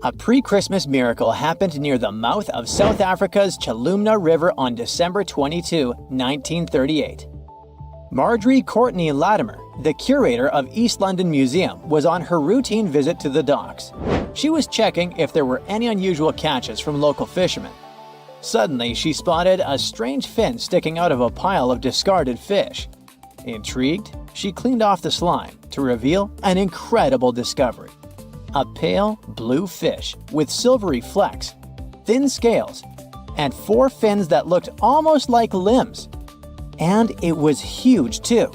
A pre-Christmas miracle happened near the mouth of South Africa's Chalumna River on December 22, 1938. Marjorie Courtney Latimer, the curator of East London Museum, was on her routine visit to the docks. She was checking if there were any unusual catches from local fishermen. Suddenly, she spotted a strange fin sticking out of a pile of discarded fish. Intrigued, she cleaned off the slime to reveal an incredible discovery. A pale blue fish with silvery flecks, thin scales, and 4 fins that looked almost like limbs. And it was huge too,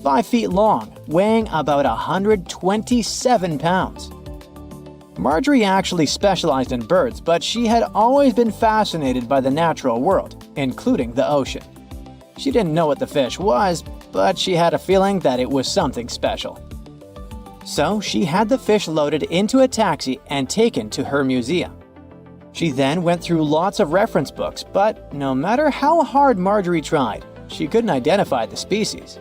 5 feet long, weighing about 127 pounds. Marjorie actually specialized in birds, but she had always been fascinated by the natural world, including the ocean. She didn't know what the fish was, but she had a feeling that it was something special. So she had the fish loaded into a taxi and taken to her museum. She then went through lots of reference books, but no matter how hard Marjorie tried, she couldn't identify the species.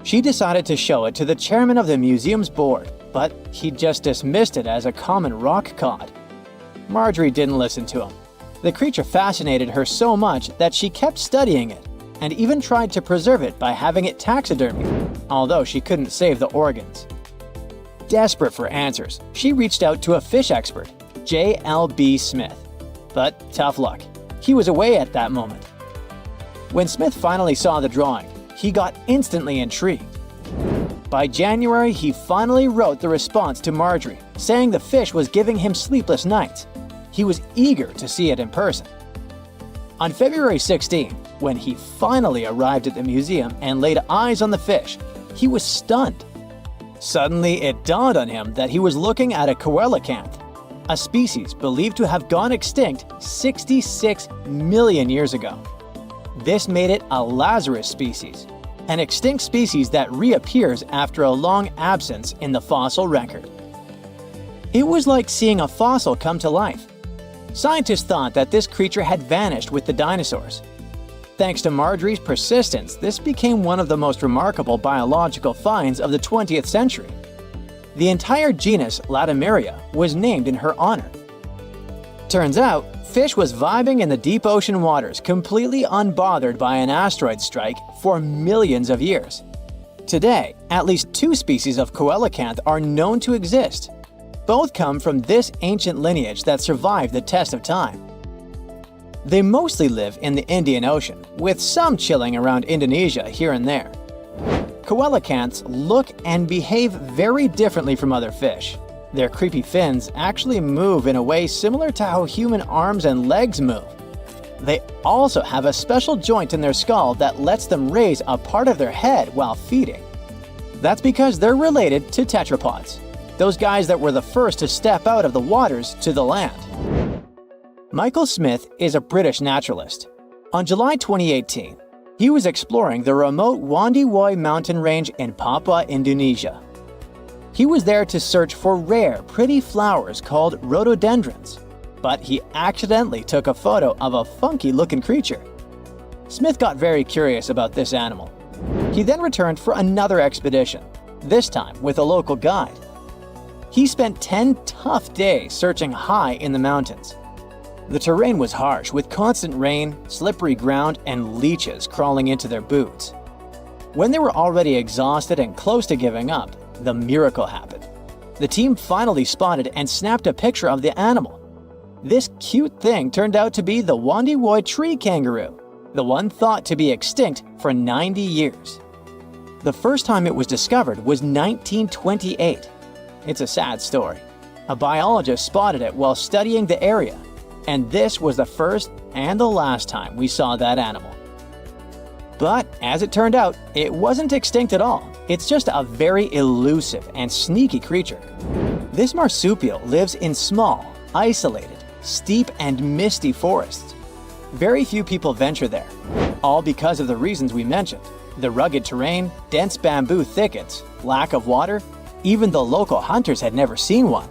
She decided to show it to the chairman of the museum's board, but he just dismissed it as a common rock cod. Marjorie didn't listen to him. The creature fascinated her so much that she kept studying it, and even tried to preserve it by having it taxidermied, although she couldn't save the organs. Desperate for answers, she reached out to a fish expert, J.L.B. Smith. But tough luck, he was away at that moment. When Smith finally saw the drawing, he got instantly intrigued. By January, he finally wrote the response to Marjorie, saying the fish was giving him sleepless nights. He was eager to see it in person. On February 16, when he finally arrived at the museum and laid eyes on the fish, he was stunned. Suddenly, it dawned on him that he was looking at a coelacanth, a species believed to have gone extinct 66 million years ago. This made it a Lazarus species, an extinct species that reappears after a long absence in the fossil record. It was like seeing a fossil come to life. Scientists thought that this creature had vanished with the dinosaurs. Thanks to Marjorie's persistence, this became one of the most remarkable biological finds of the 20th century. The entire genus Latimeria was named in her honor. Turns out, fish was vibing in the deep ocean waters, completely unbothered by an asteroid strike for millions of years. Today, at least 2 species of coelacanth are known to exist. Both come from this ancient lineage that survived the test of time. They mostly live in the Indian Ocean, with some chilling around Indonesia here and there. Coelacanths look and behave very differently from other fish. Their creepy fins actually move in a way similar to how human arms and legs move. They also have a special joint in their skull that lets them raise a part of their head while feeding. That's because they're related to tetrapods, those guys that were the first to step out of the waters to the land. Michael Smith is a British naturalist. On July 2018, he was exploring the remote Wondiwoi mountain range in Papua, Indonesia. He was there to search for rare, pretty flowers called rhododendrons, but he accidentally took a photo of a funky-looking creature. Smith got very curious about this animal. He then returned for another expedition, this time with a local guide. He spent 10 tough days searching high in the mountains. The terrain was harsh, with constant rain, slippery ground, and leeches crawling into their boots. When they were already exhausted and close to giving up, the miracle happened. The team finally spotted and snapped a picture of the animal. This cute thing turned out to be the Wondiwoi tree kangaroo, the one thought to be extinct for 90 years. The first time it was discovered was 1928. It's a sad story. A biologist spotted it while studying the area, and this was the first and the last time we saw that animal. But as it turned out, it wasn't extinct at all. It's just a very elusive and sneaky creature. This marsupial lives in small, isolated, steep and misty forests. Very few people venture there, all because of the reasons we mentioned: the rugged terrain, dense bamboo thickets, lack of water. Even the local hunters had never seen one.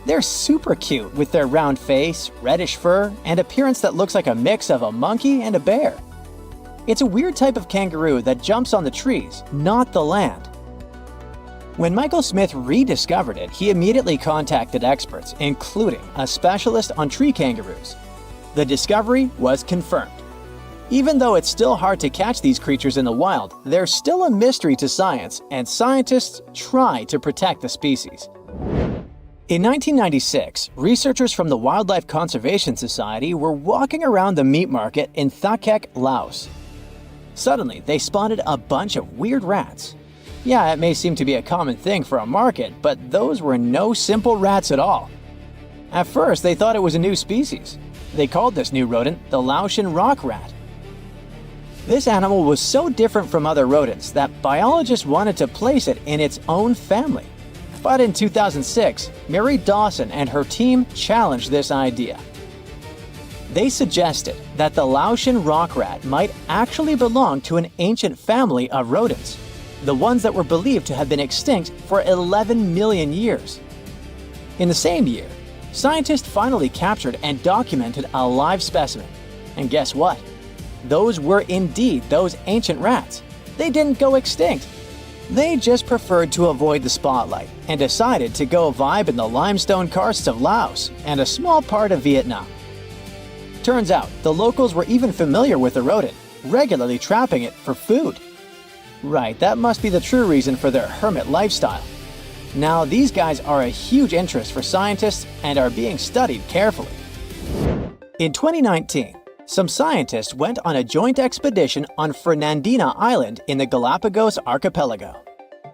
They're super cute with their round face, reddish fur, and appearance that looks like a mix of a monkey and a bear. It's a weird type of kangaroo that jumps on the trees, not the land. When Michael Smith rediscovered it, he immediately contacted experts, including a specialist on tree kangaroos. The discovery was confirmed. Even though it's still hard to catch these creatures in the wild, they're still a mystery to science, and scientists try to protect the species. In 1996, researchers from the Wildlife Conservation Society were walking around the meat market in Thakek, Laos. Suddenly, they spotted a bunch of weird rats. Yeah, it may seem to be a common thing for a market, but those were no simple rats at all. At first, they thought it was a new species. They called this new rodent the Laotian rock rat. This animal was so different from other rodents that biologists wanted to place it in its own family. But in 2006, Mary Dawson and her team challenged this idea. They suggested that the Laotian rock rat might actually belong to an ancient family of rodents, the ones that were believed to have been extinct for 11 million years. In the same year, scientists finally captured and documented a live specimen. And guess what? Those were indeed those ancient rats. They didn't go extinct. They just preferred to avoid the spotlight and decided to go vibe in the limestone karsts of Laos and a small part of Vietnam. Turns out, the locals were even familiar with the rodent, regularly trapping it for food. Right, that must be the true reason for their hermit lifestyle. Now, these guys are a huge interest for scientists and are being studied carefully. In 2019, some scientists went on a joint expedition on Fernandina Island in the Galapagos archipelago.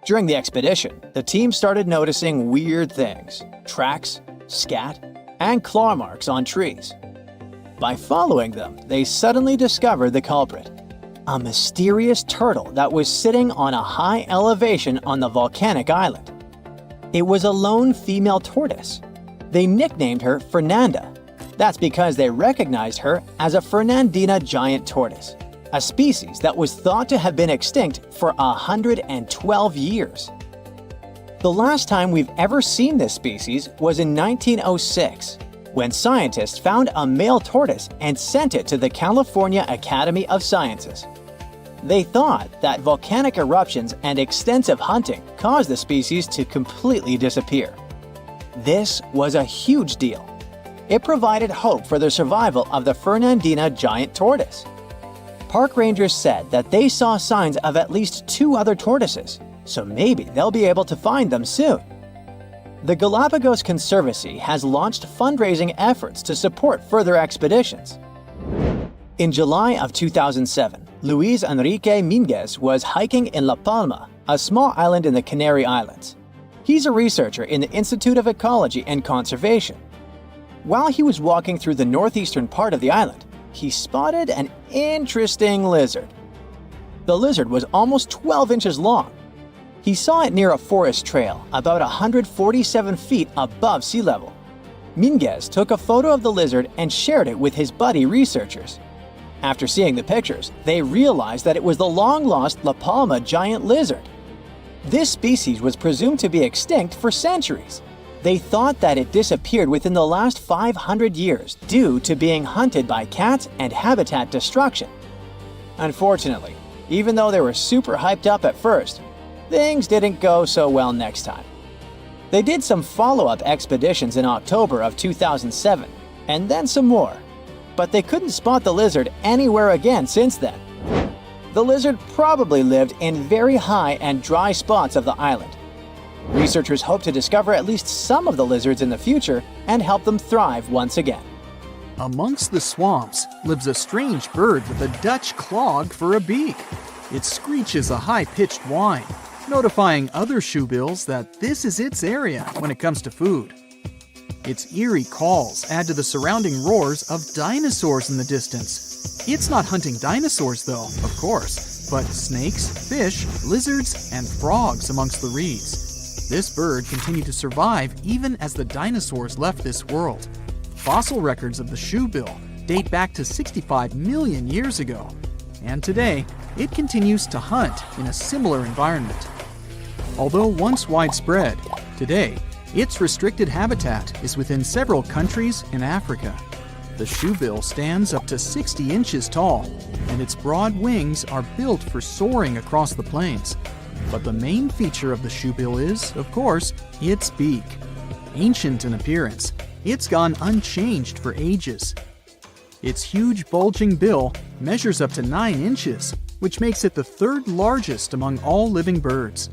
During the expedition, the team started noticing weird things: tracks, scat, and claw marks on trees. By following them, they suddenly discovered the culprit: a mysterious turtle that was sitting on a high elevation on the volcanic island. It was a lone female tortoise. They nicknamed her Fernanda. That's because they recognized her as a Fernandina giant tortoise, a species that was thought to have been extinct for 112 years. The last time we've ever seen this species was in 1906, when scientists found a male tortoise and sent it to the California Academy of Sciences. They thought that volcanic eruptions and extensive hunting caused the species to completely disappear. This was a huge deal. It provided hope for the survival of the Fernandina giant tortoise. Park rangers said that they saw signs of at least 2 other tortoises, so maybe they'll be able to find them soon. The Galapagos Conservancy has launched fundraising efforts to support further expeditions. In July of 2007, Luis Enrique Minguez was hiking in La Palma, a small island in the Canary Islands. He's a researcher in the Institute of Ecology and Conservation. While he was walking through the northeastern part of the island, he spotted an interesting lizard. The lizard was almost 12 inches long. He saw it near a forest trail, about 147 feet above sea level. Minguez took a photo of the lizard and shared it with his buddy researchers. After seeing the pictures, they realized that it was the long-lost La Palma giant lizard. This species was presumed to be extinct for centuries. They thought that it disappeared within the last 500 years due to being hunted by cats and habitat destruction. Unfortunately, even though they were super hyped up at first, things didn't go so well next time. They did some follow-up expeditions in October of 2007, and then some more, but they couldn't spot the lizard anywhere again since then. The lizard probably lived in very high and dry spots of the island. Researchers hope to discover at least some of the lizards in the future and help them thrive once again. Amongst the swamps lives a strange bird with a Dutch clog for a beak. It screeches a high-pitched whine, notifying other shoebills that this is its area when it comes to food. Its eerie calls add to the surrounding roars of dinosaurs in the distance. It's not hunting dinosaurs though, of course, but snakes, fish, lizards, and frogs amongst the reeds. This bird continued to survive even as the dinosaurs left this world. Fossil records of the shoebill date back to 65 million years ago, and today it continues to hunt in a similar environment. Although once widespread, today its restricted habitat is within several countries in Africa. The shoebill stands up to 60 inches tall, and its broad wings are built for soaring across the plains. But the main feature of the shoebill is, of course, its beak. Ancient in appearance, it's gone unchanged for ages. Its huge bulging bill measures up to 9 inches, which makes it the third largest among all living birds.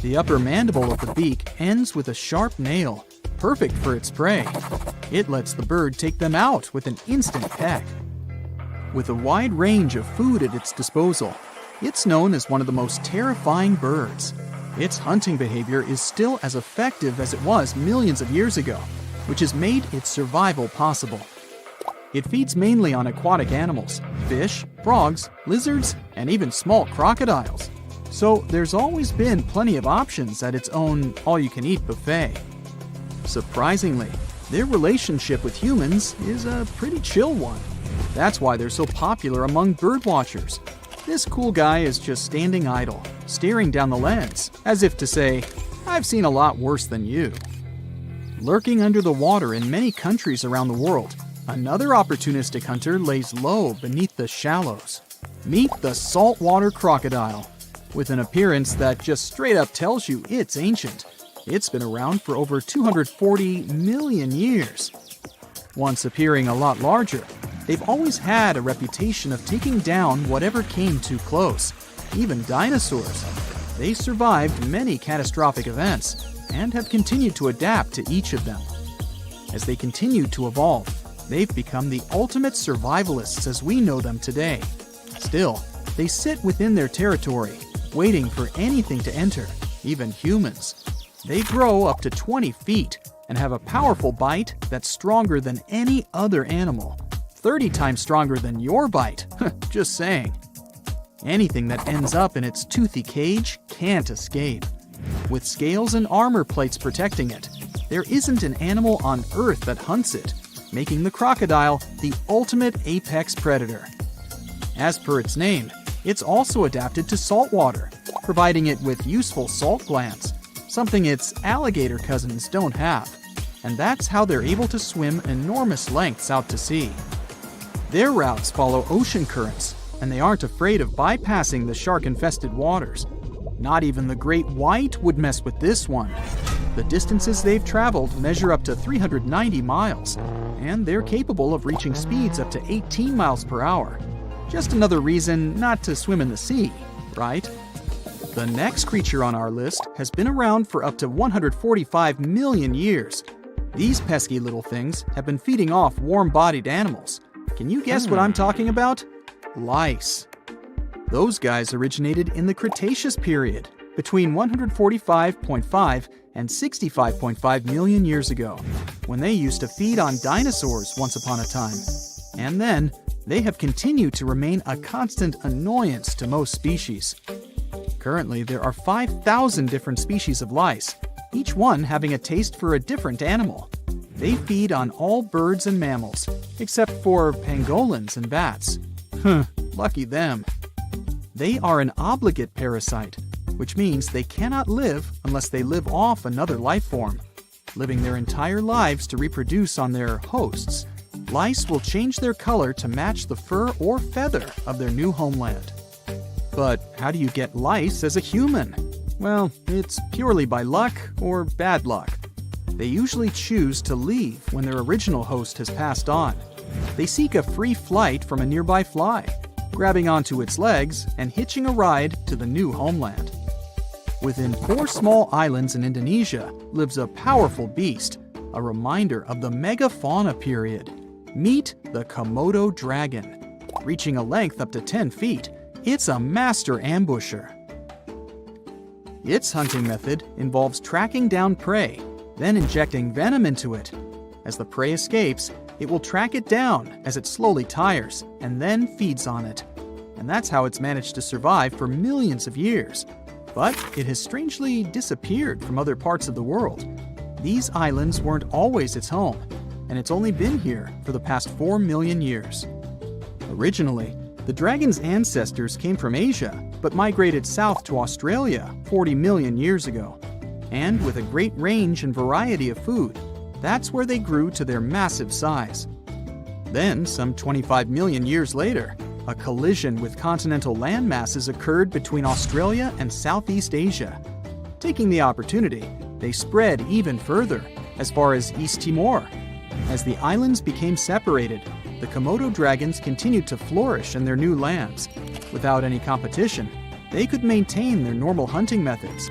The upper mandible of the beak ends with a sharp nail, perfect for its prey. It lets the bird take them out with an instant peck. With a wide range of food at its disposal, it's known as one of the most terrifying birds. Its hunting behavior is still as effective as it was millions of years ago, which has made its survival possible. It feeds mainly on aquatic animals, fish, frogs, lizards, and even small crocodiles. So there's always been plenty of options at its own all-you-can-eat buffet. Surprisingly, their relationship with humans is a pretty chill one. That's why they're so popular among birdwatchers. This cool guy is just standing idle, staring down the lens, as if to say, "I've seen a lot worse than you." Lurking under the water in many countries around the world, another opportunistic hunter lays low beneath the shallows. Meet the saltwater crocodile. With an appearance that just straight up tells you it's ancient. It's been around for over 240 million years. Once appearing a lot larger, they've always had a reputation of taking down whatever came too close, even dinosaurs. They survived many catastrophic events and have continued to adapt to each of them. As they continue to evolve, they've become the ultimate survivalists as we know them today. Still, they sit within their territory, waiting for anything to enter, even humans. They grow up to 20 feet and have a powerful bite that's stronger than any other animal. 30 times stronger than your bite, just saying. Anything that ends up in its toothy cage can't escape. With scales and armor plates protecting it, there isn't an animal on Earth that hunts it, making the crocodile the ultimate apex predator. As per its name, it's also adapted to salt water, providing it with useful salt glands, something its alligator cousins don't have. And that's how they're able to swim enormous lengths out to sea. Their routes follow ocean currents, and they aren't afraid of bypassing the shark-infested waters. Not even the great white would mess with this one. The distances they've traveled measure up to 390 miles, and they're capable of reaching speeds up to 18 miles per hour. Just another reason not to swim in the sea, right? The next creature on our list has been around for up to 145 million years. These pesky little things have been feeding off warm-bodied animals. Can you guess what I'm talking about? Lice. Those guys originated in the Cretaceous period, between 145.5 and 65.5 million years ago, when they used to feed on dinosaurs once upon a time. And then, they have continued to remain a constant annoyance to most species. Currently, there are 5,000 different species of lice, each one having a taste for a different animal. They feed on all birds and mammals, except for pangolins and bats. Lucky them. They are an obligate parasite, which means they cannot live unless they live off another life form. Living their entire lives to reproduce on their hosts, lice will change their color to match the fur or feather of their new homeland. But how do you get lice as a human? Well, it's purely by luck or bad luck. They usually choose to leave when their original host has passed on. They seek a free flight from a nearby fly, grabbing onto its legs and hitching a ride to the new homeland. Within 4 small islands in Indonesia lives a powerful beast, a reminder of the megafauna period. Meet the Komodo dragon. Reaching a length up to 10 feet, it's a master ambusher. Its hunting method involves tracking down prey, then injecting venom into it. As the prey escapes, it will track it down as it slowly tires and then feeds on it. And that's how it's managed to survive for millions of years. But it has strangely disappeared from other parts of the world. These islands weren't always its home, and it's only been here for the past 4 million years. Originally, the dragon's ancestors came from Asia, but migrated south to Australia 40 million years ago. And with a great range and variety of food, that's where they grew to their massive size. Then, some 25 million years later, A collision with continental land masses occurred between Australia and Southeast Asia. Taking the opportunity, they spread even further, as far as East Timor. As the islands became separated, the Komodo dragons continued to flourish in their new lands. Without any competition, they could maintain their normal hunting methods.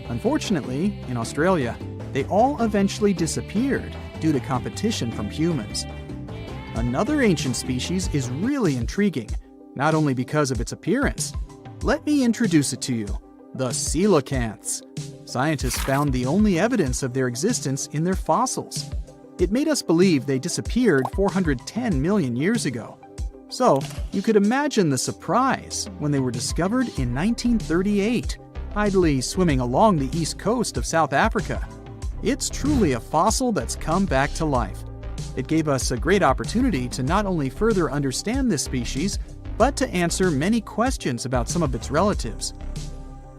Unfortunately, in Australia, they all eventually disappeared due to competition from humans. Another ancient species is really intriguing, not only because of its appearance. Let me introduce it to you, the coelacanths. Scientists found the only evidence of their existence in their fossils. It made us believe they disappeared 410 million years ago. So, you could imagine the surprise when they were discovered in 1938, idly swimming along the east coast of South Africa. It's truly a fossil that's come back to life. It gave us a great opportunity to not only further understand this species, but to answer many questions about some of its relatives.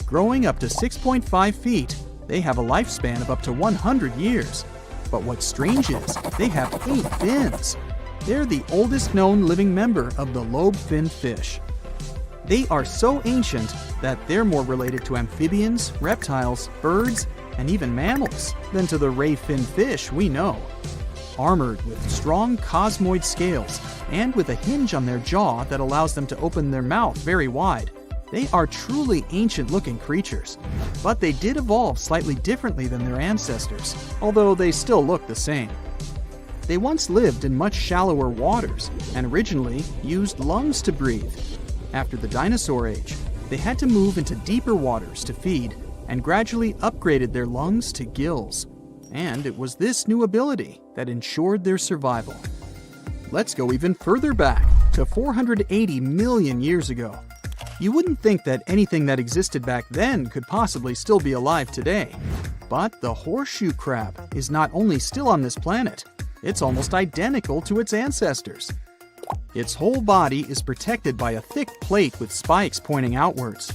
Growing up to 6.5 feet, they have a lifespan of up to 100 years. But what's strange is they have 8 fins. They're the oldest known living member of the lobe-finned fish. They are so ancient that they're more related to amphibians, reptiles, birds, and even mammals than to the ray-finned fish we know. Armored with strong cosmoid scales and with a hinge on their jaw that allows them to open their mouth very wide, they are truly ancient-looking creatures. But they did evolve slightly differently than their ancestors, although they still look the same. They once lived in much shallower waters and originally used lungs to breathe. After the dinosaur age, they had to move into deeper waters to feed and gradually upgraded their lungs to gills. And it was this new ability that ensured their survival. Let's go even further back to 480 million years ago. You wouldn't think that anything that existed back then could possibly still be alive today. But the horseshoe crab is not only still on this planet, it's almost identical to its ancestors. Its whole body is protected by a thick plate with spikes pointing outwards.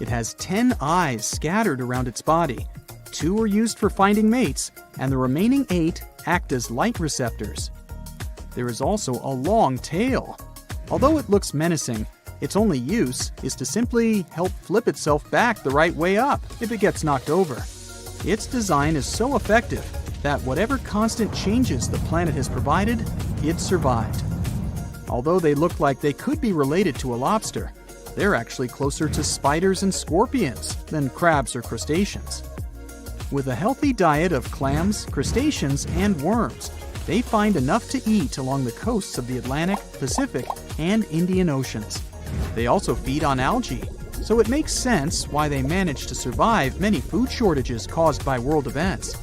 It has 10 eyes scattered around its body. 2 are used for finding mates, and the remaining 8 act as light receptors. There is also a long tail. Although it looks menacing, its only use is to simply help flip itself back the right way up if it gets knocked over. Its design is so effective that whatever constant changes the planet has provided, it survived. Although they look like they could be related to a lobster, they're actually closer to spiders and scorpions than crabs or crustaceans. With a healthy diet of clams, crustaceans, and worms, they find enough to eat along the coasts of the Atlantic, Pacific, and Indian Oceans. They also feed on algae, so it makes sense why they manage to survive many food shortages caused by world events.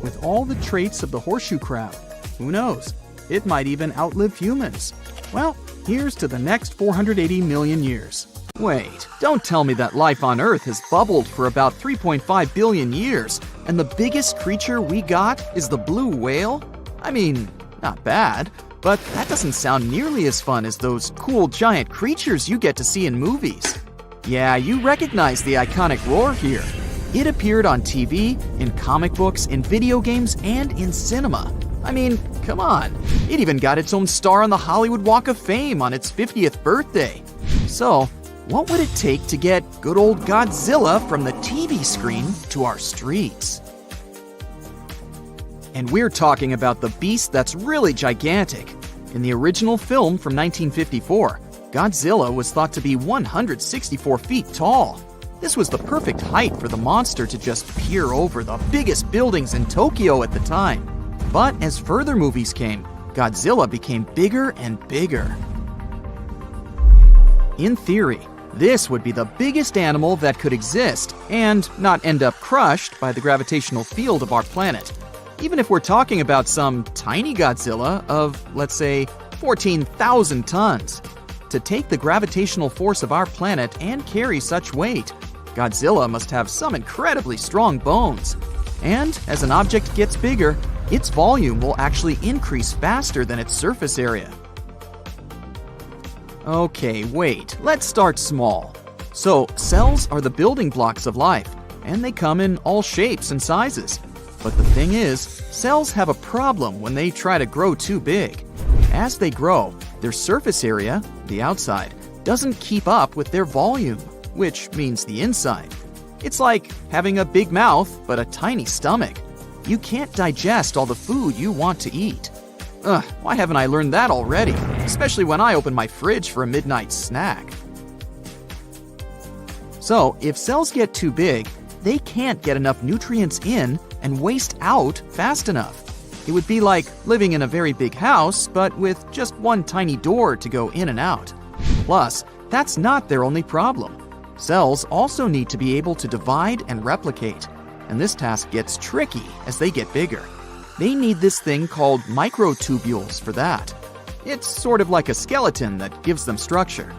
With all the traits of the horseshoe crab, who knows, it might even outlive humans. Well, here's to the next 480 million years. Wait, don't tell me that life on Earth has bubbled for about 3.5 billion years, and the biggest creature we got is the blue whale? I mean, not bad, but that doesn't sound nearly as fun as those cool giant creatures you get to see in movies. Yeah, you recognize the iconic roar here. It appeared on TV, in comic books, in video games, and in cinema. I mean, come on. It even got its own star on the Hollywood Walk of Fame on its 50th birthday. So, what would it take to get good old Godzilla from the TV screen to our streets? And we're talking about the beast that's really gigantic. In the original film from 1954, Godzilla was thought to be 164 feet tall. This was the perfect height for the monster to just peer over the biggest buildings in Tokyo at the time. But as further movies came, Godzilla became bigger and bigger. In theory, this would be the biggest animal that could exist and not end up crushed by the gravitational field of our planet. Even if we're talking about some tiny Godzilla of, let's say, 14,000 tons. To take the gravitational force of our planet and carry such weight, Godzilla must have some incredibly strong bones. And as an object gets bigger, its volume will actually increase faster than its surface area. Okay, wait, let's start small. So, cells are the building blocks of life, and they come in all shapes and sizes. But the thing is, cells have a problem when they try to grow too big. As they grow, their surface area, the outside, doesn't keep up with their volume, which means the inside. It's like having a big mouth but a tiny stomach. You can't digest all the food you want to eat. Why haven't I learned that already? Especially when I open my fridge for a midnight snack. So, if cells get too big, they can't get enough nutrients in and waste out fast enough. It would be like living in a very big house, but with just one tiny door to go in and out. Plus, that's not their only problem. Cells also need to be able to divide and replicate, and this task gets tricky as they get bigger. They need this thing called microtubules for that. It's sort of like a skeleton that gives them structure.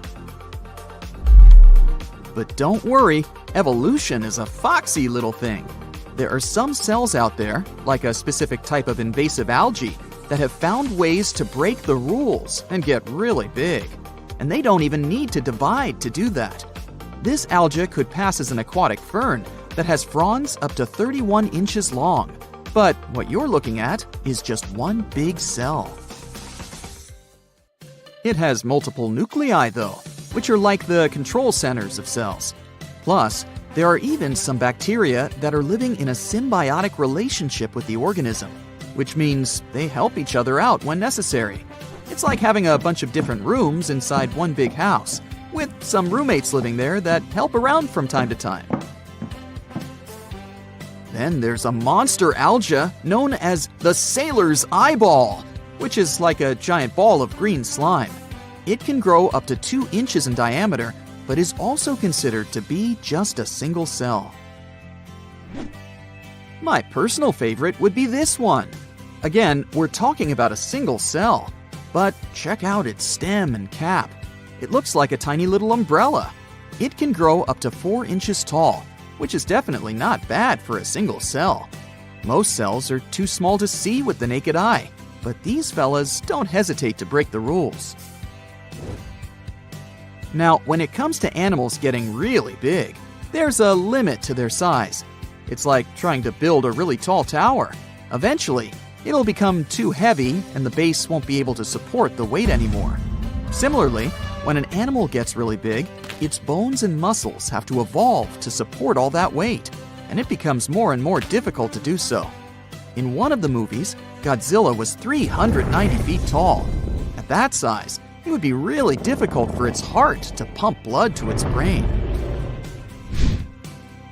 But don't worry, evolution is a foxy little thing. There are some cells out there, like a specific type of invasive algae, that have found ways to break the rules and get really big. And they don't even need to divide to do that. This algae could pass as an aquatic fern that has fronds up to 31 inches long. But what you're looking at is just one big cell. It has multiple nuclei, though, which are like the control centers of cells. Plus, there are even some bacteria that are living in a symbiotic relationship with the organism, which means they help each other out when necessary. It's like having a bunch of different rooms inside one big house, with some roommates living there that help around from time to time. Then there's a monster alga known as the sailor's eyeball, which is like a giant ball of green slime. It can grow up to 2 inches in diameter, but is also considered to be just a single cell. My personal favorite would be this one. Again, we're talking about a single cell, but check out its stem and cap. It looks like a tiny little umbrella. It can grow up to 4 inches tall, which is definitely not bad for a single cell. Most cells are too small to see with the naked eye, but these fellas don't hesitate to break the rules. Now, when it comes to animals getting really big, there's a limit to their size. It's like trying to build a really tall tower. Eventually, it'll become too heavy and the base won't be able to support the weight anymore. Similarly, when an animal gets really big, its bones and muscles have to evolve to support all that weight, and it becomes more and more difficult to do so. In one of the movies, Godzilla was 390 feet tall. At that size, it would be really difficult for its heart to pump blood to its brain.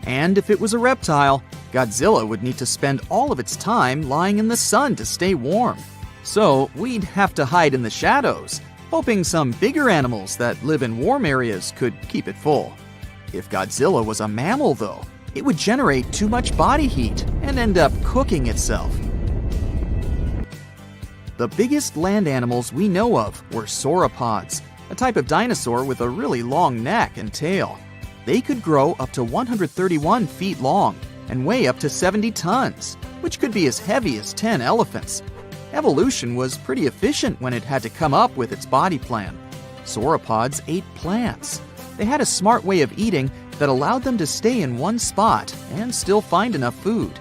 And if it was a reptile, Godzilla would need to spend all of its time lying in the sun to stay warm. So we'd have to hide in the shadows, hoping some bigger animals that live in warm areas could keep it full. If Godzilla was a mammal, though, it would generate too much body heat and end up cooking itself. The biggest land animals we know of were sauropods, a type of dinosaur with a really long neck and tail. They could grow up to 131 feet long and weigh up to 70 tons, which could be as heavy as 10 elephants. Evolution was pretty efficient when it had to come up with its body plan. Sauropods ate plants. They had a smart way of eating that allowed them to stay in one spot and still find enough food.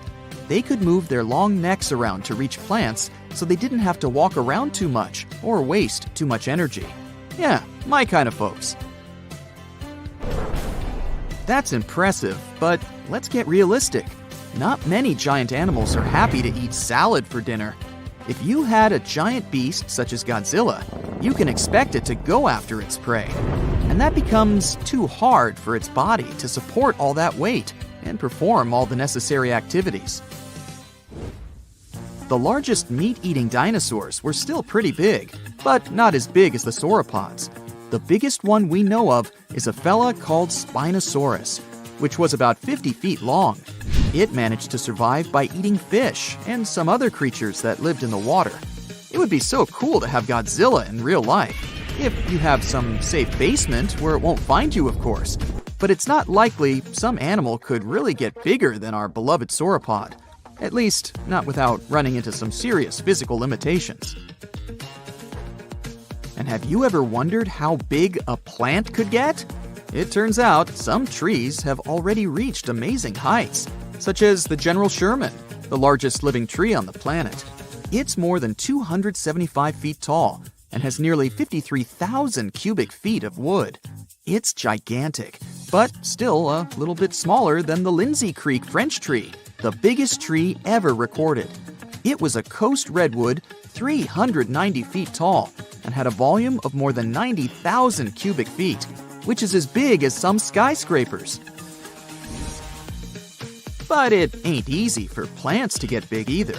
They could move their long necks around to reach plants, so they didn't have to walk around too much or waste too much energy. Yeah, my kind of folks. That's impressive, but let's get realistic. Not many giant animals are happy to eat salad for dinner. If you had a giant beast such as Godzilla, you can expect it to go after its prey. And that becomes too hard for its body to support all that weight and perform all the necessary activities. The largest meat-eating dinosaurs were still pretty big, but not as big as the sauropods. The biggest one we know of is a fella called Spinosaurus, which was about 50 feet long. It managed to survive by eating fish and some other creatures that lived in the water. It would be so cool to have Godzilla in real life, if you have some safe basement where it won't find you, of course. But it's not likely some animal could really get bigger than our beloved sauropod. At least, not without running into some serious physical limitations. And have you ever wondered how big a plant could get? It turns out some trees have already reached amazing heights, such as the General Sherman, the largest living tree on the planet. It's more than 275 feet tall, and has nearly 53,000 cubic feet of wood. It's gigantic, but still a little bit smaller than the Lindsay Creek French tree, the biggest tree ever recorded. It was a coast redwood 390 feet tall and had a volume of more than 90,000 cubic feet, which is as big as some skyscrapers. But it ain't easy for plants to get big either.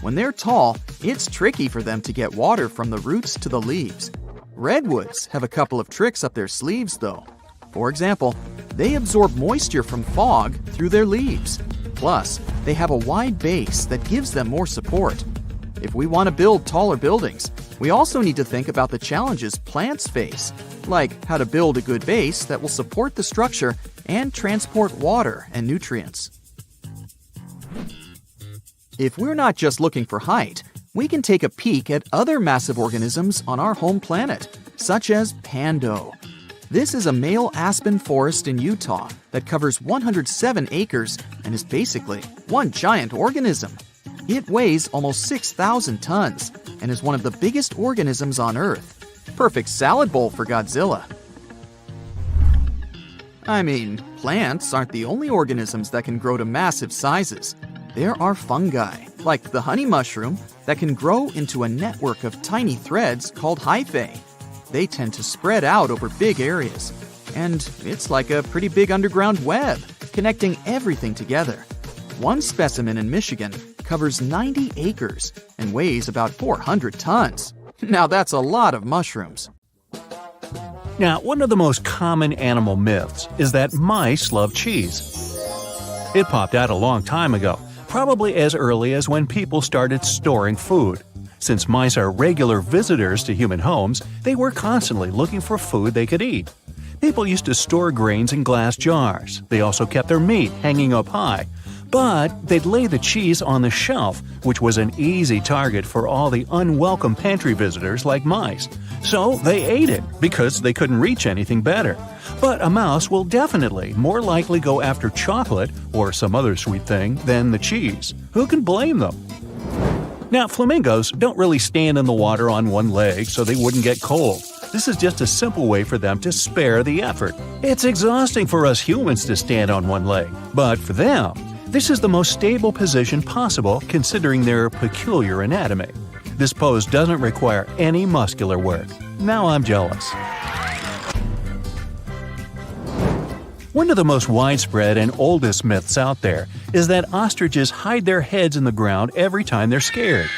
When they're tall, it's tricky for them to get water from the roots to the leaves. Redwoods have a couple of tricks up their sleeves, though. For example, they absorb moisture from fog through their leaves. Plus, they have a wide base that gives them more support. If we want to build taller buildings, we also need to think about the challenges plants face, like how to build a good base that will support the structure and transport water and nutrients. If we're not just looking for height, we can take a peek at other massive organisms on our home planet, such as Pando. This is a male aspen forest in Utah that covers 107 acres and is basically one giant organism. It weighs almost 6,000 tons and is one of the biggest organisms on Earth. Perfect salad bowl for Godzilla. I mean, plants aren't the only organisms that can grow to massive sizes. There are fungi, like the honey mushroom, that can grow into a network of tiny threads called hyphae. They tend to spread out over big areas, and it's like a pretty big underground web, connecting everything together. One specimen in Michigan covers 90 acres and weighs about 400 tons. Now that's a lot of mushrooms. Now, one of the most common animal myths is that mice love cheese. It popped out a long time ago, probably as early as when people started storing food. Since mice are regular visitors to human homes, they were constantly looking for food they could eat. People used to store grains in glass jars. They also kept their meat hanging up high. But they'd lay the cheese on the shelf, which was an easy target for all the unwelcome pantry visitors like mice. So they ate it because they couldn't reach anything better. But a mouse will definitely more likely go after chocolate or some other sweet thing than the cheese. Who can blame them? Now, flamingos don't really stand in the water on one leg so they wouldn't get cold. This is just a simple way for them to spare the effort. It's exhausting for us humans to stand on one leg, but for them, this is the most stable position possible considering their peculiar anatomy. This pose doesn't require any muscular work. Now I'm jealous. One of the most widespread and oldest myths out there is that ostriches hide their heads in the ground every time they're scared.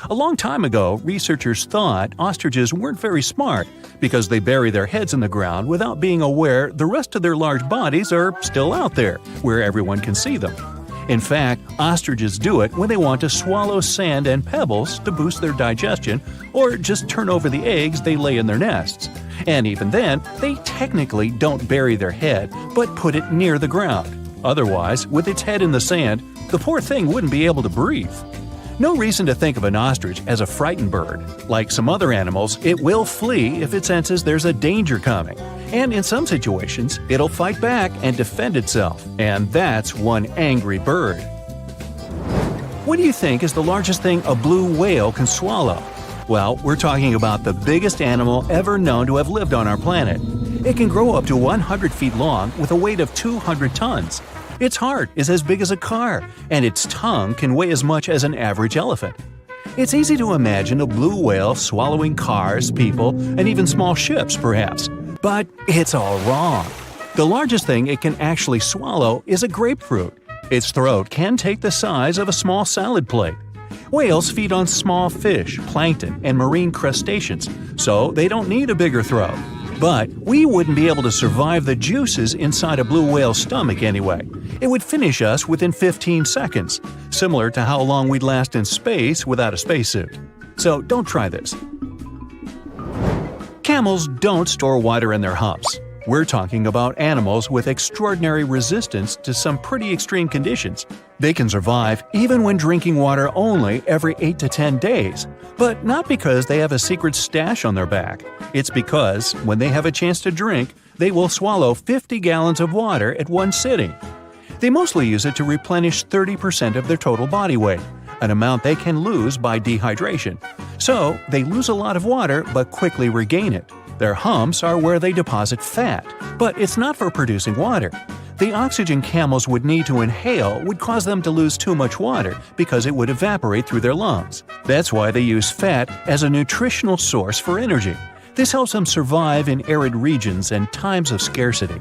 A long time ago, researchers thought ostriches weren't very smart because they bury their heads in the ground without being aware the rest of their large bodies are still out there, where everyone can see them. In fact, ostriches do it when they want to swallow sand and pebbles to boost their digestion or just turn over the eggs they lay in their nests. And even then, they technically don't bury their head, but put it near the ground. Otherwise, with its head in the sand, the poor thing wouldn't be able to breathe. No reason to think of an ostrich as a frightened bird. Like some other animals, it will flee if it senses there's a danger coming. And in some situations, it'll fight back and defend itself. And that's one angry bird. What do you think is the largest thing a blue whale can swallow? Well, we're talking about the biggest animal ever known to have lived on our planet. It can grow up to 100 feet long with a weight of 200 tons. Its heart is as big as a car, and its tongue can weigh as much as an average elephant. It's easy to imagine a blue whale swallowing cars, people, and even small ships, perhaps. But it's all wrong. The largest thing it can actually swallow is a grapefruit. Its throat can take the size of a small salad plate. Whales feed on small fish, plankton, and marine crustaceans, so they don't need a bigger throat. But we wouldn't be able to survive the juices inside a blue whale's stomach anyway. It would finish us within 15 seconds, similar to how long we'd last in space without a spacesuit. So don't try this. Camels don't store water in their humps. We're talking about animals with extraordinary resistance to some pretty extreme conditions. They can survive even when drinking water only every 8 to 10 days. But not because they have a secret stash on their back. It's because, when they have a chance to drink, they will swallow 50 gallons of water at one sitting. They mostly use it to replenish 30% of their total body weight. an amount they can lose by dehydration. So, they lose a lot of water but quickly regain it. Their humps are where they deposit fat, but it's not for producing water. The oxygen camels would need to inhale would cause them to lose too much water because it would evaporate through their lungs. That's why they use fat as a nutritional source for energy. This helps them survive in arid regions and times of scarcity.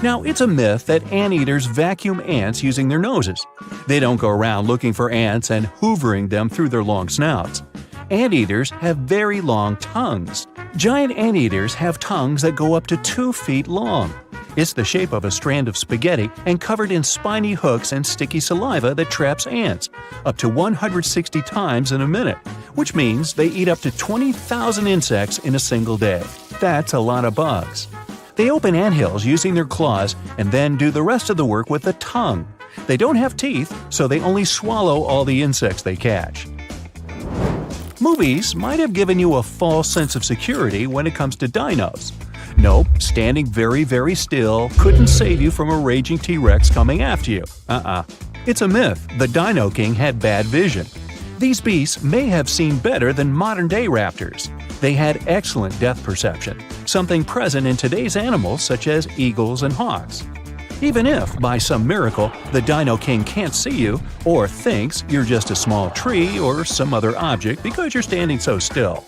Now, it's a myth that anteaters vacuum ants using their noses. They don't go around looking for ants and hoovering them through their long snouts. Anteaters have very long tongues. Giant anteaters have tongues that go up to 2 feet long. It's the shape of a strand of spaghetti and covered in spiny hooks and sticky saliva that traps ants, up to 160 times in a minute, which means they eat up to 20,000 insects in a single day. That's a lot of bugs. They open anthills using their claws and then do the rest of the work with the tongue. They don't have teeth, so they only swallow all the insects they catch. Movies might have given you a false sense of security when it comes to dinos. Nope, standing very, very still couldn't save you from a raging T-Rex coming after you. It's a myth. The Dino King had bad vision. These beasts may have seen better than modern-day raptors. They had excellent depth perception, something present in today's animals such as eagles and hawks. Even if, by some miracle, the Dino King can't see you or thinks you're just a small tree or some other object because you're standing so still,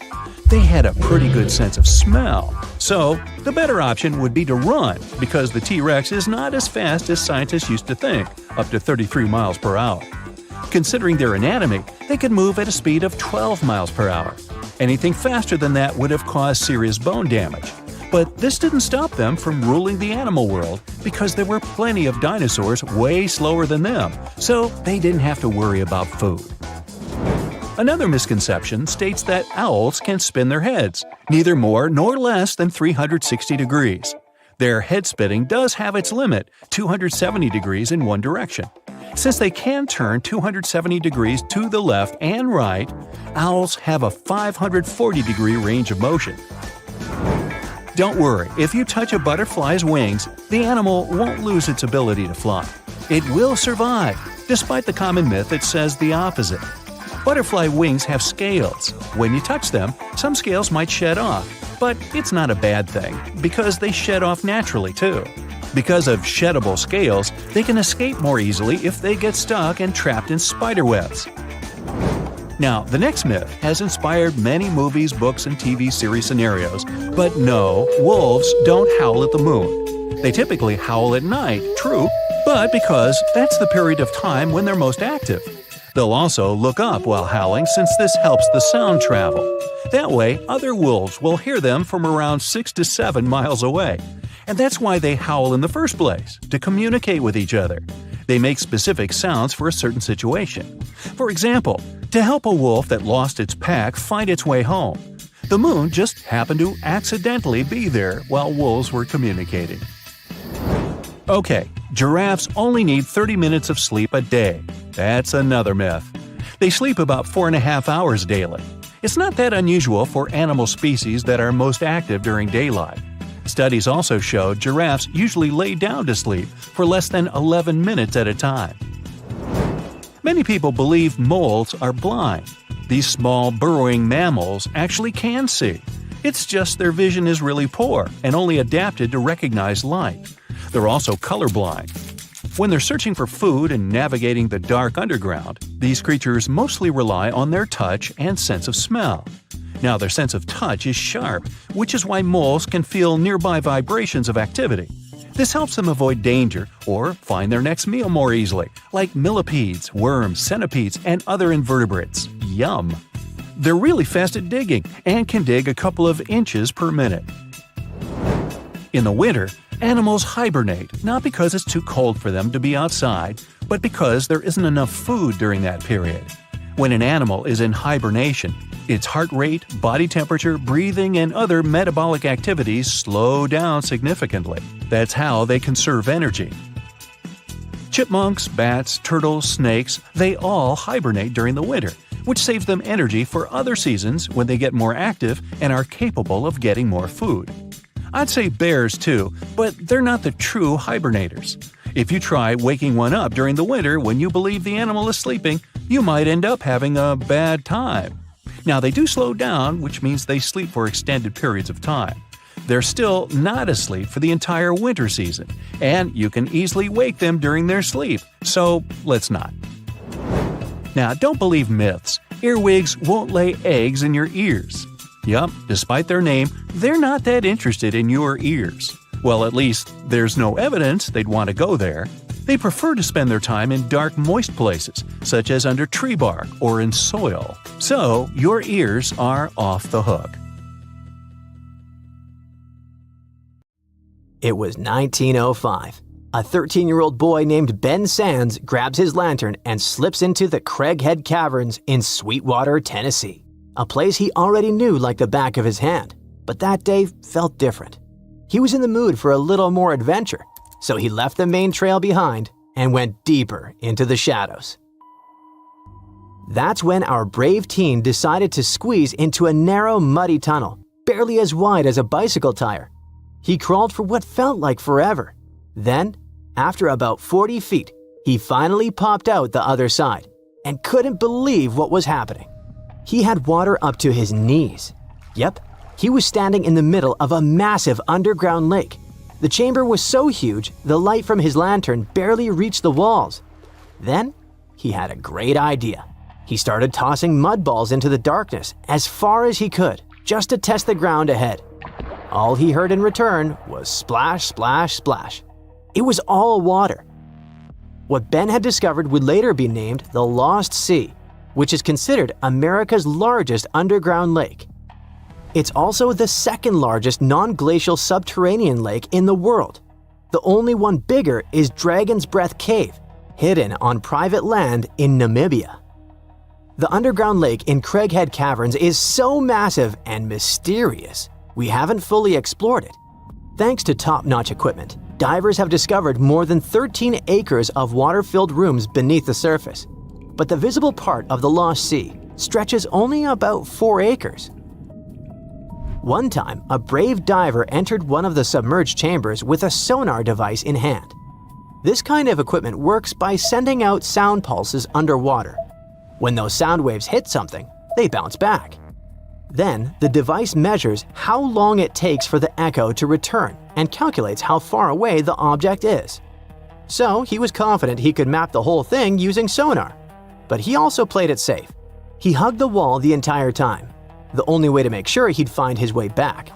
they had a pretty good sense of smell. So, the better option would be to run because the T-Rex is not as fast as scientists used to think, up to 33 miles per hour. Considering their anatomy, they could move at a speed of 12 miles per hour. Anything faster than that would have caused serious bone damage. But this didn't stop them from ruling the animal world because there were plenty of dinosaurs way slower than them, so they didn't have to worry about food. Another misconception states that owls can spin their heads, neither more nor less than 360 degrees. Their head spinning does have its limit, 270 degrees in one direction. Since they can turn 270 degrees to the left and right, owls have a 540-degree range of motion. Don't worry, if you touch a butterfly's wings, the animal won't lose its ability to fly. It will survive, despite the common myth that says the opposite. Butterfly wings have scales. When you touch them, some scales might shed off, but it's not a bad thing, because they shed off naturally too. Because of sheddable scales, they can escape more easily if they get stuck and trapped in spider webs. Now, the next myth has inspired many movies, books, and TV series scenarios, but no, wolves don't howl at the moon. They typically howl at night, true, but because that's the period of time when they're most active. They'll also look up while howling since this helps the sound travel. That way, other wolves will hear them from around 6 to 7 miles away. And that's why they howl in the first place, to communicate with each other. They make specific sounds for a certain situation. For example, to help a wolf that lost its pack find its way home. The moon just happened to accidentally be there while wolves were communicating. Okay, giraffes only need 30 minutes of sleep a day. That's another myth. They sleep about 4.5 hours daily. It's not that unusual for animal species that are most active during daylight. Studies also showed giraffes usually lay down to sleep for less than 11 minutes at a time. Many people believe moles are blind. These small burrowing mammals actually can see. It's just their vision is really poor and only adapted to recognize light. They're also colorblind. When they're searching for food and navigating the dark underground, these creatures mostly rely on their touch and sense of smell. Now, their sense of touch is sharp, which is why moles can feel nearby vibrations of activity. This helps them avoid danger or find their next meal more easily, like millipedes, worms, centipedes, and other invertebrates. Yum! They're really fast at digging and can dig a couple of inches per minute. In the winter, animals hibernate not because it's too cold for them to be outside, but because there isn't enough food during that period. When an animal is in hibernation, its heart rate, body temperature, breathing, and other metabolic activities slow down significantly. That's how they conserve energy. Chipmunks, bats, turtles, snakes, they all hibernate during the winter, which saves them energy for other seasons when they get more active and are capable of getting more food. I'd say bears too, but they're not the true hibernators. If you try waking one up during the winter when you believe the animal is sleeping, you might end up having a bad time. Now, they do slow down, which means they sleep for extended periods of time. They're still not asleep for the entire winter season, and you can easily wake them during their sleep, so let's not. Now, don't believe myths. Earwigs won't lay eggs in your ears. Yup, despite their name, they're not that interested in your ears. Well, at least there's no evidence they'd want to go there. They prefer to spend their time in dark, moist places, such as under tree bark or in soil. So, your ears are off the hook. It was 1905. A 13-year-old boy named Ben Sands grabs his lantern and slips into the Craighead Caverns in Sweetwater, Tennessee, a place he already knew like the back of his hand. But that day felt different. He was in the mood for a little more adventure, so he left the main trail behind and went deeper into the shadows. That's when our brave teen decided to squeeze into a narrow, muddy tunnel, barely as wide as a bicycle tire. He crawled for what felt like forever. Then, after about 40 feet, he finally popped out the other side and couldn't believe what was happening. He had water up to his knees. Yep, he was standing in the middle of a massive underground lake. The chamber was so huge, the light from his lantern barely reached the walls. Then, he had a great idea. He started tossing mud balls into the darkness as far as he could, just to test the ground ahead. All he heard in return was splash, splash, splash. It was all water. What Ben had discovered would later be named the Lost Sea, which is considered America's largest underground lake. It's also the second largest non-glacial subterranean lake in the world. The only one bigger is Dragon's Breath Cave, hidden on private land in Namibia. The underground lake in Craighead Caverns is so massive and mysterious, we haven't fully explored it. Thanks to top-notch equipment, divers have discovered more than 13 acres of water-filled rooms beneath the surface. But the visible part of the Lost Sea stretches only about 4 acres. One time, a brave diver entered one of the submerged chambers with a sonar device in hand. This kind of equipment works by sending out sound pulses underwater. When those sound waves hit something, they bounce back. Then, the device measures how long it takes for the echo to return and calculates how far away the object is. So, he was confident he could map the whole thing using sonar. But he also played it safe. He hugged the wall the entire time, the only way to make sure he'd find his way back.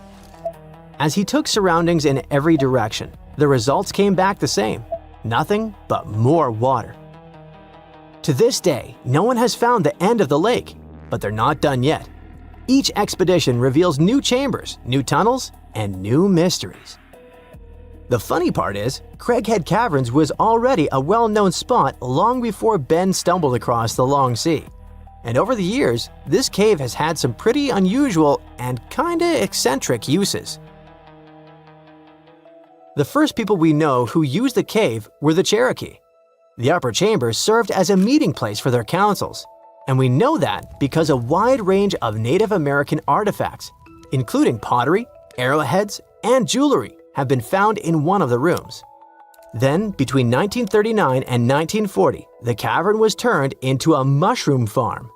As he took surroundings in every direction, the results came back the same. Nothing but more water. To this day, no one has found the end of the lake, but they're not done yet. Each expedition reveals new chambers, new tunnels, and new mysteries. The funny part is, Craighead Caverns was already a well-known spot long before Ben stumbled across the long sea. And over the years, this cave has had some pretty unusual and kinda eccentric uses. The first people we know who used the cave were the Cherokee. The upper chambers served as a meeting place for their councils, and we know that because a wide range of Native American artifacts, including pottery, arrowheads, and jewelry, have been found in one of the rooms. Then, between 1939 and 1940, the cavern was turned into a mushroom farm.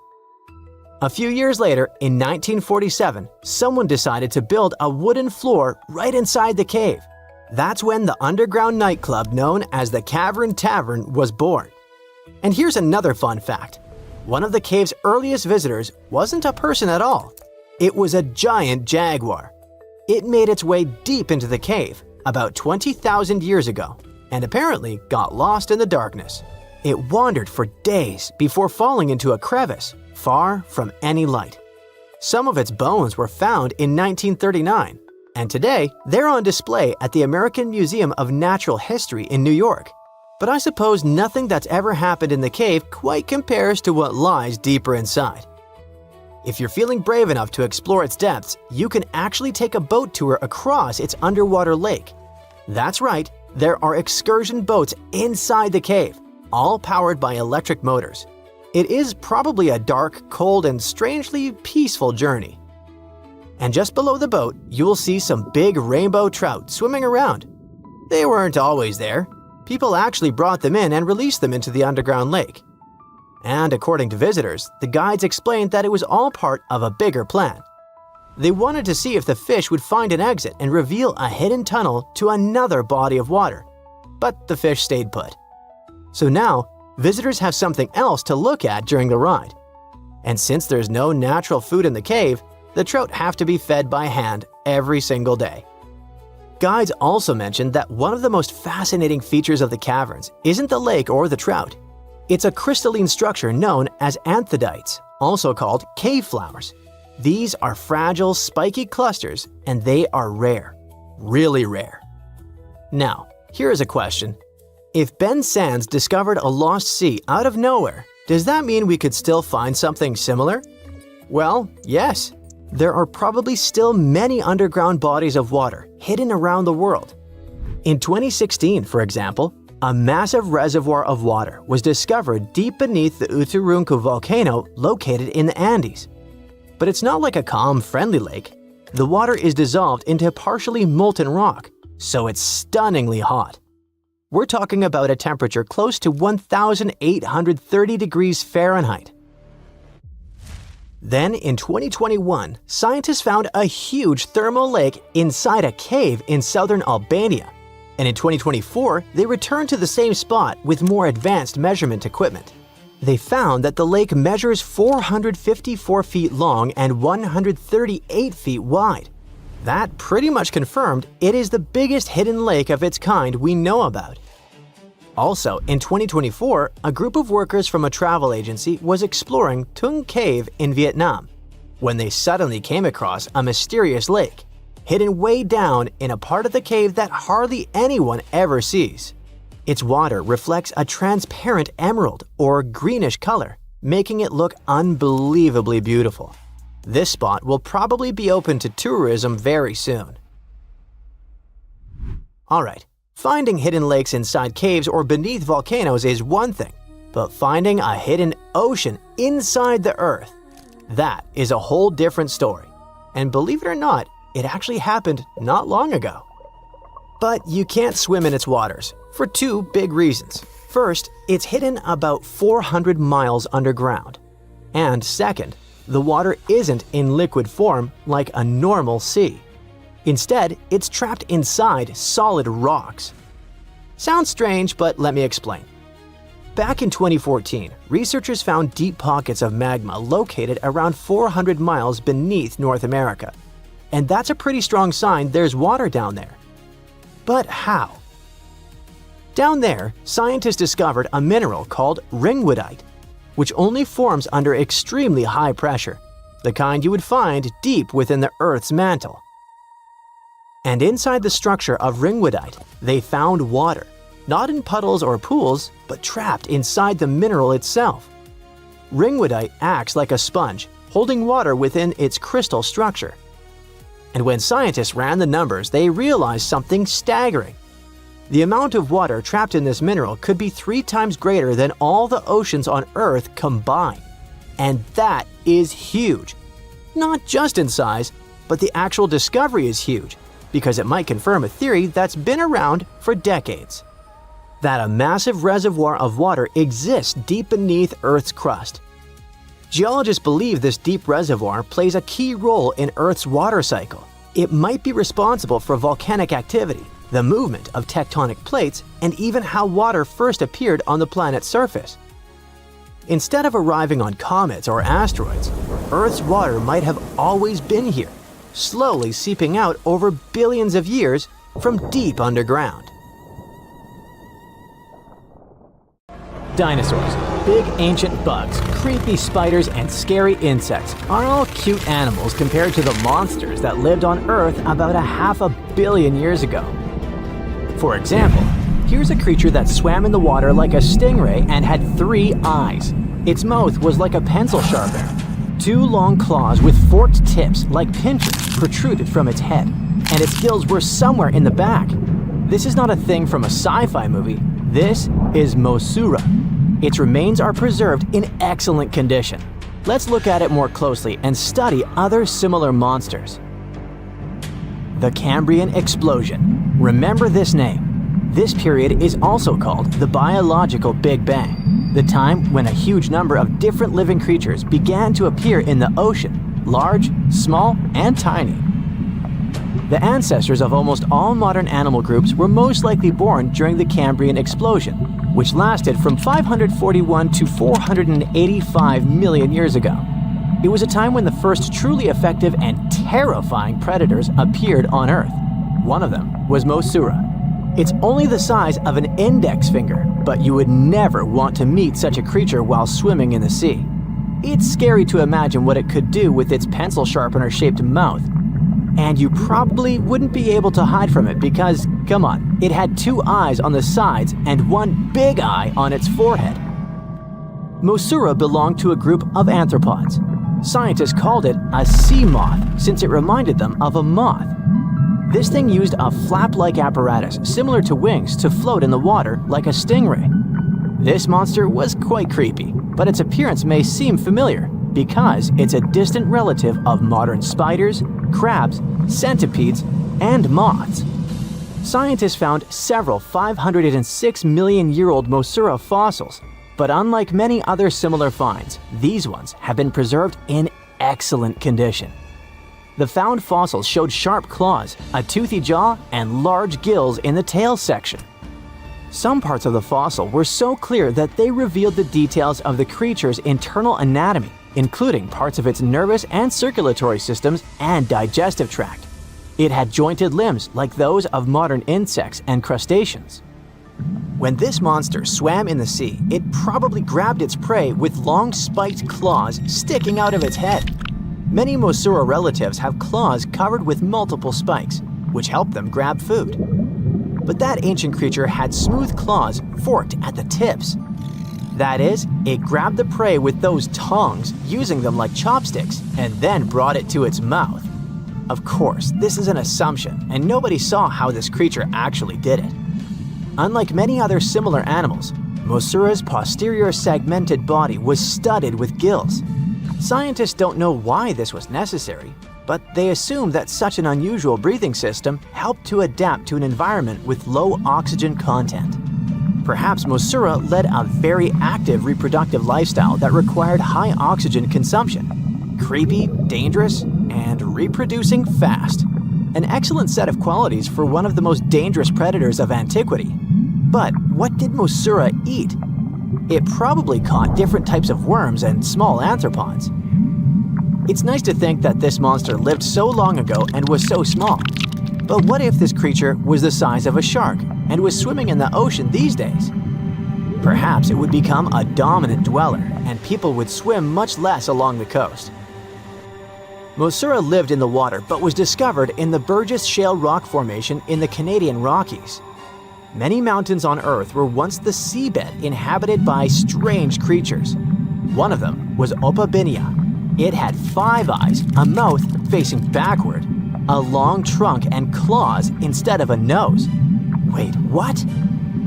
A few years later, in 1947, someone decided to build a wooden floor right inside the cave. That's when the underground nightclub known as the Cavern Tavern was born. And here's another fun fact. One of the cave's earliest visitors wasn't a person at all. It was a giant jaguar. It made its way deep into the cave about 20,000 years ago and apparently got lost in the darkness. It wandered for days before falling into a crevice far from any light. Some of its bones were found in 1939, and today they're on display at the American Museum of Natural History in New York. But I suppose nothing that's ever happened in the cave quite compares to what lies deeper inside. If you're feeling brave enough to explore its depths, you can actually take a boat tour across its underwater lake. That's right, there are excursion boats inside the cave, all powered by electric motors. It is probably a dark, cold, and strangely peaceful journey. And just below the boat, you'll see some big rainbow trout swimming around. They weren't always there. People actually brought them in and released them into the underground lake. And according to visitors, the guides explained that it was all part of a bigger plan. They wanted to see if the fish would find an exit and reveal a hidden tunnel to another body of water. But the fish stayed put. So now, visitors have something else to look at during the ride. And since there's no natural food in the cave, the trout have to be fed by hand every single day. Guides also mentioned that one of the most fascinating features of the caverns isn't the lake or the trout. It's a crystalline structure known as anthodites, also called cave flowers. These are fragile, spiky clusters, and they are rare. Really rare. Now, here is a question. If Ben Sands discovered a lost sea out of nowhere, does that mean we could still find something similar? Well, yes. There are probably still many underground bodies of water hidden around the world. In 2016, for example, a massive reservoir of water was discovered deep beneath the Uturuncu volcano located in the Andes. But it's not like a calm, friendly lake. The water is dissolved into partially molten rock, so it's stunningly hot. We're talking about a temperature close to 1,830 degrees Fahrenheit. Then, in 2021, scientists found a huge thermal lake inside a cave in southern Albania. And in 2024, they returned to the same spot with more advanced measurement equipment. They found that the lake measures 454 feet long and 138 feet wide. That pretty much confirmed it is the biggest hidden lake of its kind we know about. Also, in 2024, a group of workers from a travel agency was exploring Tung Cave in Vietnam when they suddenly came across a mysterious lake, hidden way down in a part of the cave that hardly anyone ever sees. Its water reflects a transparent emerald or greenish color, making it look unbelievably beautiful. This spot will probably be open to tourism very soon. Alright. Finding hidden lakes inside caves or beneath volcanoes is one thing, but finding a hidden ocean inside the Earth, that is a whole different story. And believe it or not, it actually happened not long ago. But you can't swim in its waters, for two big reasons. First, it's hidden about 400 miles underground. And second, the water isn't in liquid form like a normal sea. Instead, it's trapped inside solid rocks. Sounds strange, but let me explain. Back in 2014, researchers found deep pockets of magma located around 400 miles beneath North America. And that's a pretty strong sign there's water down there. But how? Down there, scientists discovered a mineral called ringwoodite, which only forms under extremely high pressure, the kind you would find deep within the Earth's mantle. And inside the structure of ringwoodite, they found water, not in puddles or pools, but trapped inside the mineral itself. Ringwoodite acts like a sponge, holding water within its crystal structure. And when scientists ran the numbers, they realized something staggering. The amount of water trapped in this mineral could be 3 times greater than all the oceans on Earth combined. And that is huge. Not just in size, but the actual discovery is huge, because it might confirm a theory that's been around for decades. That a massive reservoir of water exists deep beneath Earth's crust. Geologists believe this deep reservoir plays a key role in Earth's water cycle. It might be responsible for volcanic activity, the movement of tectonic plates, and even how water first appeared on the planet's surface. Instead of arriving on comets or asteroids, Earth's water might have always been here, slowly seeping out over billions of years from deep underground. Dinosaurs, big ancient bugs, creepy spiders, and scary insects are all cute animals compared to the monsters that lived on Earth about 500 million years ago. For example, here's a creature that swam in the water like a stingray and had 3 eyes. Its mouth was like a pencil sharpener. 2 long claws with forked tips like pincers protruded from its head, and its gills were somewhere in the back. This is not a thing from a sci-fi movie. This is Mosura. Its remains are preserved in excellent condition. Let's look at it more closely and study other similar monsters. The Cambrian Explosion. Remember this name. This period is also called the Biological Big Bang. the time when a huge number of different living creatures began to appear in the ocean, large, small, and tiny. The ancestors of almost all modern animal groups were most likely born during the Cambrian explosion, which lasted from 541 to 485 million years ago. It was a time when the first truly effective and terrifying predators appeared on Earth. One of them was Mosura. It's only the size of an index finger, but you would never want to meet such a creature while swimming in the sea. It's scary to imagine what it could do with its pencil sharpener-shaped mouth. And you probably wouldn't be able to hide from it because, come on, it had 2 eyes on the sides and 1 big eye on its forehead. Mosura belonged to a group of arthropods. Scientists called it a sea moth since it reminded them of a moth. This thing used a flap-like apparatus similar to wings to float in the water like a stingray. This monster was quite creepy, but its appearance may seem familiar because it's a distant relative of modern spiders, crabs, centipedes, and moths. Scientists found several 506 million-year-old Mosura fossils, but unlike many other similar finds, these ones have been preserved in excellent condition. The found fossils showed sharp claws, a toothy jaw, and large gills in the tail section. Some parts of the fossil were so clear that they revealed the details of the creature's internal anatomy, including parts of its nervous and circulatory systems and digestive tract. It had jointed limbs like those of modern insects and crustaceans. When this monster swam in the sea, it probably grabbed its prey with long spiked claws sticking out of its head. Many Mosura relatives have claws covered with multiple spikes, which help them grab food. But that ancient creature had smooth claws forked at the tips. That is, it grabbed the prey with those tongs, using them like chopsticks, and then brought it to its mouth. Of course, this is an assumption, and nobody saw how this creature actually did it. Unlike many other similar animals, Mosura's posterior segmented body was studded with gills. Scientists don't know why this was necessary, but they assume that such an unusual breathing system helped to adapt to an environment with low oxygen content. Perhaps Mosura led a very active reproductive lifestyle that required high oxygen consumption. Creepy, dangerous, and reproducing fast. An excellent set of qualities for one of the most dangerous predators of antiquity. But what did Mosura eat? It probably caught different types of worms and small arthropods. It's nice to think that this monster lived so long ago and was so small. But what if this creature was the size of a shark and was swimming in the ocean these days? Perhaps it would become a dominant dweller and people would swim much less along the coast. Mosura lived in the water but was discovered in the Burgess Shale Rock Formation in the Canadian Rockies. Many mountains on Earth were once the seabed inhabited by strange creatures. One of them was Opabinia. It had 5 eyes, a mouth facing backward, a long trunk and claws instead of a nose. Wait, what?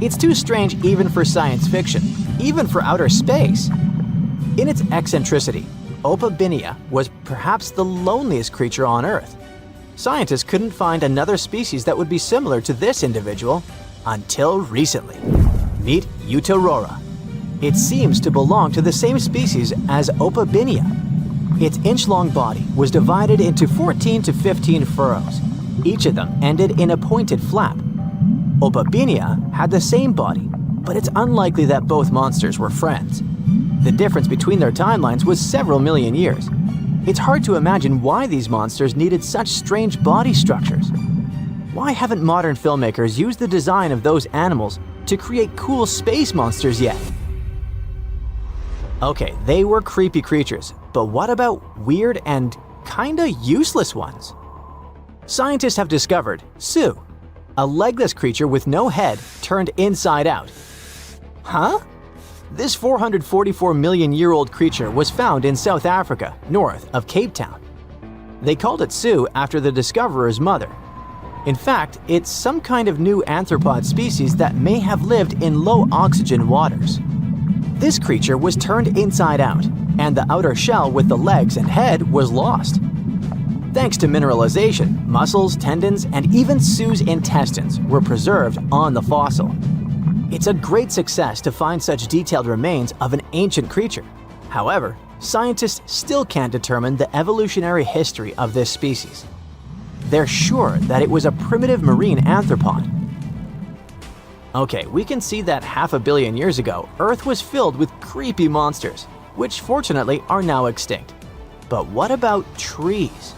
It's too strange even for science fiction, even for outer space. In its eccentricity, Opabinia was perhaps the loneliest creature on Earth. Scientists couldn't find another species that would be similar to this individual until recently. Meet Utaurora. It seems to belong to the same species as Opabinia. Its inch-long body was divided into 14 to 15 furrows. Each of them ended in a pointed flap. Opabinia had the same body, but it's unlikely that both monsters were friends. The difference between their timelines was several million years. It's hard to imagine why these monsters needed such strange body structures. Why haven't modern filmmakers used the design of those animals to create cool space monsters yet? Okay, they were creepy creatures, but what about weird and kinda useless ones? Scientists have discovered Su, a legless creature with no head turned inside out. Huh? This 444 million-year-old creature was found in South Africa, north of Cape Town. They called it Su after the discoverer's mother. In fact, it's some kind of new arthropod species that may have lived in low-oxygen waters. This creature was turned inside out, and the outer shell with the legs and head was lost. Thanks to mineralization, muscles, tendons, and even Su's intestines were preserved on the fossil. It's a great success to find such detailed remains of an ancient creature. However, scientists still can't determine the evolutionary history of this species. They're sure that it was a primitive marine arthropod. Okay, we can see that 500 million years ago, Earth was filled with creepy monsters, which fortunately are now extinct. But what about trees?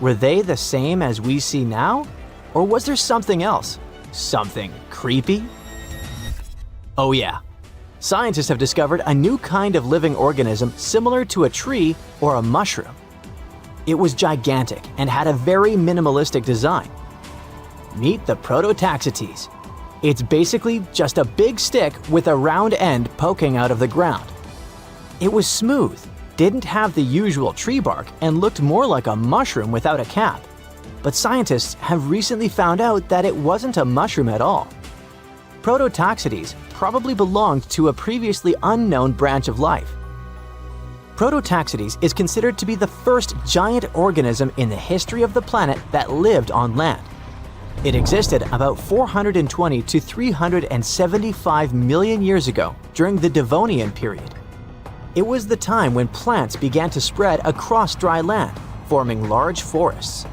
Were they the same as we see now? Or was there something else? Something creepy? Oh yeah. Scientists have discovered a new kind of living organism similar to a tree or a mushroom. It was gigantic and had a very minimalistic design. Meet the Prototaxites. It's basically just a big stick with a round end poking out of the ground. It was smooth, didn't have the usual tree bark, and looked more like a mushroom without a cap. But scientists have recently found out that it wasn't a mushroom at all. Prototaxites probably belonged to a previously unknown branch of life. Prototaxites is considered to be the first giant organism in the history of the planet that lived on land. It existed about 420 to 375 million years ago during the Devonian period. It was the time when plants began to spread across dry land, forming large forests.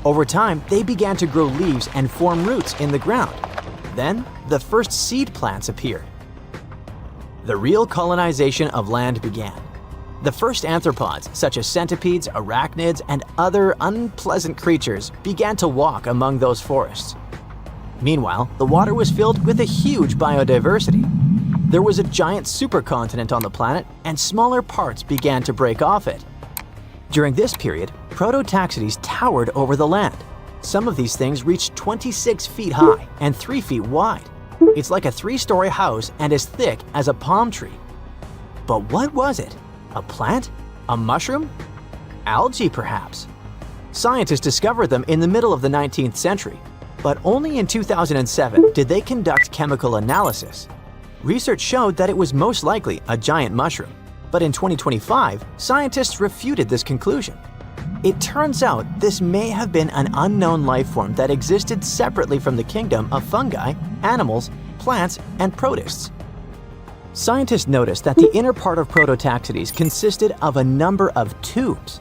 Over time, they began to grow leaves and form roots in the ground. Then, the first seed plants appeared. The real colonization of land began. The first arthropods, such as centipedes, arachnids, and other unpleasant creatures, began to walk among those forests. Meanwhile, the water was filled with a huge biodiversity. There was a giant supercontinent on the planet, and smaller parts began to break off it. During this period, Prototaxites towered over the land. Some of these things reached 26 feet high and 3 feet wide. It's like a 3-story house and as thick as a palm tree. But what was it? A plant? A mushroom? Algae, perhaps? Scientists discovered them in the middle of the 19th century, but only in 2007 did they conduct chemical analysis. Research showed that it was most likely a giant mushroom, but in 2025, scientists refuted this conclusion. It turns out this may have been an unknown life form that existed separately from the kingdom of fungi, animals, plants, and protists. Scientists noticed that the inner part of Prototaxites consisted of a number of tubes.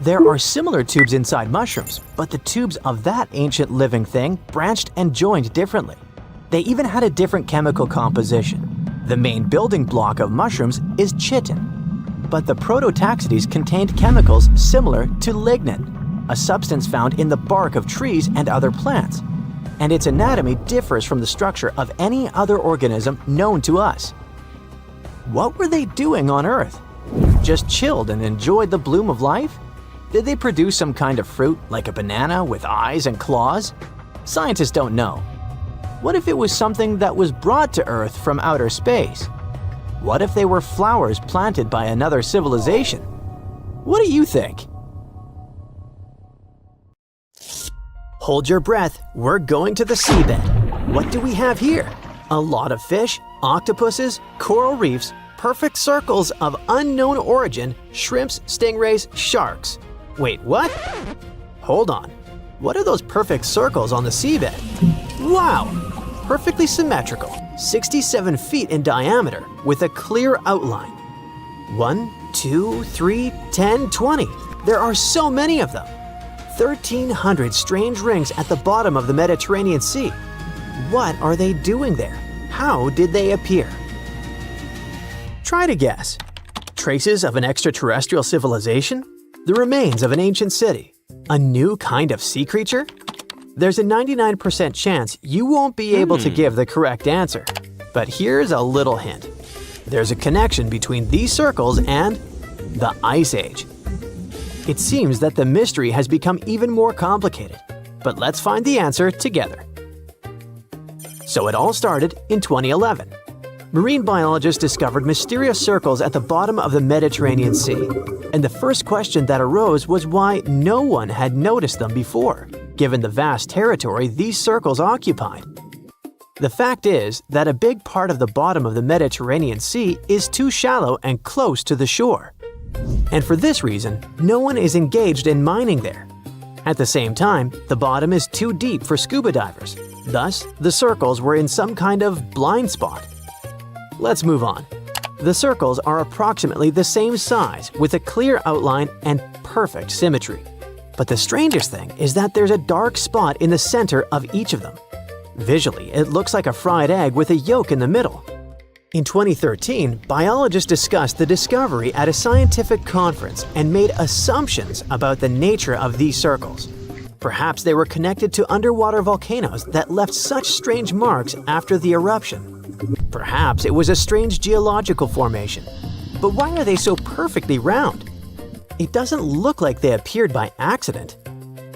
There are similar tubes inside mushrooms, but the tubes of that ancient living thing branched and joined differently. They even had a different chemical composition. The main building block of mushrooms is chitin. But the Prototaxites contained chemicals similar to lignin, a substance found in the bark of trees and other plants. And its anatomy differs from the structure of any other organism known to us. What were they doing on Earth? Just chilled and enjoyed the bloom of life? Did they produce some kind of fruit, like a banana with eyes and claws? Scientists don't know. What if it was something that was brought to Earth from outer space? What if they were flowers planted by another civilization? What do you think? Hold your breath, we're going to the seabed. What do we have here? A lot of fish, octopuses, coral reefs, perfect circles of unknown origin, shrimps, stingrays, sharks. Wait, what? Hold on. What are those perfect circles on the seabed? Wow! Perfectly symmetrical, 67 feet in diameter, with a clear outline. 1, 2, 3, 10, 20. There are so many of them. 1,300 strange rings at the bottom of the Mediterranean Sea. What are they doing there? How did they appear? Try to guess. Traces of an extraterrestrial civilization? The remains of an ancient city? A new kind of sea creature? There's a 99% chance you won't be able to give the correct answer. But here's a little hint. There's a connection between these circles and the Ice Age. It seems that the mystery has become even more complicated. But let's find the answer together. So it all started in 2011. Marine biologists discovered mysterious circles at the bottom of the Mediterranean Sea. And the first question that arose was why no one had noticed them before, given the vast territory these circles occupied. The fact is that a big part of the bottom of the Mediterranean Sea is too shallow and close to the shore. And for this reason, no one is engaged in mining there. At the same time, the bottom is too deep for scuba divers. Thus, the circles were in some kind of blind spot. Let's move on. The circles are approximately the same size with a clear outline and perfect symmetry. But the strangest thing is that there's a dark spot in the center of each of them. Visually, it looks like a fried egg with a yolk in the middle. In 2013, biologists discussed the discovery at a scientific conference and made assumptions about the nature of these circles. Perhaps they were connected to underwater volcanoes that left such strange marks after the eruption. Perhaps it was a strange geological formation. But why are they so perfectly round? It doesn't look like they appeared by accident.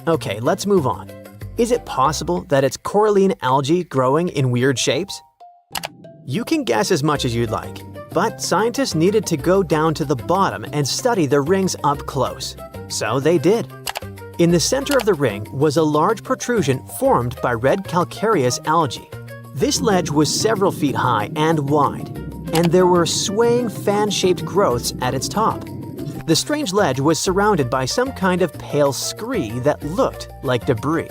Okay, let's move on. Is it possible that it's coralline algae growing in weird shapes? You can guess as much as you'd like, but scientists needed to go down to the bottom and study the rings up close. So they did. In the center of the ring was a large protrusion formed by red calcareous algae. This ledge was several feet high and wide, and there were swaying fan-shaped growths at its top. The strange ledge was surrounded by some kind of pale scree that looked like debris.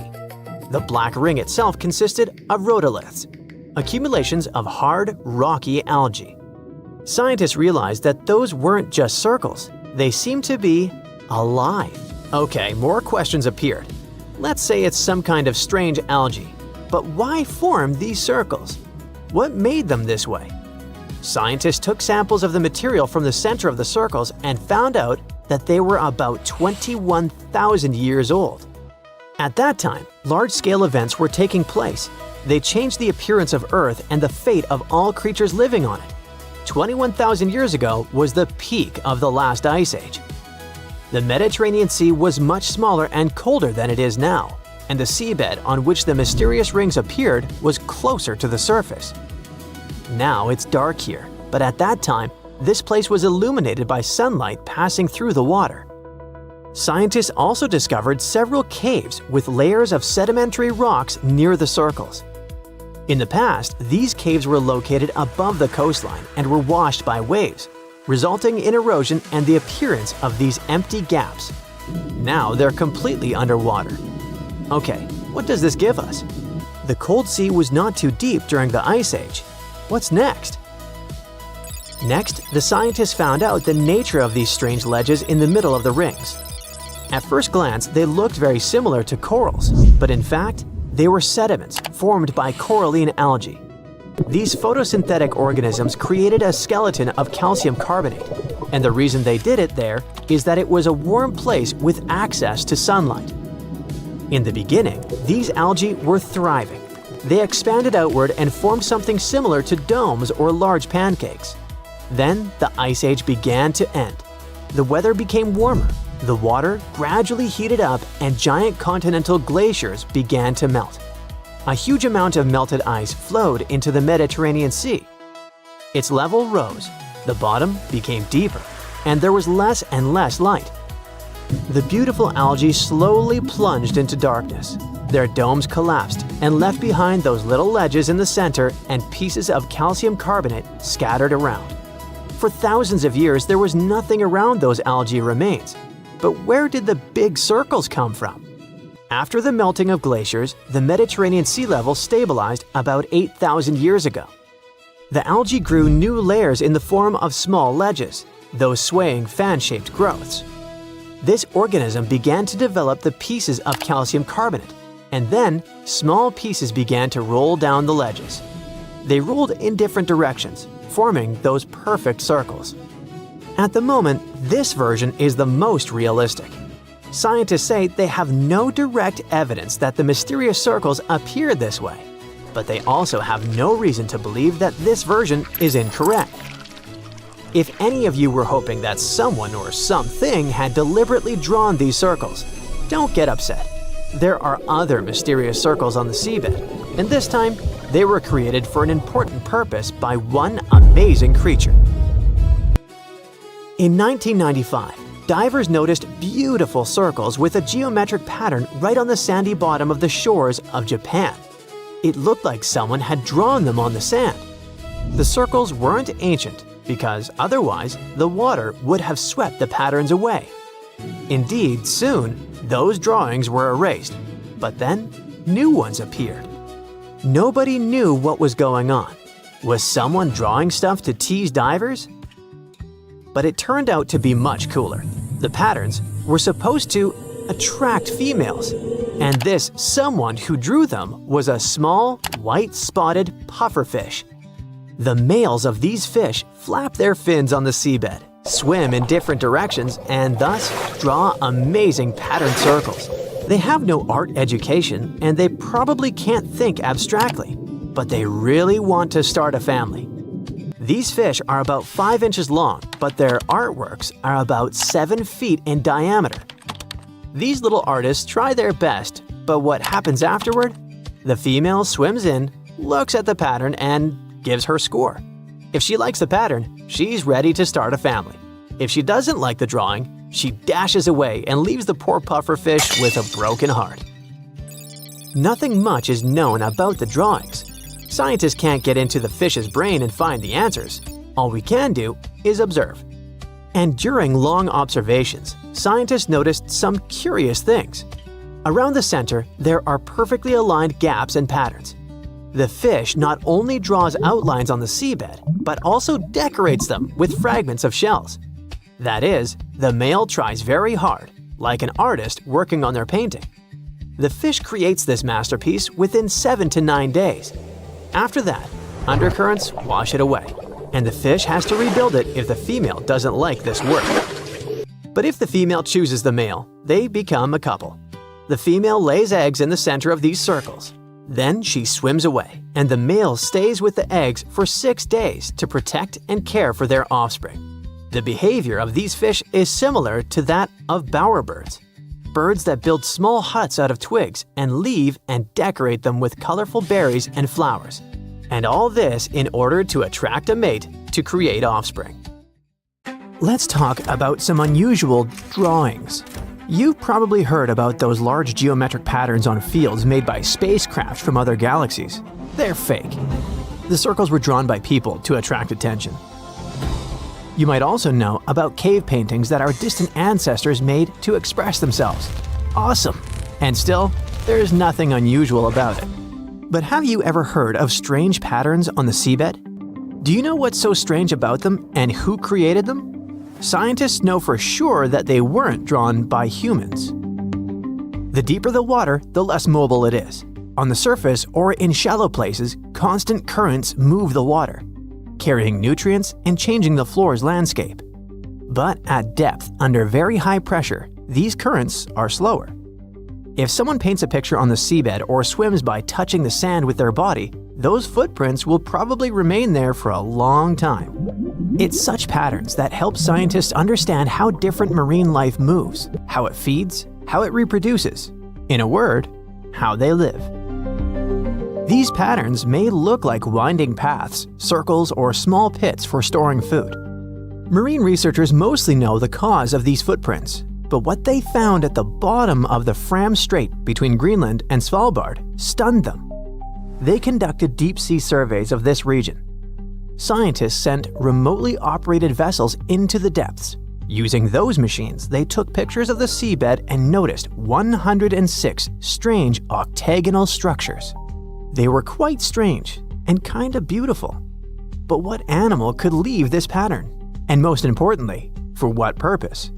The black ring itself consisted of rhodoliths, accumulations of hard, rocky algae. Scientists realized that those weren't just circles. They seemed to be alive. Okay, more questions appeared. Let's say it's some kind of strange algae. But why form these circles? What made them this way? Scientists took samples of the material from the center of the circles and found out that they were about 21,000 years old. At that time, large-scale events were taking place. They changed the appearance of Earth and the fate of all creatures living on it. 21,000 years ago was the peak of the last ice age. The Mediterranean Sea was much smaller and colder than it is now, and the seabed on which the mysterious rings appeared was closer to the surface. Now it's dark here, but at that time, this place was illuminated by sunlight passing through the water. Scientists also discovered several caves with layers of sedimentary rocks near the circles. In the past, these caves were located above the coastline and were washed by waves, resulting in erosion and the appearance of these empty gaps. Now they're completely underwater. Okay, what does this give us? The cold sea was not too deep during the Ice Age. What's next? Next, the scientists found out the nature of these strange ledges in the middle of the rings. At first glance, they looked very similar to corals, but in fact, they were sediments formed by coralline algae. These photosynthetic organisms created a skeleton of calcium carbonate, and the reason they did it there is that it was a warm place with access to sunlight. In the beginning, these algae were thriving. They expanded outward and formed something similar to domes or large pancakes. Then the Ice Age began to end. The weather became warmer. The water gradually heated up and giant continental glaciers began to melt. A huge amount of melted ice flowed into the Mediterranean Sea. Its level rose, the bottom became deeper, and there was less and less light. The beautiful algae slowly plunged into darkness. Their domes collapsed and left behind those little ledges in the center and pieces of calcium carbonate scattered around. For thousands of years, there was nothing around those algae remains. But where did the big circles come from? After the melting of glaciers, the Mediterranean sea level stabilized about 8,000 years ago. The algae grew new layers in the form of small ledges, those swaying fan-shaped growths. This organism began to develop the pieces of calcium carbonate, and then small pieces began to roll down the ledges. They rolled in different directions, forming those perfect circles. At the moment, this version is the most realistic. Scientists say they have no direct evidence that the mysterious circles appeared this way, but they also have no reason to believe that this version is incorrect. If any of you were hoping that someone or something had deliberately drawn these circles, don't get upset. There are other mysterious circles on the seabed, and this time they were created for an important purpose by one amazing creature. In 1995, divers noticed beautiful circles with a geometric pattern right on the sandy bottom of the shores of Japan. It looked like someone had drawn them on the sand. The circles weren't ancient because otherwise the water would have swept the patterns away. Indeed, soon those drawings were erased, but then new ones appeared. Nobody knew what was going on. Was someone drawing stuff to tease divers? But it turned out to be much cooler. The patterns were supposed to attract females, and this someone who drew them was a small, white-spotted pufferfish. The males of these fish flap their fins on the seabed, swim in different directions, and thus draw amazing patterned circles. They have no art education, and they probably can't think abstractly, but they really want to start a family. These fish are about 5 inches long, but their artworks are about 7 feet in diameter. These little artists try their best, but what happens afterward? The female swims in, looks at the pattern, and gives her score. If she likes the pattern, she's ready to start a family. If she doesn't like the drawing, she dashes away and leaves the poor pufferfish with a broken heart. Nothing much is known about the drawings. Scientists can't get into the fish's brain and find the answers. All we can do is observe. And during long observations, scientists noticed some curious things. Around the center, there are perfectly aligned gaps and patterns. The fish not only draws outlines on the seabed, but also decorates them with fragments of shells. That is, the male tries very hard, like an artist working on their painting. The fish creates this masterpiece within 7 to 9 days. After that, undercurrents wash it away, and the fish has to rebuild it if the female doesn't like this work. But if the female chooses the male, they become a couple. The female lays eggs in the center of these circles. Then she swims away, and the male stays with the eggs for 6 days to protect and care for their offspring. The behavior of these fish is similar to that of bowerbirds, birds that build small huts out of twigs and leave and decorate them with colorful berries and flowers. And all this in order to attract a mate to create offspring. Let's talk about some unusual drawings. You've probably heard about those large geometric patterns on fields made by spacecraft from other galaxies. They're fake. The circles were drawn by people to attract attention. You might also know about cave paintings that our distant ancestors made to express themselves. Awesome! And still, there's nothing unusual about it. But have you ever heard of strange patterns on the seabed? Do you know what's so strange about them and who created them? Scientists know for sure that they weren't drawn by humans. The deeper the water, the less mobile it is. On the surface or in shallow places, constant currents move the water, carrying nutrients and changing the floor's landscape. But at depth, under very high pressure, these currents are slower. If someone paints a picture on the seabed or swims by touching the sand with their body, those footprints will probably remain there for a long time. It's such patterns that help scientists understand how different marine life moves, how it feeds, how it reproduces. In a word, how they live. These patterns may look like winding paths, circles, or small pits for storing food. Marine researchers mostly know the cause of these footprints, but what they found at the bottom of the Fram Strait between Greenland and Svalbard stunned them. They conducted deep-sea surveys of this region. Scientists sent remotely operated vessels into the depths. Using those machines, they took pictures of the seabed and noticed 106 strange octagonal structures. They were quite strange and kind of beautiful. But what animal could leave this pattern? And most importantly, for what purpose?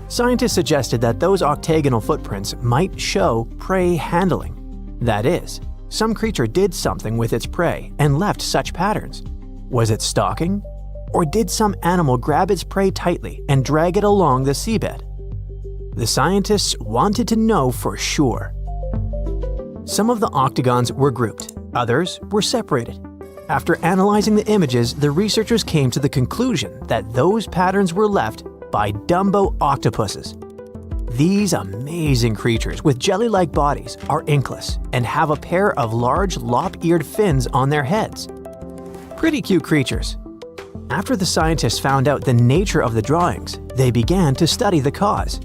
Scientists suggested that those octagonal footprints might show prey handling. That is, some creature did something with its prey and left such patterns. Was it stalking? Or did some animal grab its prey tightly and drag it along the seabed? The scientists wanted to know for sure. Some of the octagons were grouped, others were separated. After analyzing the images, the researchers came to the conclusion that those patterns were left by Dumbo octopuses. These amazing creatures with jelly-like bodies are inkless and have a pair of large lop-eared fins on their heads. Pretty cute creatures. After the scientists found out the nature of the drawings, they began to study the cause.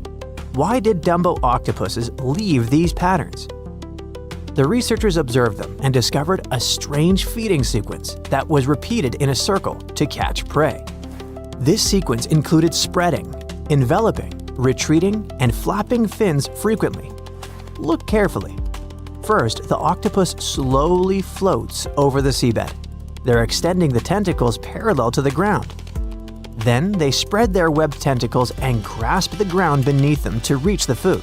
Why did Dumbo octopuses leave these patterns? The researchers observed them and discovered a strange feeding sequence that was repeated in a circle to catch prey. This sequence included spreading, enveloping, retreating, and flapping fins frequently. Look carefully. First, the octopus slowly floats over the seabed. They're extending the tentacles parallel to the ground. Then they spread their webbed tentacles and grasp the ground beneath them to reach the food.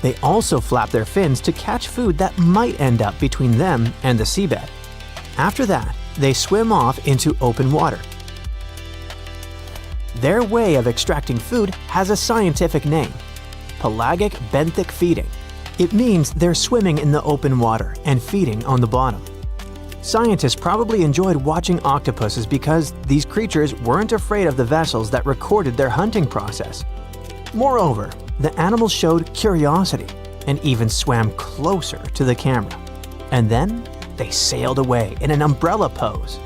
They also flap their fins to catch food that might end up between them and the seabed. After that, they swim off into open water. Their way of extracting food has a scientific name: pelagic benthic feeding. It means they're swimming in the open water and feeding on the bottom. Scientists probably enjoyed watching octopuses because these creatures weren't afraid of the vessels that recorded their hunting process. Moreover, the animals showed curiosity and even swam closer to the camera. And then they sailed away in an umbrella pose.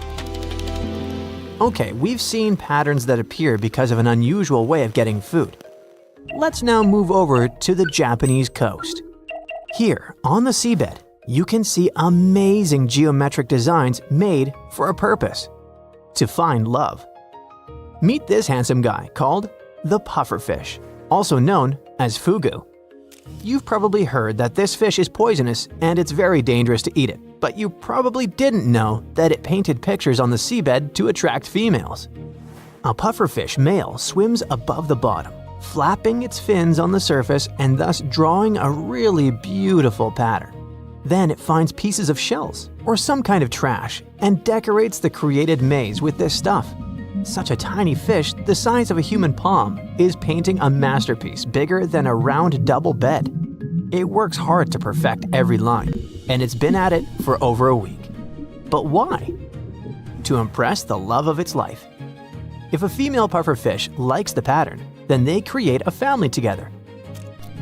Okay, we've seen patterns that appear because of an unusual way of getting food. Let's now move over to the Japanese coast. Here, on the seabed, you can see amazing geometric designs made for a purpose: to find love. Meet this handsome guy called the pufferfish, also known as fugu. You've probably heard that this fish is poisonous and it's very dangerous to eat it, but you probably didn't know that it painted pictures on the seabed to attract females. A pufferfish male swims above the bottom, flapping its fins on the surface and thus drawing a really beautiful pattern. Then it finds pieces of shells or some kind of trash and decorates the created maze with this stuff. Such a tiny fish the size of a human palm is painting a masterpiece bigger than a round double bed. It works hard to perfect every line, and it's been at it for over a week. But why? To impress the love of its life. If a female pufferfish likes the pattern, then they create a family together.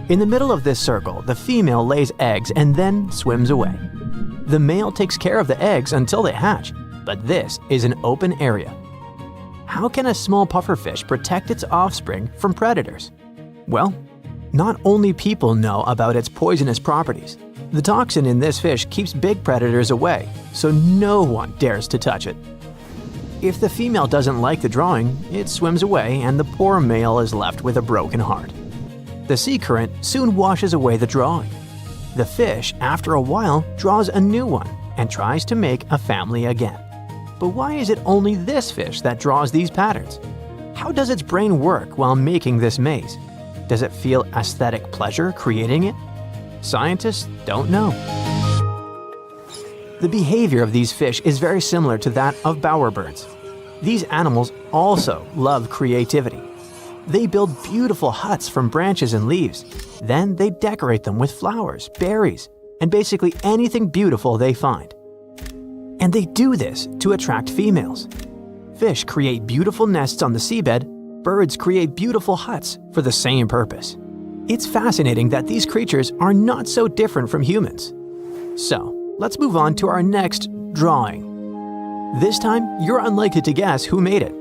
In the middle of this circle, the female lays eggs and then swims away. The male takes care of the eggs until they hatch, but this is an open area. How can a small pufferfish protect its offspring from predators? Well, not only people know about its poisonous properties. The toxin in this fish keeps big predators away, so no one dares to touch it. If the female doesn't like the drawing, it swims away and the poor male is left with a broken heart. The sea current soon washes away the drawing. The fish, after a while, draws a new one and tries to make a family again. But why is it only this fish that draws these patterns? How does its brain work while making this maze? Does it feel aesthetic pleasure creating it? Scientists don't know. The behavior of these fish is very similar to that of bowerbirds. These animals also love creativity. They build beautiful huts from branches and leaves. Then they decorate them with flowers, berries, and basically anything beautiful they find. And they do this to attract females. Fish create beautiful nests on the seabed. Birds create beautiful huts for the same purpose. It's fascinating that these creatures are not so different from humans. So, let's move on to our next drawing. This time, you're unlikely to guess who made it.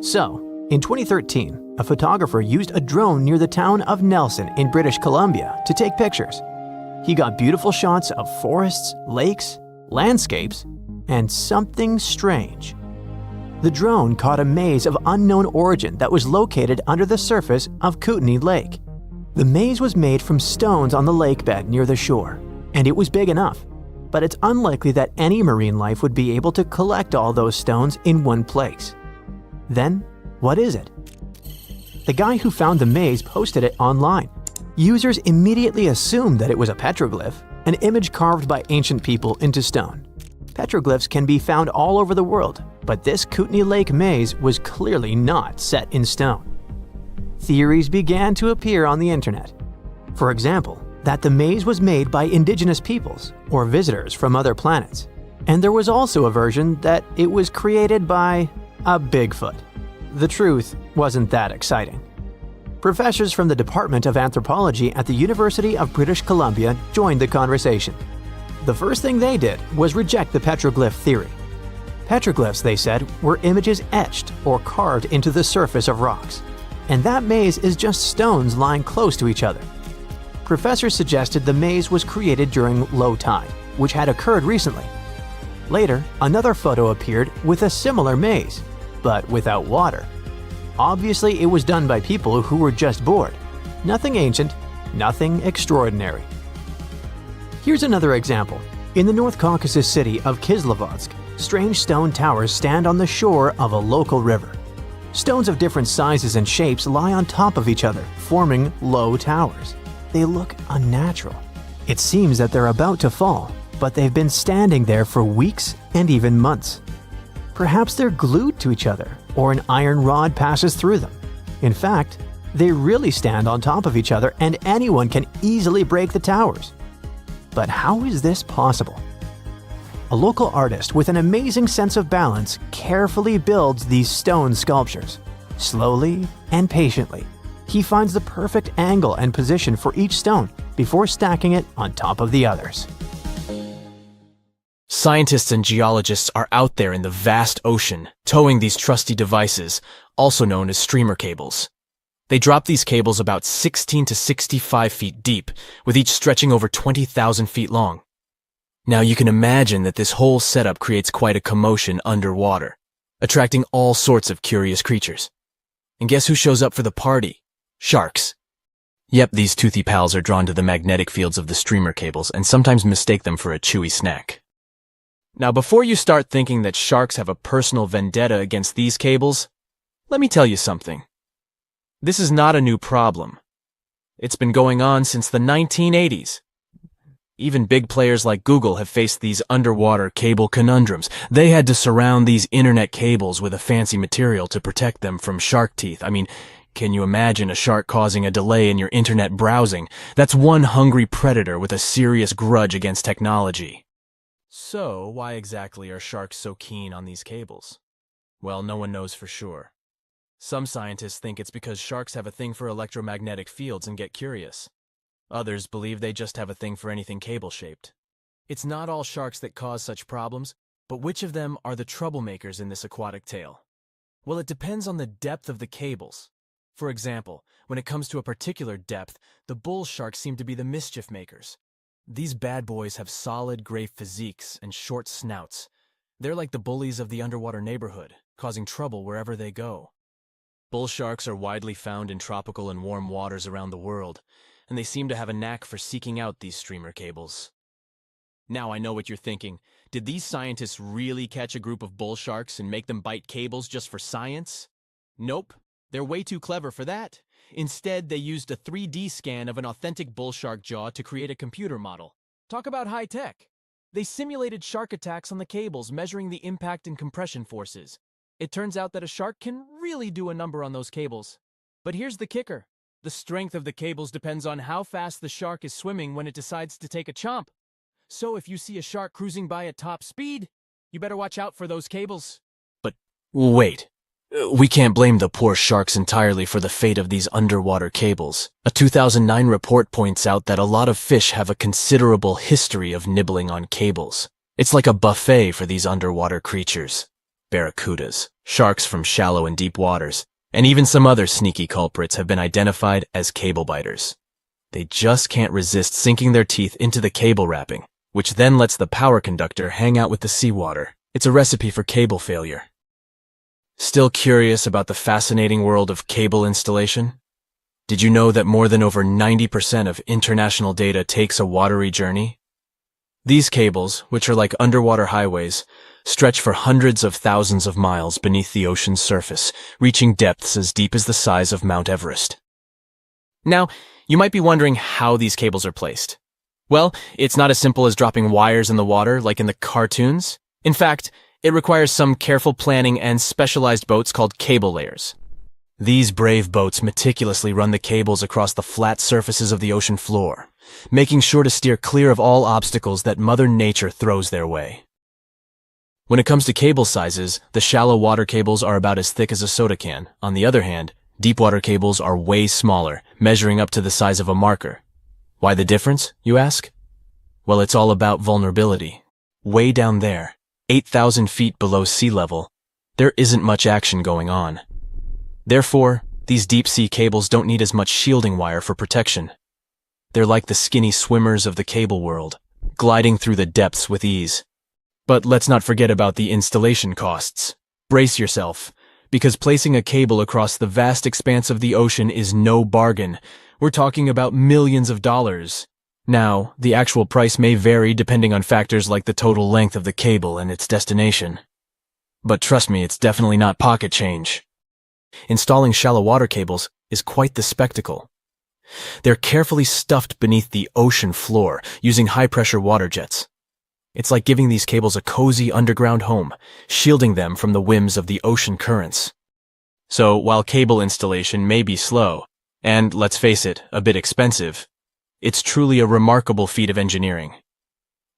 So, in 2013, a photographer used a drone near the town of Nelson in British Columbia to take pictures. He got beautiful shots of forests, lakes, landscapes, and something strange. The drone caught a maze of unknown origin that was located under the surface of Kootenay Lake. The maze was made from stones on the lake bed near the shore, and it was big enough, but it's unlikely that any marine life would be able to collect all those stones in one place. Then, what is it? The guy who found the maze posted it online. Users immediately assumed that it was a petroglyph, an image carved by ancient people into stone. Petroglyphs can be found all over the world, but this Kootenay Lake maze was clearly not set in stone. Theories began to appear on the internet. For example, that the maze was made by indigenous peoples or visitors from other planets. And there was also a version that it was created by a Bigfoot. The truth wasn't that exciting. Professors from the Department of Anthropology at the University of British Columbia joined the conversation. The first thing they did was reject the petroglyph theory. Petroglyphs, they said, were images etched or carved into the surface of rocks. And that maze is just stones lying close to each other. Professors suggested the maze was created during low tide, which had occurred recently. Later, another photo appeared with a similar maze, but without water. Obviously, it was done by people who were just bored. Nothing ancient, nothing extraordinary. Here's another example. In the North Caucasus city of Kislovodsk, strange stone towers stand on the shore of a local river. Stones of different sizes and shapes lie on top of each other, forming low towers. They look unnatural. It seems that they're about to fall, but they've been standing there for weeks and even months. Perhaps they're glued to each other, or an iron rod passes through them. In fact, they really stand on top of each other and anyone can easily break the towers. But how is this possible? A local artist with an amazing sense of balance carefully builds these stone sculptures. Slowly and patiently, he finds the perfect angle and position for each stone before stacking it on top of the others. Scientists and geologists are out there in the vast ocean, towing these trusty devices, also known as streamer cables. They drop these cables about 16 to 65 feet deep, with each stretching over 20,000 feet long. Now you can imagine that this whole setup creates quite a commotion underwater, attracting all sorts of curious creatures. And guess who shows up for the party? Sharks. Yep, these toothy pals are drawn to the magnetic fields of the streamer cables and sometimes mistake them for a chewy snack. Now, before you start thinking that sharks have a personal vendetta against these cables, let me tell you something. This is not a new problem. It's been going on since the 1980s. Even big players like Google have faced these underwater cable conundrums. They had to surround these internet cables with a fancy material to protect them from shark teeth. I mean, can you imagine a shark causing a delay in your internet browsing? That's one hungry predator with a serious grudge against technology. So, why exactly are sharks so keen on these cables? Well, no one knows for sure. Some scientists think it's because sharks have a thing for electromagnetic fields and get curious. Others believe they just have a thing for anything cable-shaped. It's not all sharks that cause such problems, but which of them are the troublemakers in this aquatic tale? Well, it depends on the depth of the cables. For example, when it comes to a particular depth, the bull sharks seem to be the mischief makers. These bad boys have solid gray physiques and short snouts. They're like the bullies of the underwater neighborhood, causing trouble wherever they go. Bull sharks are widely found in tropical and warm waters around the world, and they seem to have a knack for seeking out these streamer cables. Now I know what you're thinking. Did these scientists really catch a group of bull sharks and make them bite cables just for science? Nope, they're way too clever for that. Instead, they used a 3D scan of an authentic bull shark jaw to create a computer model. Talk about high tech. They simulated shark attacks on the cables, measuring the impact and compression forces. It turns out that a shark can really do a number on those cables. But here's the kicker. The strength of the cables depends on how fast the shark is swimming when it decides to take a chomp. So if you see a shark cruising by at top speed, you better watch out for those cables. But wait. We can't blame the poor sharks entirely for the fate of these underwater cables. A 2009 report points out that a lot of fish have a considerable history of nibbling on cables. It's like a buffet for these underwater creatures. Barracudas, sharks from shallow and deep waters, and even some other sneaky culprits have been identified as cable biters. They just can't resist sinking their teeth into the cable wrapping, which then lets the power conductor hang out with the seawater. It's a recipe for cable failure. Still curious about the fascinating world of cable installation? Did you know that more than over 90% of international data takes a watery journey? These cables, which are like underwater highways, stretch for hundreds of thousands of miles beneath the ocean's surface, reaching depths as deep as the size of Mount Everest. Now, you might be wondering how these cables are placed. Well, it's not as simple as dropping wires in the water like in the cartoons. In fact, it requires some careful planning and specialized boats called cable layers. These brave boats meticulously run the cables across the flat surfaces of the ocean floor, making sure to steer clear of all obstacles that Mother Nature throws their way. When it comes to cable sizes, the shallow water cables are about as thick as a soda can. On the other hand, deep water cables are way smaller, measuring up to the size of a marker. Why the difference, you ask? Well, it's all about vulnerability. Way down there, 8,000 feet below sea level, there isn't much action going on. Therefore, these deep-sea cables don't need as much shielding wire for protection. They're like the skinny swimmers of the cable world, gliding through the depths with ease. But let's not forget about the installation costs. Brace yourself, because placing a cable across the vast expanse of the ocean is no bargain. We're talking about millions of dollars. Now, the actual price may vary depending on factors like the total length of the cable and its destination. But trust me, it's definitely not pocket change. Installing shallow water cables is quite the spectacle. They're carefully stuffed beneath the ocean floor using high-pressure water jets. It's like giving these cables a cozy underground home, shielding them from the whims of the ocean currents. So, while cable installation may be slow, and, let's face it, a bit expensive, it's truly a remarkable feat of engineering.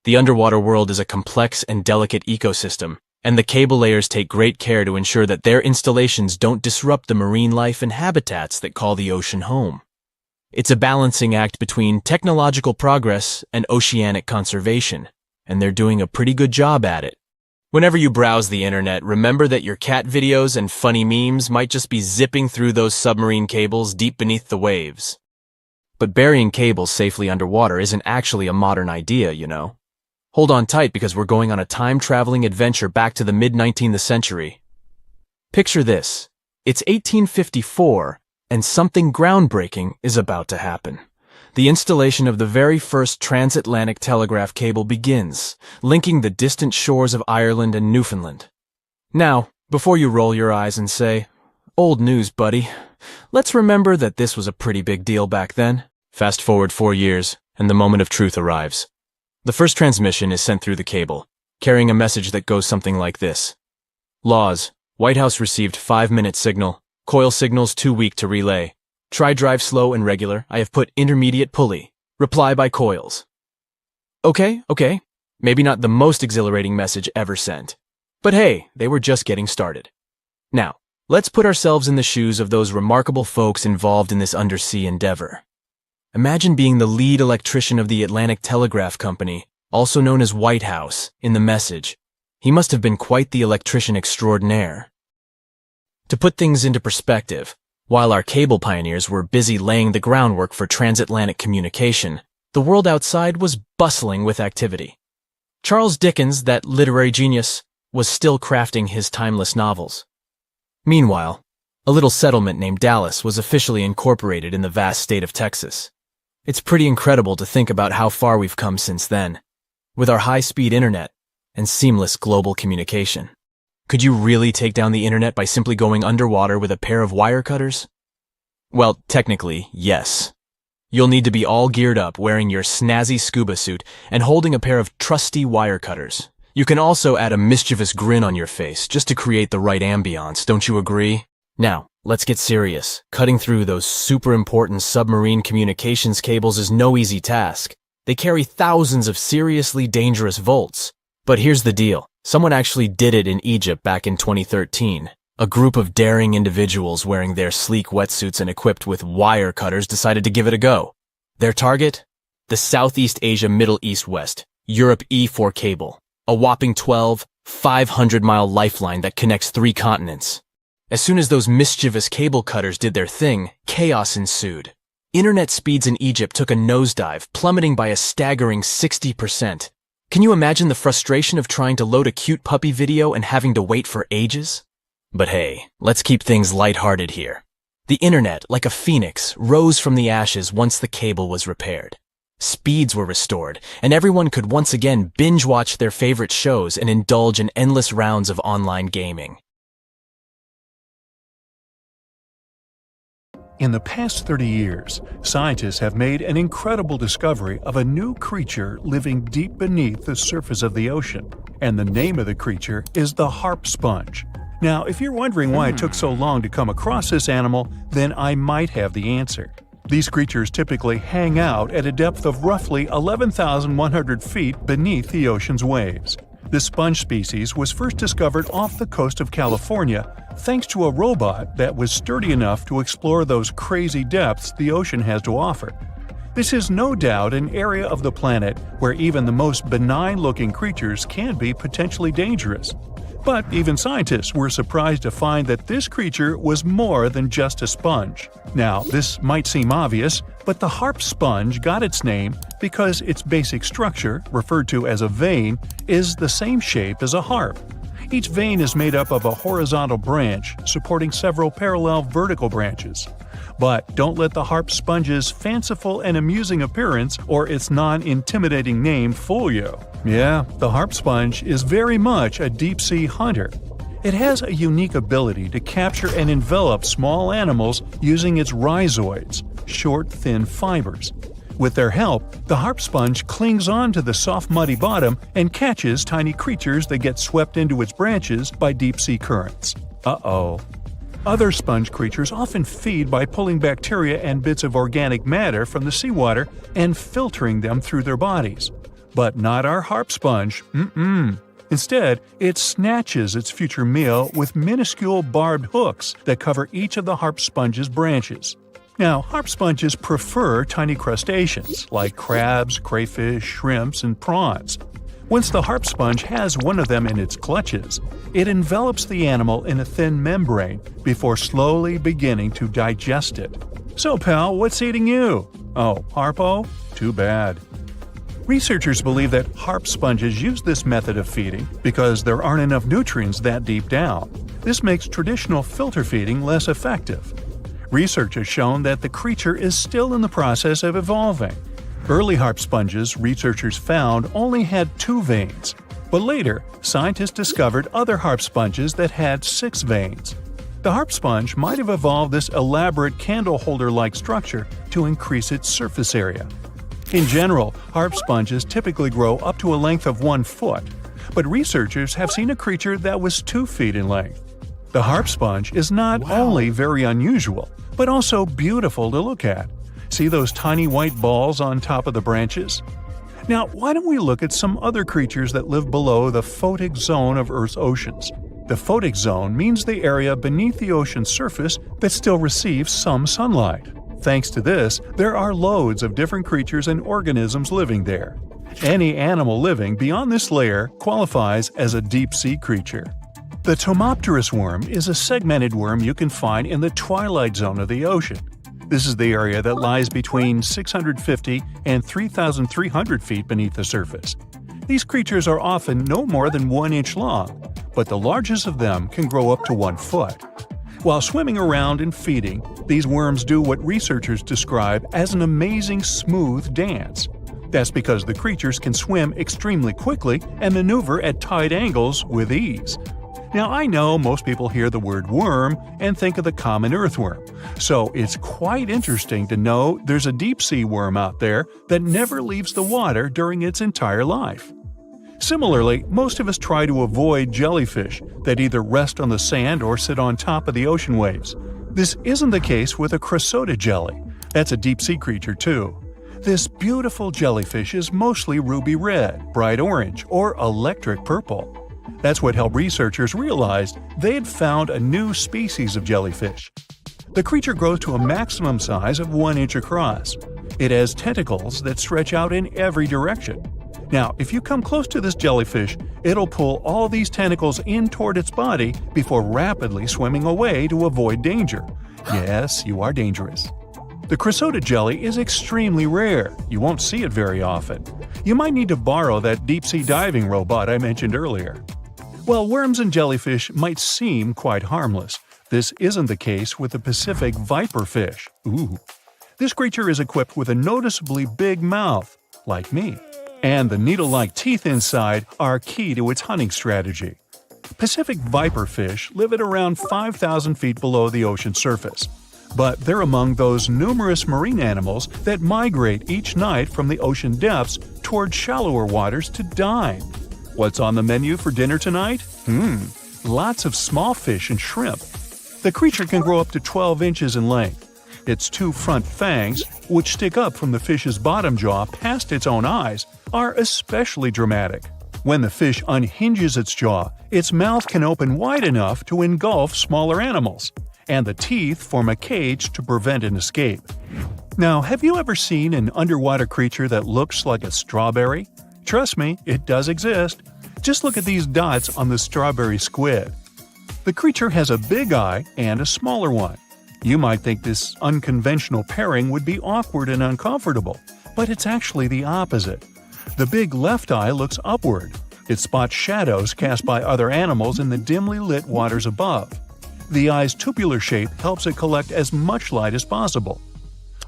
The underwater world is a complex and delicate ecosystem, and the cable layers take great care to ensure that their installations don't disrupt the marine life and habitats that call the ocean home. It's a balancing act between technological progress and oceanic conservation, and they're doing a pretty good job at it. Whenever you browse the internet, remember that your cat videos and funny memes might just be zipping through those submarine cables deep beneath the waves. But burying cables safely underwater isn't actually a modern idea, you know. Hold on tight because we're going on a time-traveling adventure back to the mid-19th century. Picture this. It's 1854, and something groundbreaking is about to happen. The installation of the very first transatlantic telegraph cable begins, linking the distant shores of Ireland and Newfoundland. Now, before you roll your eyes and say, "Old news, buddy," let's remember that this was a pretty big deal back then. Fast forward 4 years, and the moment of truth arrives. The first transmission is sent through the cable, carrying a message that goes something like this. Laws. White House received 5-minute signal. Coil signals too weak to relay. Try drive slow and regular. I have put intermediate pulley. Reply by coils. Okay. Maybe not the most exhilarating message ever sent. But hey, they were just getting started. Now, let's put ourselves in the shoes of those remarkable folks involved in this undersea endeavor. Imagine being the lead electrician of the Atlantic Telegraph Company, also known as White House, in the message. He must have been quite the electrician extraordinaire. To put things into perspective, while our cable pioneers were busy laying the groundwork for transatlantic communication, the world outside was bustling with activity. Charles Dickens, that literary genius, was still crafting his timeless novels. Meanwhile, a little settlement named Dallas was officially incorporated in the vast state of Texas. It's pretty incredible to think about how far we've come since then, with our high-speed internet and seamless global communication. Could you really take down the internet by simply going underwater with a pair of wire cutters? Well, technically, yes. You'll need to be all geared up, wearing your snazzy scuba suit and holding a pair of trusty wire cutters. You can also add a mischievous grin on your face just to create the right ambiance, don't you agree? Now, let's get serious. Cutting through those super important submarine communications cables is no easy task. They carry thousands of seriously dangerous volts. But here's the deal. Someone actually did it in Egypt back in 2013. A group of daring individuals wearing their sleek wetsuits and equipped with wire cutters decided to give it a go. Their target? The Southeast Asia Middle East West, Europe E4 cable. A whopping 500-mile lifeline that connects 3 continents. As soon as those mischievous cable cutters did their thing, chaos ensued. Internet speeds in Egypt took a nosedive, plummeting by a staggering 60%. Can you imagine the frustration of trying to load a cute puppy video and having to wait for ages? But hey, let's keep things lighthearted here. The internet, like a phoenix, rose from the ashes once the cable was repaired. Speeds were restored, and everyone could once again binge-watch their favorite shows and indulge in endless rounds of online gaming. In the past 30 years, scientists have made an incredible discovery of a new creature living deep beneath the surface of the ocean. And the name of the creature is the harp sponge. Now, if you're wondering why it took so long to come across this animal, then I might have the answer. These creatures typically hang out at a depth of roughly 11,100 feet beneath the ocean's waves. This sponge species was first discovered off the coast of California thanks to a robot that was sturdy enough to explore those crazy depths the ocean has to offer. This is no doubt an area of the planet where even the most benign-looking creatures can be potentially dangerous. But even scientists were surprised to find that this creature was more than just a sponge. Now, this might seem obvious, but the harp sponge got its name because its basic structure, referred to as a vein, is the same shape as a harp. Each vein is made up of a horizontal branch supporting several parallel vertical branches. But don't let the harp sponge's fanciful and amusing appearance or its non-intimidating name fool you. Yeah, the harp sponge is very much a deep-sea hunter. It has a unique ability to capture and envelop small animals using its rhizoids, short, thin fibers. With their help, the harp sponge clings on to the soft, muddy bottom and catches tiny creatures that get swept into its branches by deep-sea currents. Uh-oh. Other sponge creatures often feed by pulling bacteria and bits of organic matter from the seawater and filtering them through their bodies. But not our harp sponge. Instead, it snatches its future meal with minuscule barbed hooks that cover each of the harp sponge's branches. Now, harp sponges prefer tiny crustaceans like crabs, crayfish, shrimps, and prawns. Once the harp sponge has one of them in its clutches, it envelops the animal in a thin membrane before slowly beginning to digest it. So, pal, what's eating you? Oh, Harpo? Too bad. Researchers believe that harp sponges use this method of feeding because there aren't enough nutrients that deep down. This makes traditional filter feeding less effective. Research has shown that the creature is still in the process of evolving. Early harp sponges, researchers found, only had 2 veins, but later, scientists discovered other harp sponges that had 6 veins. The harp sponge might have evolved this elaborate candle holder-like structure to increase its surface area. In general, harp sponges typically grow up to a length of 1 foot, but researchers have seen a creature that was 2 feet in length. The harp sponge is not only very unusual, but also beautiful to look at. See those tiny white balls on top of the branches? Now, why don't we look at some other creatures that live below the photic zone of Earth's oceans? The photic zone means the area beneath the ocean's surface that still receives some sunlight. Thanks to this, there are loads of different creatures and organisms living there. Any animal living beyond this layer qualifies as a deep-sea creature. The Tomopterus worm is a segmented worm you can find in the twilight zone of the ocean. This is the area that lies between 650 and 3,300 feet beneath the surface. These creatures are often no more than 1 inch long, but the largest of them can grow up to 1 foot. While swimming around and feeding, these worms do what researchers describe as an amazing smooth dance. That's because the creatures can swim extremely quickly and maneuver at tight angles with ease. Now, I know most people hear the word worm and think of the common earthworm, so it's quite interesting to know there's a deep-sea worm out there that never leaves the water during its entire life. Similarly, most of us try to avoid jellyfish that either rest on the sand or sit on top of the ocean waves. This isn't the case with a chrysota jelly. That's a deep-sea creature too. This beautiful jellyfish is mostly ruby red, bright orange, or electric purple. That's what helped researchers realize they had found a new species of jellyfish. The creature grows to a maximum size of 1 inch across. It has tentacles that stretch out in every direction. Now, if you come close to this jellyfish, it'll pull all these tentacles in toward its body before rapidly swimming away to avoid danger. Yes, you are dangerous. The chrysota jelly is extremely rare. You won't see it very often. You might need to borrow that deep-sea diving robot I mentioned earlier. While worms and jellyfish might seem quite harmless, this isn't the case with the Pacific viperfish. Ooh. This creature is equipped with a noticeably big mouth, like me, and the needle-like teeth inside are key to its hunting strategy. Pacific viperfish live at around 5,000 feet below the ocean surface, but they're among those numerous marine animals that migrate each night from the ocean depths toward shallower waters to dine. What's on the menu for dinner tonight? Lots of small fish and shrimp. The creature can grow up to 12 inches in length. Its 2 front fangs, which stick up from the fish's bottom jaw past its own eyes, are especially dramatic. When the fish unhinges its jaw, its mouth can open wide enough to engulf smaller animals, and the teeth form a cage to prevent an escape. Now, have you ever seen an underwater creature that looks like a strawberry? Trust me, it does exist. Just look at these dots on the strawberry squid. The creature has a big eye and a smaller one. You might think this unconventional pairing would be awkward and uncomfortable, but it's actually the opposite. The big left eye looks upward. It spots shadows cast by other animals in the dimly lit waters above. The eye's tubular shape helps it collect as much light as possible.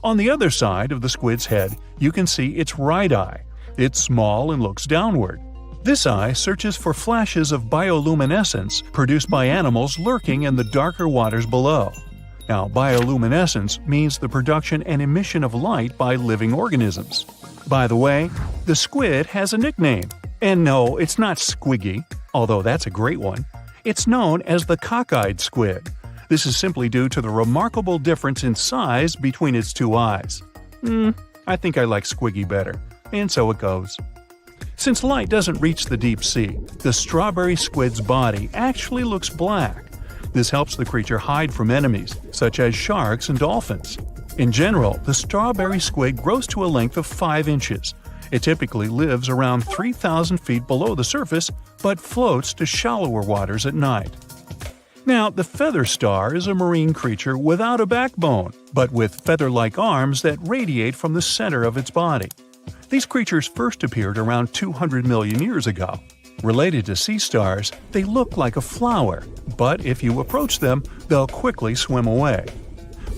On the other side of the squid's head, you can see its right eye. It's small and looks downward. This eye searches for flashes of bioluminescence produced by animals lurking in the darker waters below. Now, bioluminescence means the production and emission of light by living organisms. By the way, the squid has a nickname. And no, it's not Squiggy, although that's a great one. It's known as the cockeyed squid. This is simply due to the remarkable difference in size between its two eyes. I think I like Squiggy better, and so it goes. Since light doesn't reach the deep sea, the strawberry squid's body actually looks black. This helps the creature hide from enemies, such as sharks and dolphins. In general, the strawberry squid grows to a length of 5 inches. It typically lives around 3,000 feet below the surface, but floats to shallower waters at night. Now, the feather star is a marine creature without a backbone, but with feather-like arms that radiate from the center of its body. These creatures first appeared around 200 million years ago. Related to sea stars, they look like a flower, but if you approach them, they'll quickly swim away.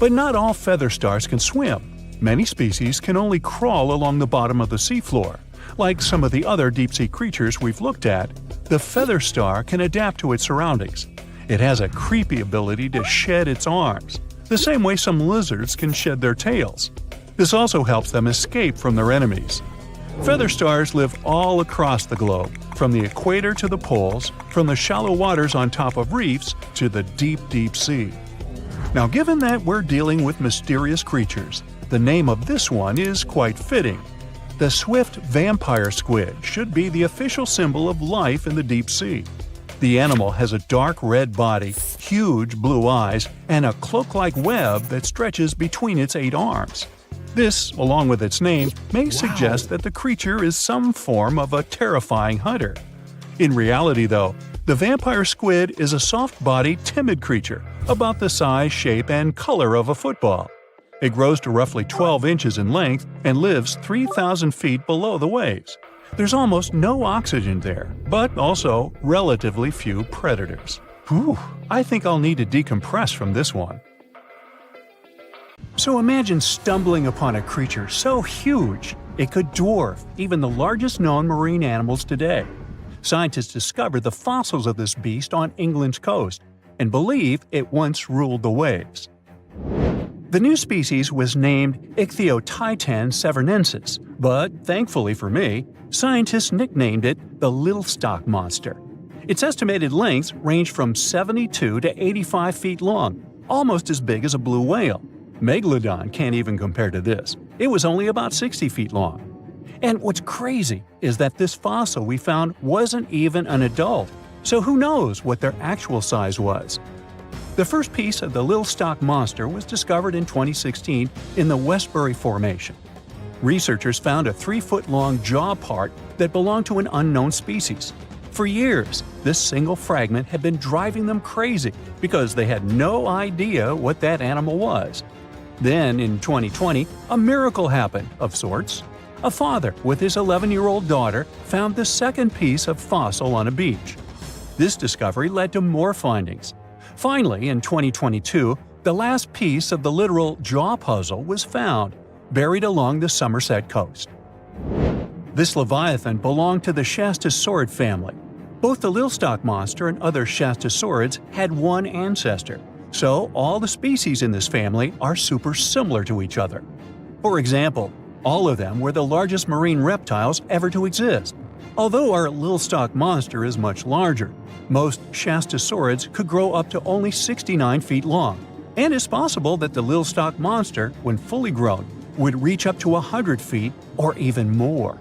But not all feather stars can swim. Many species can only crawl along the bottom of the seafloor. Like some of the other deep-sea creatures we've looked at, the feather star can adapt to its surroundings. It has a creepy ability to shed its arms, the same way some lizards can shed their tails. This also helps them escape from their enemies. Feather stars live all across the globe, from the equator to the poles, from the shallow waters on top of reefs to the deep, deep sea. Now, given that we're dealing with mysterious creatures, the name of this one is quite fitting. The swift vampire squid should be the official symbol of life in the deep sea. The animal has a dark red body, huge blue eyes, and a cloak-like web that stretches between its 8 arms. This, along with its name, may suggest that the creature is some form of a terrifying hunter. In reality, though, the vampire squid is a soft-bodied, timid creature, about the size, shape, and color of a football. It grows to roughly 12 inches in length and lives 3,000 feet below the waves. There's almost no oxygen there, but also relatively few predators. Whew, I think I'll need to decompress from this one. So imagine stumbling upon a creature so huge it could dwarf even the largest known marine animals today. Scientists discovered the fossils of this beast on England's coast and believe it once ruled the waves. The new species was named Ichthyotitan severnensis, but thankfully for me, scientists nicknamed it the little stock monster. Its estimated lengths range from 72 to 85 feet long, almost as big as a blue whale. Megalodon can't even compare to this. It was only about 60 feet long. And what's crazy is that this fossil we found wasn't even an adult, so who knows what their actual size was. The first piece of the little stock monster was discovered in 2016 in the Westbury Formation. Researchers found a 3-foot-long jaw part that belonged to an unknown species. For years, this single fragment had been driving them crazy because they had no idea what that animal was. Then, in 2020, a miracle happened, of sorts. A father with his 11-year-old daughter found the second piece of fossil on a beach. This discovery led to more findings. Finally, in 2022, the last piece of the literal jaw puzzle was found, buried along the Somerset coast. This leviathan belonged to the Shastasaurid family. Both the little stock monster and other Shastasaurids had one ancestor, so all the species in this family are super similar to each other. For example, all of them were the largest marine reptiles ever to exist. Although our little stock monster is much larger, most Shastasaurids could grow up to only 69 feet long, and it's possible that the little stock monster, when fully grown, would reach up to 100 feet or even more.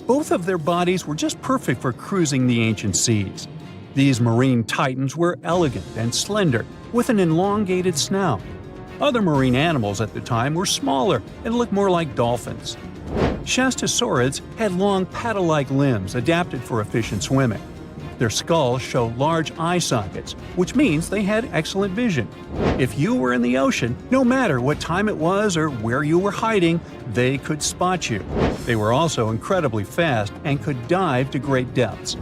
Both of their bodies were just perfect for cruising the ancient seas. These marine titans were elegant and slender, with an elongated snout. Other marine animals at the time were smaller and looked more like dolphins. Shastasaurids had long paddle-like limbs adapted for efficient swimming. Their skulls show large eye sockets, which means they had excellent vision. If you were in the ocean, no matter what time it was or where you were hiding, they could spot you. They were also incredibly fast and could dive to great depths.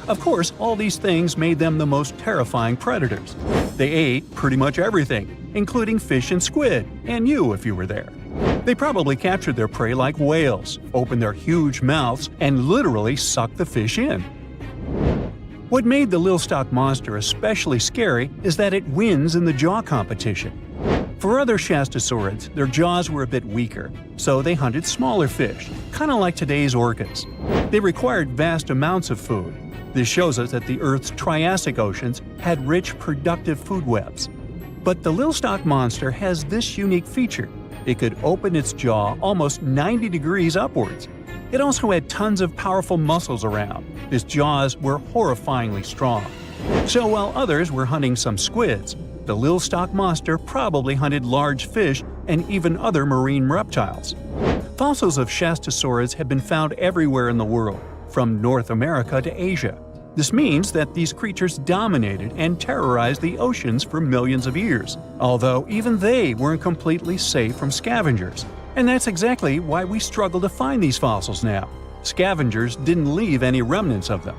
Of course, all these things made them the most terrifying predators. They ate pretty much everything, including fish and squid, and you if you were there. They probably captured their prey like whales, opened their huge mouths, and literally sucked the fish in. What made the Lilstock monster especially scary is that it wins in the jaw competition. For other shastosaurids, their jaws were a bit weaker, so they hunted smaller fish, kind of like today's orcas. They required vast amounts of food. This shows us that the Earth's Triassic oceans had rich, productive food webs. But the Lilstock monster has this unique feature. It could open its jaw almost 90 degrees upwards. It also had tons of powerful muscles around. Its jaws were horrifyingly strong. So while others were hunting some squids, the Lilstock monster probably hunted large fish and even other marine reptiles. Fossils of shastosaurids have been found everywhere in the world, from North America to Asia. This means that these creatures dominated and terrorized the oceans for millions of years, although even they weren't completely safe from scavengers. And that's exactly why we struggle to find these fossils now. Scavengers didn't leave any remnants of them.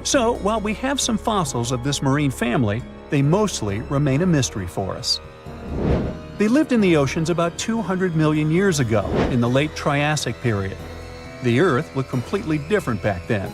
So, while we have some fossils of this marine family, they mostly remain a mystery for us. They lived in the oceans about 200 million years ago, in the late Triassic period. The Earth looked completely different back then.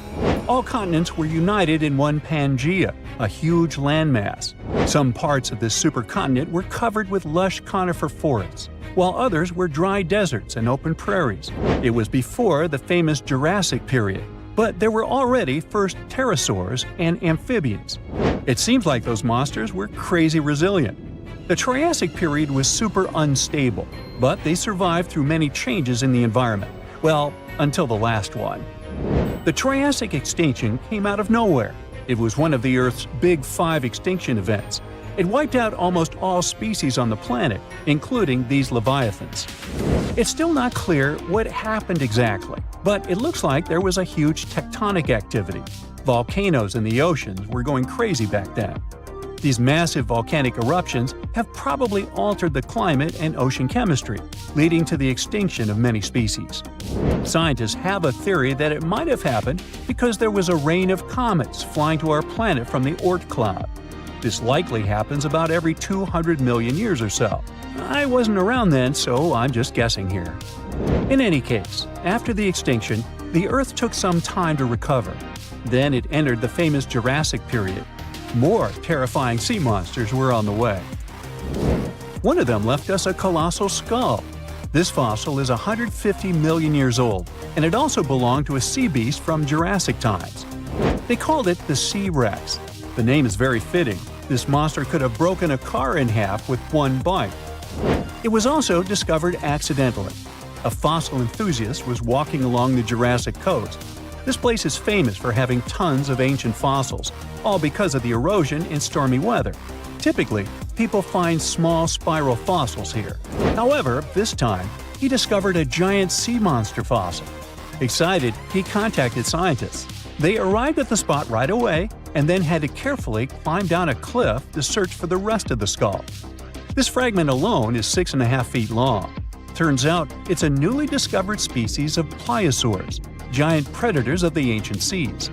All continents were united in one Pangaea, a huge landmass. Some parts of this supercontinent were covered with lush conifer forests, while others were dry deserts and open prairies. It was before the famous Jurassic period, but there were already first pterosaurs and amphibians. It seems like those monsters were crazy resilient. The Triassic period was super unstable, but they survived through many changes in the environment. Well, until the last one. The Triassic extinction came out of nowhere. It was one of the Earth's big 5 extinction events. It wiped out almost all species on the planet, including these leviathans. It's still not clear what happened exactly, but it looks like there was a huge tectonic activity. Volcanoes in the oceans were going crazy back then. These massive volcanic eruptions have probably altered the climate and ocean chemistry, leading to the extinction of many species. Scientists have a theory that it might have happened because there was a rain of comets flying to our planet from the Oort cloud. This likely happens about every 200 million years or so. I wasn't around then, so I'm just guessing here. In any case, after the extinction, the Earth took some time to recover. Then it entered the famous Jurassic period. More terrifying sea monsters were on the way. One of them left us a colossal skull. This fossil is 150 million years old, and it also belonged to a sea beast from Jurassic times. They called it the Sea Rex. The name is very fitting. This monster could have broken a car in half with one bite. It was also discovered accidentally. A fossil enthusiast was walking along the Jurassic coast. This place is famous for having tons of ancient fossils, all because of the erosion and stormy weather. Typically, people find small spiral fossils here. However, this time, he discovered a giant sea monster fossil. Excited, he contacted scientists. They arrived at the spot right away and then had to carefully climb down a cliff to search for the rest of the skull. This fragment alone is 6.5 feet long. Turns out, it's a newly discovered species of pliosaurs, giant predators of the ancient seas.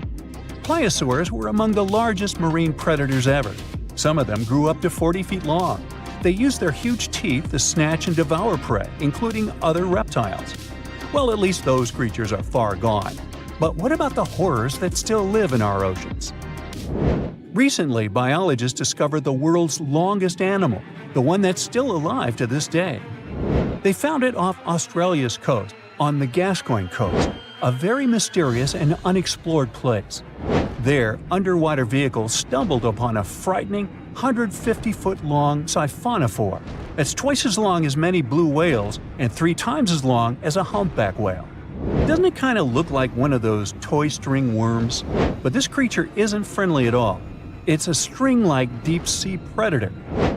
Pliosaurs were among the largest marine predators ever. Some of them grew up to 40 feet long. They used their huge teeth to snatch and devour prey, including other reptiles. Well, at least those creatures are far gone. But what about the horrors that still live in our oceans? Recently, biologists discovered the world's longest animal, the one that's still alive to this day. They found it off Australia's coast, on the Gascoyne coast, a very mysterious and unexplored place. There, underwater vehicles stumbled upon a frightening 150-foot-long siphonophore that's twice as long as many blue whales and 3 times as long as a humpback whale. Doesn't it kind of look like one of those toy string worms? But this creature isn't friendly at all. It's a string-like deep-sea predator.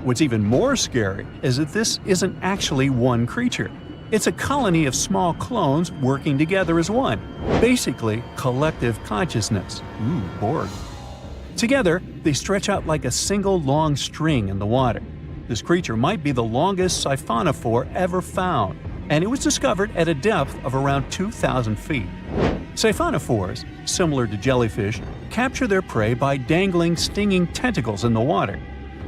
What's even more scary is that this isn't actually one creature. It's a colony of small clones working together as one. Basically, collective consciousness. Ooh, Borg. Together, they stretch out like a single long string in the water. This creature might be the longest siphonophore ever found, and it was discovered at a depth of around 2,000 feet. Siphonophores, similar to jellyfish, capture their prey by dangling stinging tentacles in the water.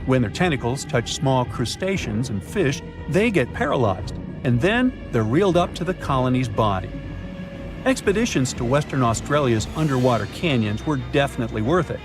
When their tentacles touch small crustaceans and fish, they get paralyzed, and then they're reeled up to the colony's body. Expeditions to Western Australia's underwater canyons were definitely worth it.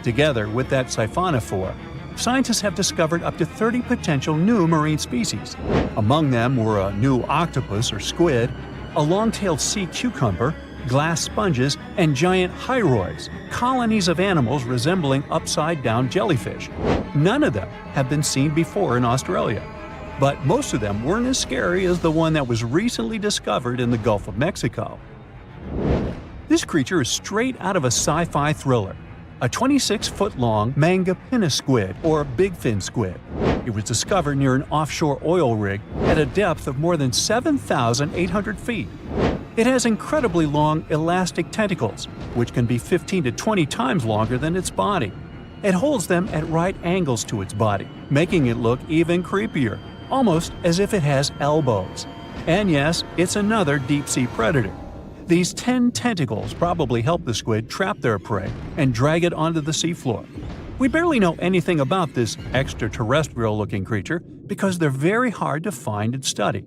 Together with that siphonophore, scientists have discovered up to 30 potential new marine species. Among them were a new octopus or squid, a long-tailed sea cucumber, glass sponges, and giant hyroids, colonies of animals resembling upside-down jellyfish. None of them have been seen before in Australia, but most of them weren't as scary as the one that was recently discovered in the Gulf of Mexico. This creature is straight out of a sci-fi thriller, a 26-foot-long mangapinna squid or bigfin squid. It was discovered near an offshore oil rig at a depth of more than 7,800 feet. It has incredibly long elastic tentacles, which can be 15 to 20 times longer than its body. It holds them at right angles to its body, making it look even creepier, almost as if it has elbows. And yes, it's another deep-sea predator. These 10 tentacles probably help the squid trap their prey and drag it onto the seafloor. We barely know anything about this extraterrestrial-looking creature because they're very hard to find and study.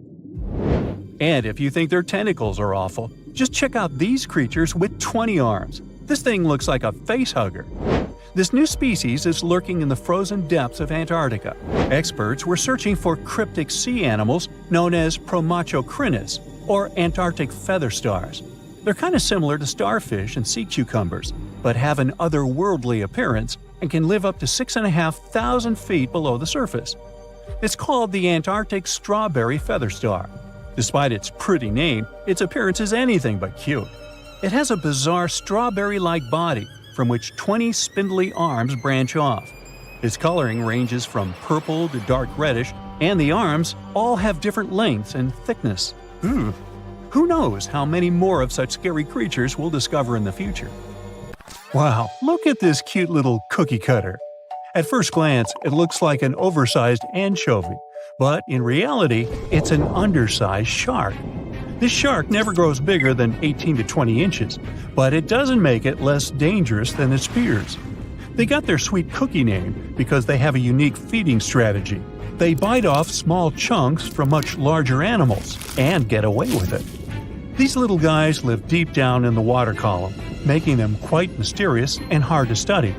And if you think their tentacles are awful, just check out these creatures with 20 arms. This thing looks like a facehugger. This new species is lurking in the frozen depths of Antarctica. Experts were searching for cryptic sea animals known as Promachocrinus, or Antarctic feather stars. They're kind of similar to starfish and sea cucumbers, but have an otherworldly appearance and can live up to 6,500 feet below the surface. It's called the Antarctic strawberry feather star. Despite its pretty name, its appearance is anything but cute. It has a bizarre strawberry-like body from which 20 spindly arms branch off. Its coloring ranges from purple to dark reddish, and the arms all have different lengths and thickness. Who knows how many more of such scary creatures we'll discover in the future? Wow, look at this cute little cookie cutter. At first glance, it looks like an oversized anchovy, but in reality, it's an undersized shark. This shark never grows bigger than 18 to 20 inches, but it doesn't make it less dangerous than its peers. They got their sweet cookie name because they have a unique feeding strategy. They bite off small chunks from much larger animals and get away with it. These little guys live deep down in the water column, making them quite mysterious and hard to study.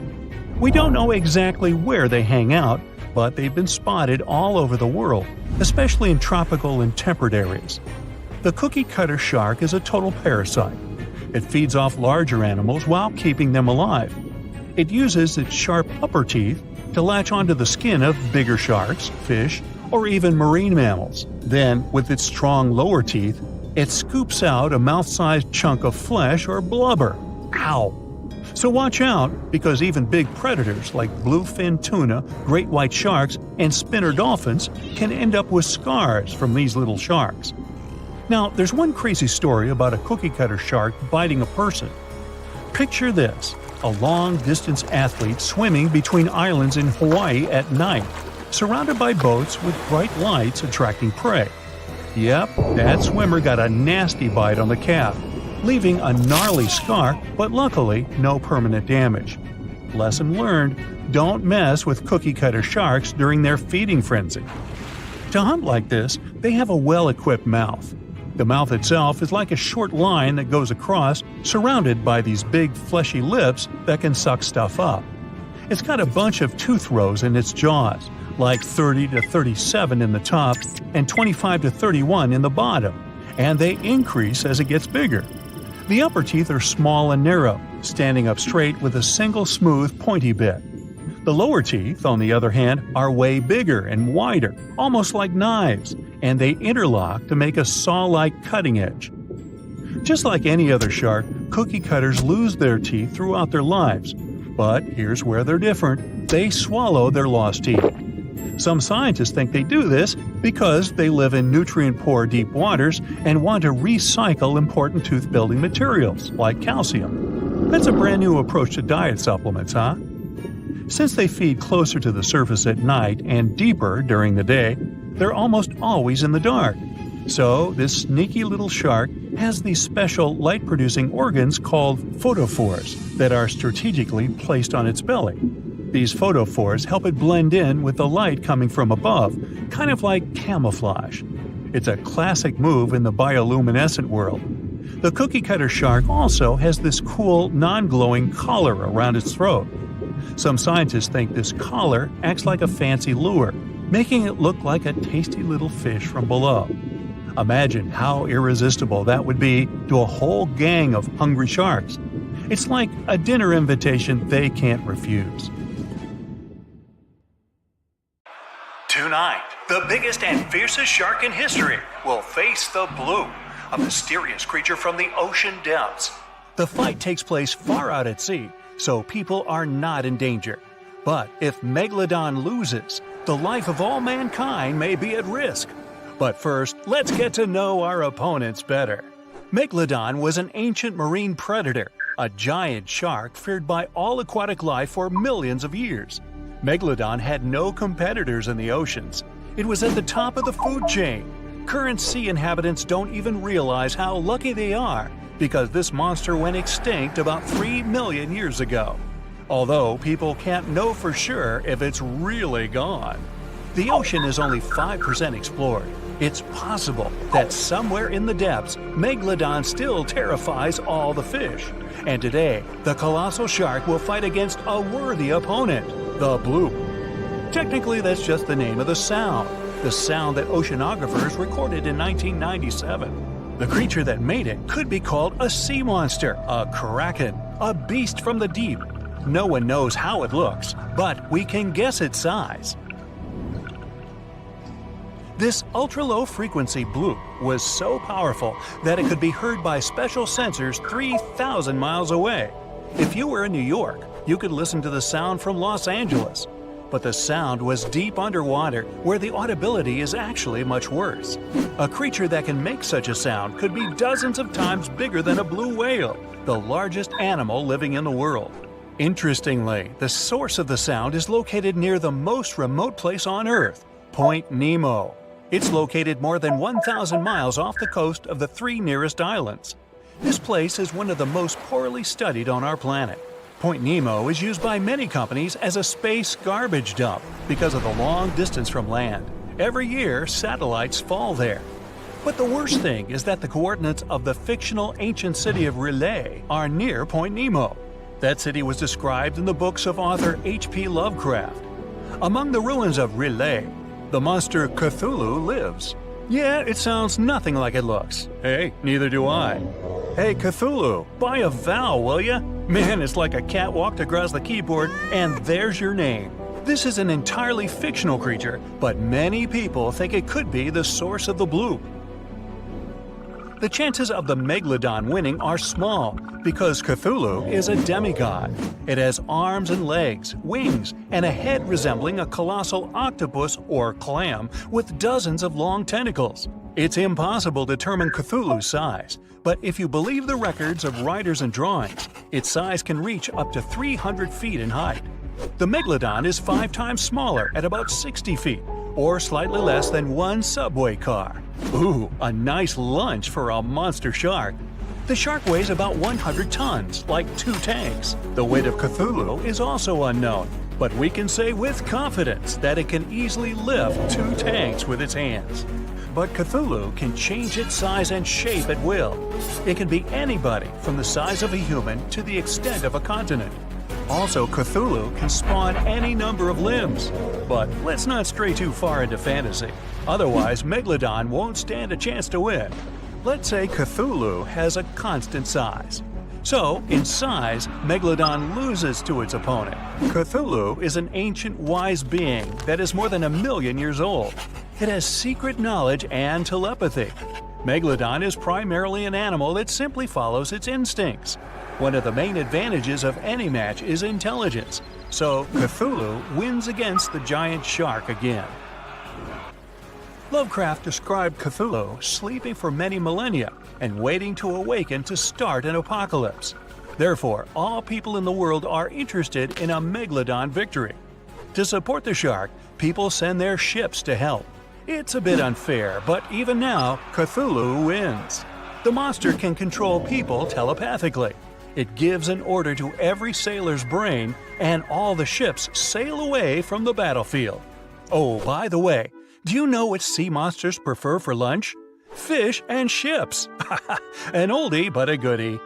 We don't know exactly where they hang out, but they've been spotted all over the world, especially in tropical and temperate areas. The cookie-cutter shark is a total parasite. It feeds off larger animals while keeping them alive. It uses its sharp upper teeth to latch onto the skin of bigger sharks, fish, or even marine mammals. Then, with its strong lower teeth, it scoops out a mouth-sized chunk of flesh or blubber. Ow! So watch out, because even big predators like bluefin tuna, great white sharks, and spinner dolphins can end up with scars from these little sharks. Now, there's one crazy story about a cookie-cutter shark biting a person. Picture this: a long-distance athlete swimming between islands in Hawaii at night, surrounded by boats with bright lights attracting prey. Yep, that swimmer got a nasty bite on the calf, leaving a gnarly scar, but luckily no permanent damage. Lesson learned: don't mess with cookie-cutter sharks during their feeding frenzy. To hunt like this, they have a well-equipped mouth. The mouth itself is like a short line that goes across, surrounded by these big fleshy lips that can suck stuff up. It's got a bunch of tooth rows in its jaws, like 30 to 37 in the top and 25 to 31 in the bottom, and they increase as it gets bigger. The upper teeth are small and narrow, standing up straight with a single smooth, pointy bit. The lower teeth, on the other hand, are way bigger and wider, almost like knives, and they interlock to make a saw-like cutting edge. Just like any other shark, cookie cutters lose their teeth throughout their lives. But here's where they're different: they swallow their lost teeth. Some scientists think they do this because they live in nutrient-poor deep waters and want to recycle important tooth-building materials, like calcium. That's a brand new approach to diet supplements, huh? Since they feed closer to the surface at night and deeper during the day, they're almost always in the dark. So, this sneaky little shark has these special light-producing organs called photophores that are strategically placed on its belly. These photophores help it blend in with the light coming from above, kind of like camouflage. It's a classic move in the bioluminescent world. The cookie-cutter shark also has this cool, non-glowing collar around its throat. Some scientists think this collar acts like a fancy lure, making it look like a tasty little fish from below. Imagine how irresistible that would be to a whole gang of hungry sharks. It's like a dinner invitation they can't refuse. Tonight, the biggest and fiercest shark in history will face the blue, a mysterious creature from the ocean depths. The fight takes place far out at sea, so people are not in danger. But if Megalodon loses, the life of all mankind may be at risk. But first, let's get to know our opponents better. Megalodon was an ancient marine predator, a giant shark feared by all aquatic life for millions of years. Megalodon had no competitors in the oceans. It was at the top of the food chain. Current sea inhabitants don't even realize how lucky they are because this monster went extinct about 3 million years ago. Although people can't know for sure if it's really gone. The ocean is only 5% explored. It's possible that somewhere in the depths, Megalodon still terrifies all the fish. And today, the colossal shark will fight against a worthy opponent, the blue. Technically, that's just the name of the sound that oceanographers recorded in 1997. The creature that made it could be called a sea monster, a kraken, a beast from the deep. No one knows how it looks, but we can guess its size. This ultra-low frequency bloop was so powerful that it could be heard by special sensors 3,000 miles away. If you were in New York, you could listen to the sound from Los Angeles. But the sound was deep underwater, where the audibility is actually much worse. A creature that can make such a sound could be dozens of times bigger than a blue whale, the largest animal living in the world. Interestingly, the source of the sound is located near the most remote place on Earth, Point Nemo. It's located more than 1,000 miles off the coast of the 3 nearest islands. This place is one of the most poorly studied on our planet. Point Nemo is used by many companies as a space garbage dump because of the long distance from land. Every year, satellites fall there. But the worst thing is that the coordinates of the fictional ancient city of R'lyeh are near Point Nemo. That city was described in the books of author H.P. Lovecraft. Among the ruins of R'lyeh, the monster Cthulhu lives. Yeah, it sounds nothing like it looks. Hey, neither do I. Hey, Cthulhu, buy a vowel, will ya? Man, it's like a cat walked across the keyboard and there's your name. This is an entirely fictional creature, but many people think it could be the source of the bloop. The chances of the Megalodon winning are small because Cthulhu is a demigod. It has arms and legs, wings, and a head resembling a colossal octopus or clam with dozens of long tentacles. It's impossible to determine Cthulhu's size, but if you believe the records of writers and drawings, its size can reach up to 300 feet in height. The Megalodon is 5 times smaller at about 60 feet, or slightly less than 1 subway car. Ooh, a nice lunch for a monster shark. The shark weighs about 100 tons, like 2 tanks. The weight of Cthulhu is also unknown, but we can say with confidence that it can easily lift 2 tanks with its hands. But Cthulhu can change its size and shape at will. It can be anybody from the size of a human to the extent of a continent. Also, Cthulhu can spawn any number of limbs. But let's not stray too far into fantasy. Otherwise, Megalodon won't stand a chance to win. Let's say Cthulhu has a constant size. So, in size, Megalodon loses to its opponent. Cthulhu is an ancient wise being that is more than 1 million years old. It has secret knowledge and telepathy. Megalodon is primarily an animal that simply follows its instincts. One of the main advantages of any match is intelligence, so Cthulhu wins against the giant shark again. Lovecraft described Cthulhu sleeping for many millennia and waiting to awaken to start an apocalypse. Therefore, all people in the world are interested in a megalodon victory. To support the shark, people send their ships to help. It's a bit unfair, but even now, Cthulhu wins. The monster can control people telepathically. It gives an order to every sailor's brain, and all the ships sail away from the battlefield. Oh, by the way, do you know what sea monsters prefer for lunch? Fish and ships! An oldie but a goodie.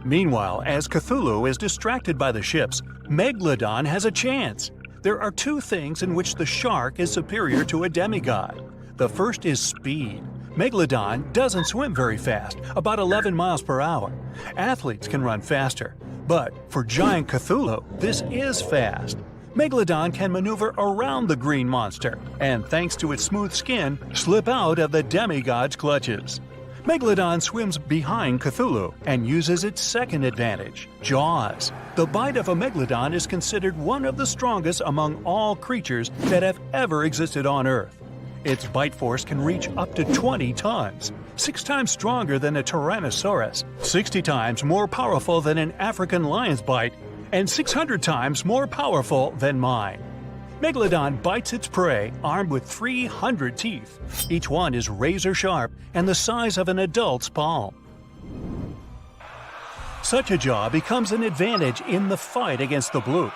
Meanwhile, as Cthulhu is distracted by the ships, Megalodon has a chance. There are two things in which the shark is superior to a demigod. The first is speed. Megalodon doesn't swim very fast, about 11 miles per hour. Athletes can run faster, but for giant Cthulhu, this is fast. Megalodon can maneuver around the green monster, and thanks to its smooth skin, slip out of the demigod's clutches. Megalodon swims behind Cthulhu and uses its second advantage, jaws. The bite of a megalodon is considered one of the strongest among all creatures that have ever existed on Earth. Its bite force can reach up to 20 tons, 6 times stronger than a Tyrannosaurus, 60 times more powerful than an African lion's bite, and 600 times more powerful than mine. Megalodon bites its prey armed with 300 teeth. Each one is razor sharp and the size of an adult's palm. Such a jaw becomes an advantage in the fight against the bloop.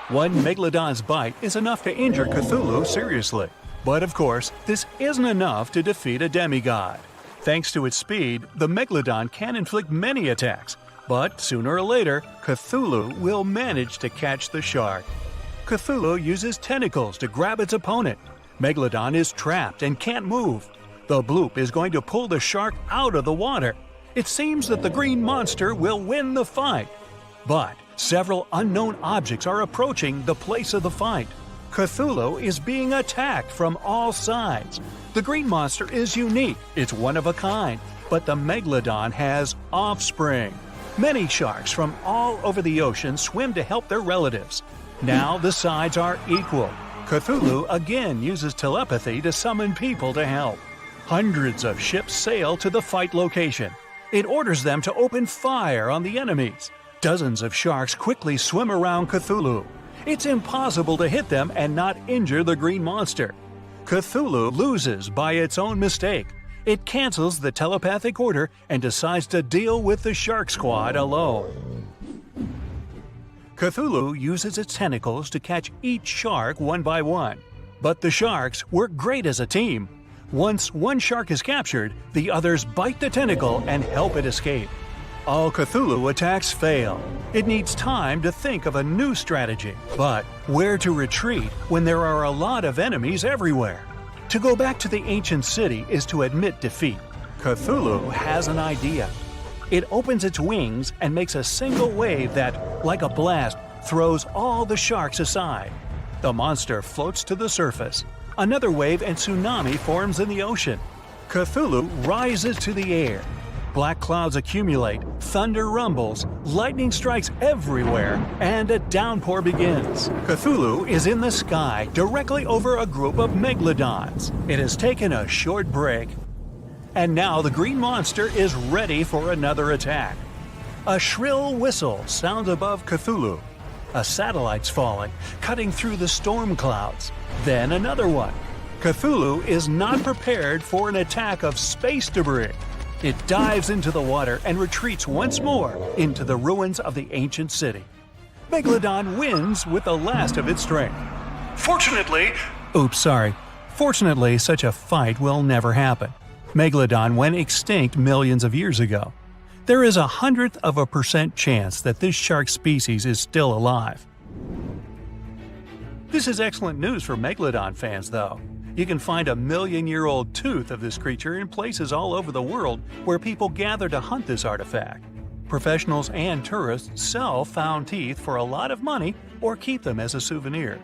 One Megalodon's bite is enough to injure Cthulhu seriously. But of course, this isn't enough to defeat a demigod. Thanks to its speed, the Megalodon can inflict many attacks, but sooner or later, Cthulhu will manage to catch the shark. Cthulhu uses tentacles to grab its opponent. Megalodon is trapped and can't move. The bloop is going to pull the shark out of the water. It seems that the green monster will win the fight. But several unknown objects are approaching the place of the fight. Cthulhu is being attacked from all sides. The green monster is unique, it's one of a kind, but the Megalodon has offspring. Many sharks from all over the ocean swim to help their relatives. Now the sides are equal. Cthulhu again uses telepathy to summon people to help. Hundreds of ships sail to the fight location. It orders them to open fire on the enemies. Dozens of sharks quickly swim around Cthulhu. It's impossible to hit them and not injure the green monster. Cthulhu loses by its own mistake. It cancels the telepathic order and decides to deal with the shark squad alone. Cthulhu uses its tentacles to catch each shark one by one. But the sharks work great as a team. Once one shark is captured, the others bite the tentacle and help it escape. All Cthulhu attacks fail. It needs time to think of a new strategy. But where to retreat when there are a lot of enemies everywhere? To go back to the ancient city is to admit defeat. Cthulhu has an idea. It opens its wings and makes a single wave that, like a blast, throws all the sharks aside. The monster floats to the surface. Another wave and tsunami forms in the ocean. Cthulhu rises to the air. Black clouds accumulate, thunder rumbles, lightning strikes everywhere, and a downpour begins. Cthulhu is in the sky, directly over a group of megalodons. It has taken a short break. And now the green monster is ready for another attack. A shrill whistle sounds above Cthulhu. A satellite's falling, cutting through the storm clouds. Then another one. Cthulhu is not prepared for an attack of space debris. It dives into the water and retreats once more into the ruins of the ancient city. Megalodon wins with the last of its strength. Fortunately, such a fight will never happen. Megalodon went extinct millions of years ago. There is 0.01% chance that this shark species is still alive. This is excellent news for Megalodon fans, though. You can find a million-year-old tooth of this creature in places all over the world where people gather to hunt this artifact. Professionals and tourists sell found teeth for a lot of money or keep them as a souvenir.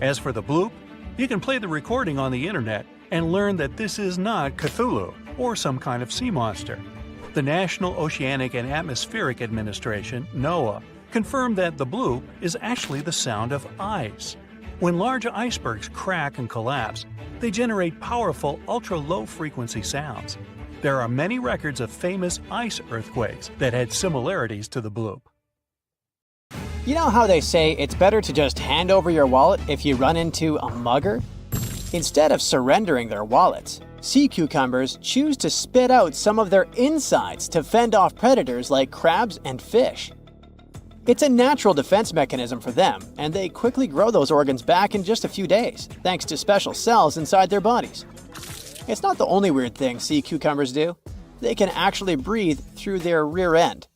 As for the bloop, you can play the recording on the internet and learn that this is not Cthulhu or some kind of sea monster. The National Oceanic and Atmospheric Administration, NOAA, confirmed that the bloop is actually the sound of ice. When large icebergs crack and collapse, they generate powerful ultra-low frequency sounds. There are many records of famous ice earthquakes that had similarities to the bloop. You know how they say it's better to just hand over your wallet if you run into a mugger? Instead of surrendering their wallets, sea cucumbers choose to spit out some of their insides to fend off predators like crabs and fish. It's a natural defense mechanism for them, and they quickly grow those organs back in just a few days, thanks to special cells inside their bodies. It's not the only weird thing sea cucumbers do. They can actually breathe through their rear end.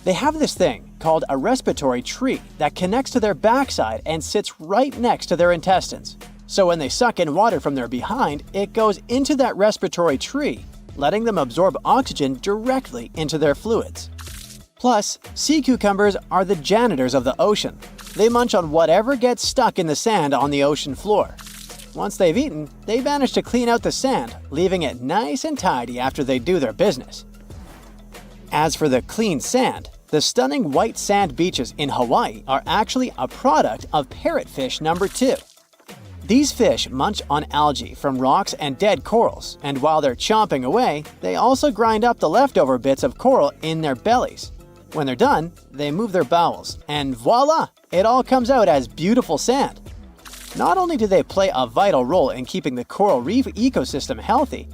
They have this thing called a respiratory tree that connects to their backside and sits right next to their intestines. So when they suck in water from their behind, it goes into that respiratory tree, letting them absorb oxygen directly into their fluids. Plus, sea cucumbers are the janitors of the ocean. They munch on whatever gets stuck in the sand on the ocean floor. Once they've eaten, they vanish to clean out the sand, leaving it nice and tidy after they do their business. As for the clean sand, the stunning white sand beaches in Hawaii are actually a product of parrotfish number 2. These fish munch on algae from rocks and dead corals, and while they're chomping away, they also grind up the leftover bits of coral in their bellies. When they're done, they move their bowels, and voila! It all comes out as beautiful sand. Not only do they play a vital role in keeping the coral reef ecosystem healthy,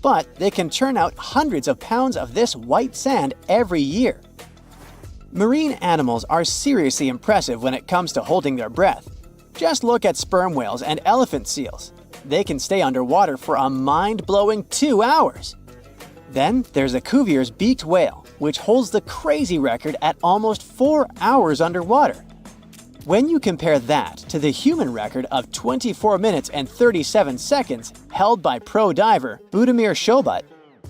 but they can churn out hundreds of pounds of this white sand every year. Marine animals are seriously impressive when it comes to holding their breath. Just look at sperm whales and elephant seals. They can stay underwater for a mind-blowing 2 hours. Then there's a Cuvier's beaked whale, which holds the crazy record at almost 4 hours underwater. When you compare that to the human record of 24 minutes and 37 seconds held by pro diver Budimir Shobat,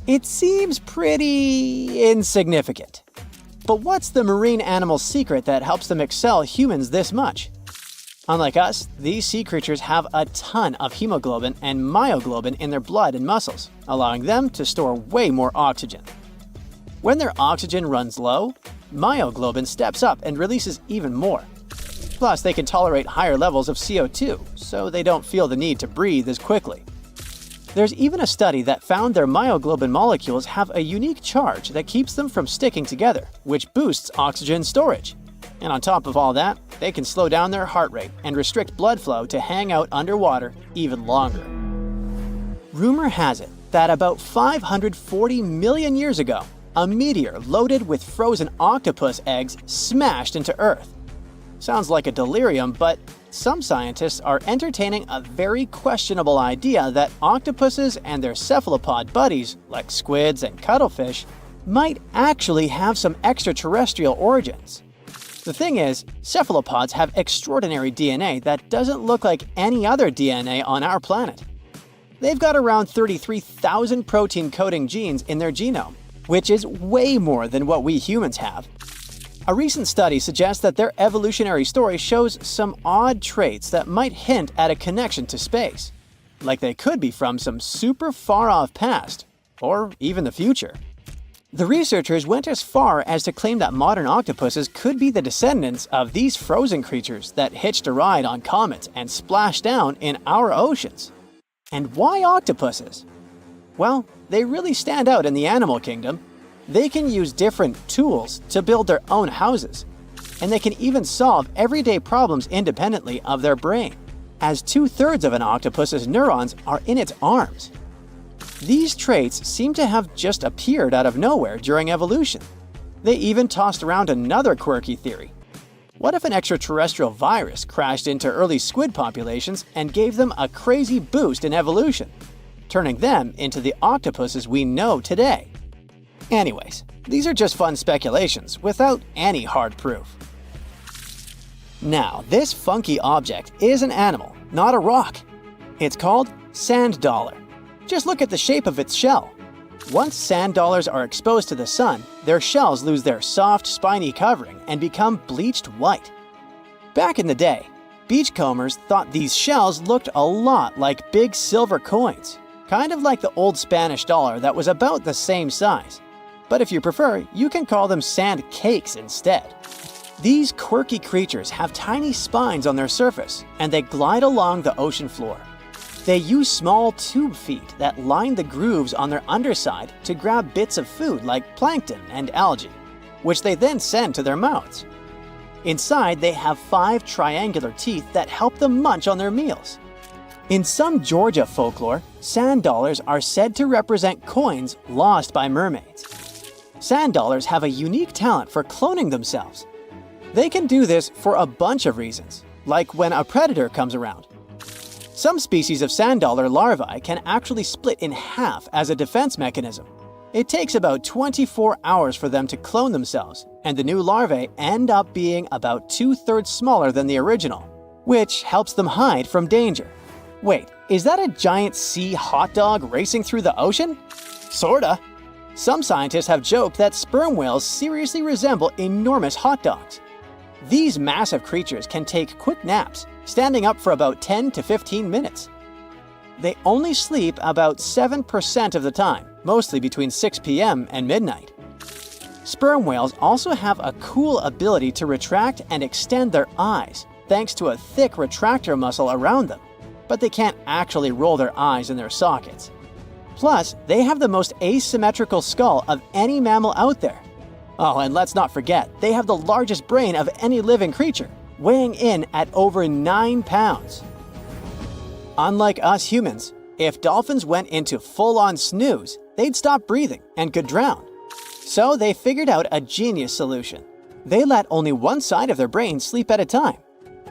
it seems pretty insignificant. But what's the marine animal's secret that helps them excel humans this much? Unlike us, these sea creatures have a ton of hemoglobin and myoglobin in their blood and muscles, allowing them to store way more oxygen. When their oxygen runs low, myoglobin steps up and releases even more. Plus, they can tolerate higher levels of CO2, so they don't feel the need to breathe as quickly. There's even a study that found their myoglobin molecules have a unique charge that keeps them from sticking together, which boosts oxygen storage. And on top of all that, they can slow down their heart rate and restrict blood flow to hang out underwater even longer. Rumor has it that about 540 million years ago, a meteor loaded with frozen octopus eggs smashed into Earth. Sounds like a delirium, but some scientists are entertaining a very questionable idea that octopuses and their cephalopod buddies, like squids and cuttlefish, might actually have some extraterrestrial origins. The thing is, cephalopods have extraordinary DNA that doesn't look like any other DNA on our planet. They've got around 33,000 protein-coding genes in their genome, which is way more than what we humans have. A recent study suggests that their evolutionary story shows some odd traits that might hint at a connection to space, like they could be from some super far-off past, or even the future. The researchers went as far as to claim that modern octopuses could be the descendants of these frozen creatures that hitched a ride on comets and splashed down in our oceans. And why octopuses? Well, they really stand out in the animal kingdom. They can use different tools to build their own houses, and they can even solve everyday problems independently of their brain, as 2/3 of an octopus's neurons are in its arms. These traits seem to have just appeared out of nowhere during evolution. They even tossed around another quirky theory. What if an extraterrestrial virus crashed into early squid populations and gave them a crazy boost in evolution, turning them into the octopuses we know today? Anyways, these are just fun speculations without any hard proof. Now, this funky object is an animal, not a rock. It's called sand dollar. Just look at the shape of its shell. Once sand dollars are exposed to the sun, their shells lose their soft, spiny covering and become bleached white. Back in the day, beachcombers thought these shells looked a lot like big silver coins, kind of like the old Spanish dollar that was about the same size. But if you prefer, you can call them sand cakes instead. These quirky creatures have tiny spines on their surface, and they glide along the ocean floor. They use small tube feet that line the grooves on their underside to grab bits of food like plankton and algae, which they then send to their mouths. Inside, they have 5 triangular teeth that help them munch on their meals. In some Georgia folklore, sand dollars are said to represent coins lost by mermaids. Sand dollars have a unique talent for cloning themselves. They can do this for a bunch of reasons, like when a predator comes around. Some species of sand dollar larvae can actually split in half as a defense mechanism. It takes about 24 hours for them to clone themselves, and the new larvae end up being about 2/3 smaller than the original, which helps them hide from danger. Wait, is that a giant sea hot dog racing through the ocean? Sorta. Some scientists have joked that sperm whales seriously resemble enormous hot dogs. These massive creatures can take quick naps, standing up for about 10 to 15 minutes. They only sleep about 7% of the time, mostly between 6 p.m. and midnight. Sperm whales also have a cool ability to retract and extend their eyes, thanks to a thick retractor muscle around them, but they can't actually roll their eyes in their sockets. Plus, they have the most asymmetrical skull of any mammal out there. Oh, and let's not forget, they have the largest brain of any living creature, weighing in at over 9 pounds. Unlike us humans, if dolphins went into full-on snooze, they'd stop breathing and could drown. So they figured out a genius solution. They let only one side of their brain sleep at a time.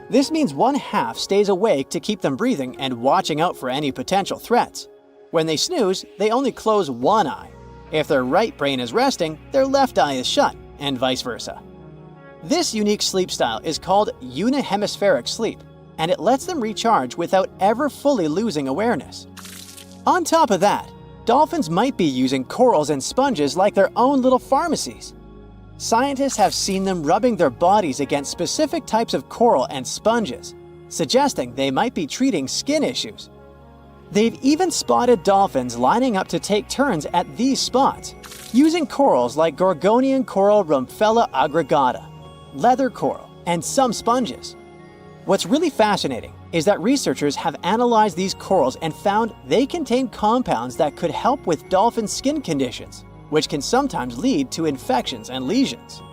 This means one half stays awake to keep them breathing and watching out for any potential threats. When they snooze, they only close one eye. If their right brain is resting, their left eye is shut, and vice versa. This unique sleep style is called unihemispheric sleep, and it lets them recharge without ever fully losing awareness. On top of that, dolphins might be using corals and sponges like their own little pharmacies. Scientists have seen them rubbing their bodies against specific types of coral and sponges, suggesting they might be treating skin issues. They've even spotted dolphins lining up to take turns at these spots, using corals like Gorgonian coral Rumphella aggregata, leather coral, and some sponges. What's really fascinating is that researchers have analyzed these corals and found they contain compounds that could help with dolphin skin conditions, which can sometimes lead to infections and lesions.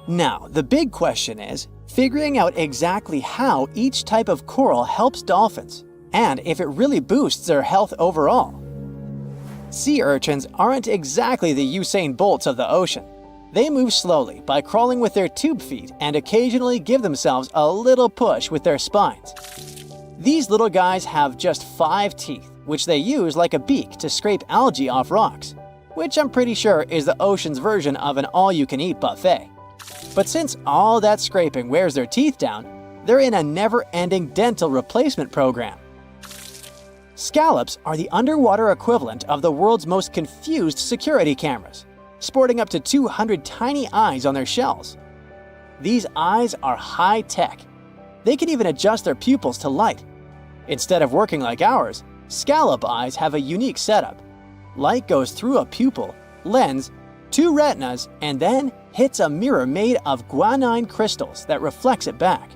Now, the big question is figuring out exactly how each type of coral helps dolphins, and if it really boosts their health overall. Sea urchins aren't exactly the Usain Bolts of the ocean. They move slowly by crawling with their tube feet and occasionally give themselves a little push with their spines. These little guys have just 5 teeth, which they use like a beak to scrape algae off rocks, which I'm pretty sure is the ocean's version of an all-you-can-eat buffet. But since all that scraping wears their teeth down, they're in a never-ending dental replacement program. Scallops are the underwater equivalent of the world's most confused security cameras, sporting up to 200 tiny eyes on their shells. These eyes are high-tech. They can even adjust their pupils to light. Instead of working like ours, scallop eyes have a unique setup. Light goes through a pupil, lens, 2 retinas, and then hits a mirror made of guanine crystals that reflects it back.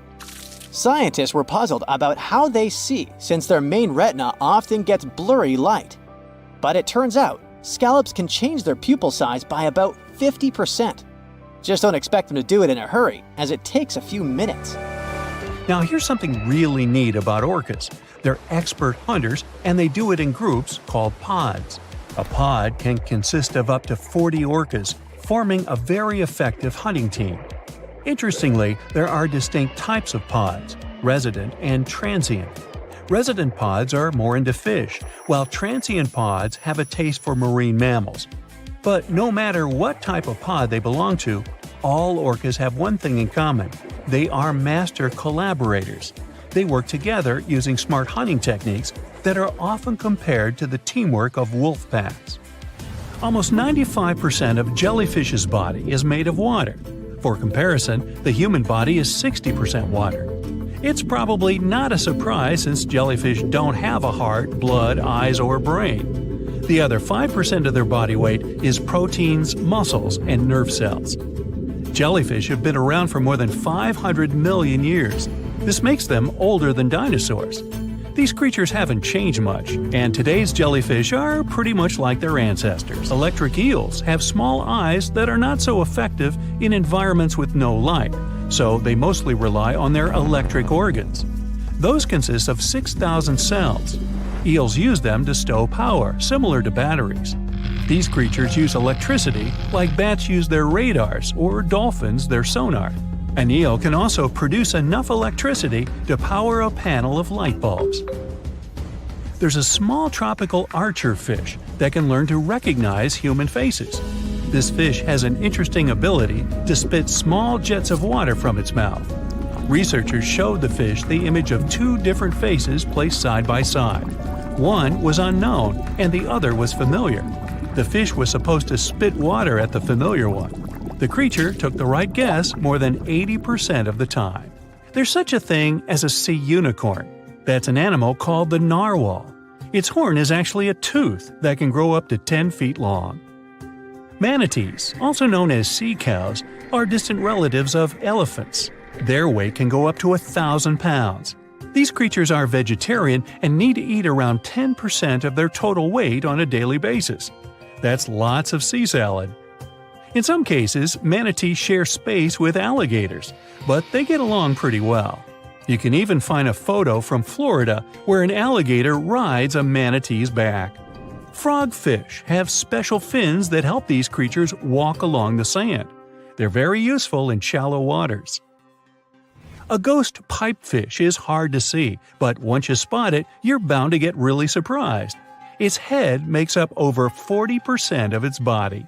Scientists were puzzled about how they see since their main retina often gets blurry light. But it turns out, scallops can change their pupil size by about 50%. Just don't expect them to do it in a hurry, as it takes a few minutes. Now here's something really neat about orcas. They're expert hunters, and they do it in groups called pods. A pod can consist of up to 40 orcas, forming a very effective hunting team. Interestingly, there are distinct types of pods: resident and transient. Resident pods are more into fish, while transient pods have a taste for marine mammals. But no matter what type of pod they belong to, all orcas have one thing in common: they are master collaborators. They work together using smart hunting techniques that are often compared to the teamwork of wolf packs. Almost 95% of jellyfish's body is made of water. For comparison, the human body is 60% water. It's probably not a surprise since jellyfish don't have a heart, blood, eyes, or brain. The other 5% of their body weight is proteins, muscles, and nerve cells. Jellyfish have been around for more than 500 million years. This makes them older than dinosaurs. These creatures haven't changed much, and today's jellyfish are pretty much like their ancestors. Electric eels have small eyes that are not so effective in environments with no light, so they mostly rely on their electric organs. Those consist of 6,000 cells. Eels use them to stow power, similar to batteries. These creatures use electricity like bats use their radars or dolphins their sonar. An eel can also produce enough electricity to power a panel of light bulbs. There's a small tropical archer fish that can learn to recognize human faces. This fish has an interesting ability to spit small jets of water from its mouth. Researchers showed the fish the image of two different faces placed side by side. One was unknown and the other was familiar. The fish was supposed to spit water at the familiar one. The creature took the right guess more than 80% of the time. There's such a thing as a sea unicorn. That's an animal called the narwhal. Its horn is actually a tooth that can grow up to 10 feet long. Manatees, also known as sea cows, are distant relatives of elephants. Their weight can go up to 1,000 pounds. These creatures are vegetarian and need to eat around 10% of their total weight on a daily basis. That's lots of sea salad. In some cases, manatees share space with alligators, but they get along pretty well. You can even find a photo from Florida where an alligator rides a manatee's back. Frogfish have special fins that help these creatures walk along the sand. They're very useful in shallow waters. A ghost pipefish is hard to see, but once you spot it, you're bound to get really surprised. Its head makes up over 40% of its body.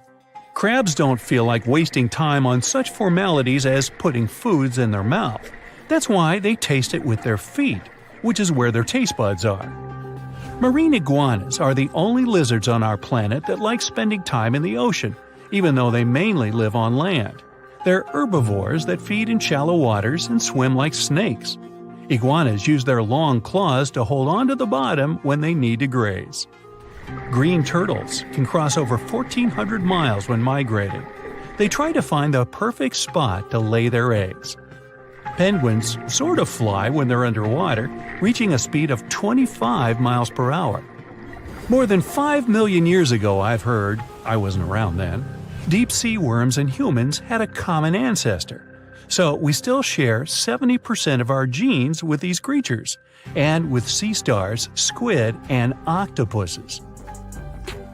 Crabs don't feel like wasting time on such formalities as putting foods in their mouth. That's why they taste it with their feet, which is where their taste buds are. Marine iguanas are the only lizards on our planet that like spending time in the ocean, even though they mainly live on land. They're herbivores that feed in shallow waters and swim like snakes. Iguanas use their long claws to hold on to the bottom when they need to graze. Green turtles can cross over 1,400 miles when migrating. They try to find the perfect spot to lay their eggs. Penguins sort of fly when they're underwater, reaching a speed of 25 miles per hour. More than 5 million years ago, I've heard, I wasn't around then, deep-sea worms and humans had a common ancestor. So we still share 70% of our genes with these creatures, and with sea stars, squid, and octopuses.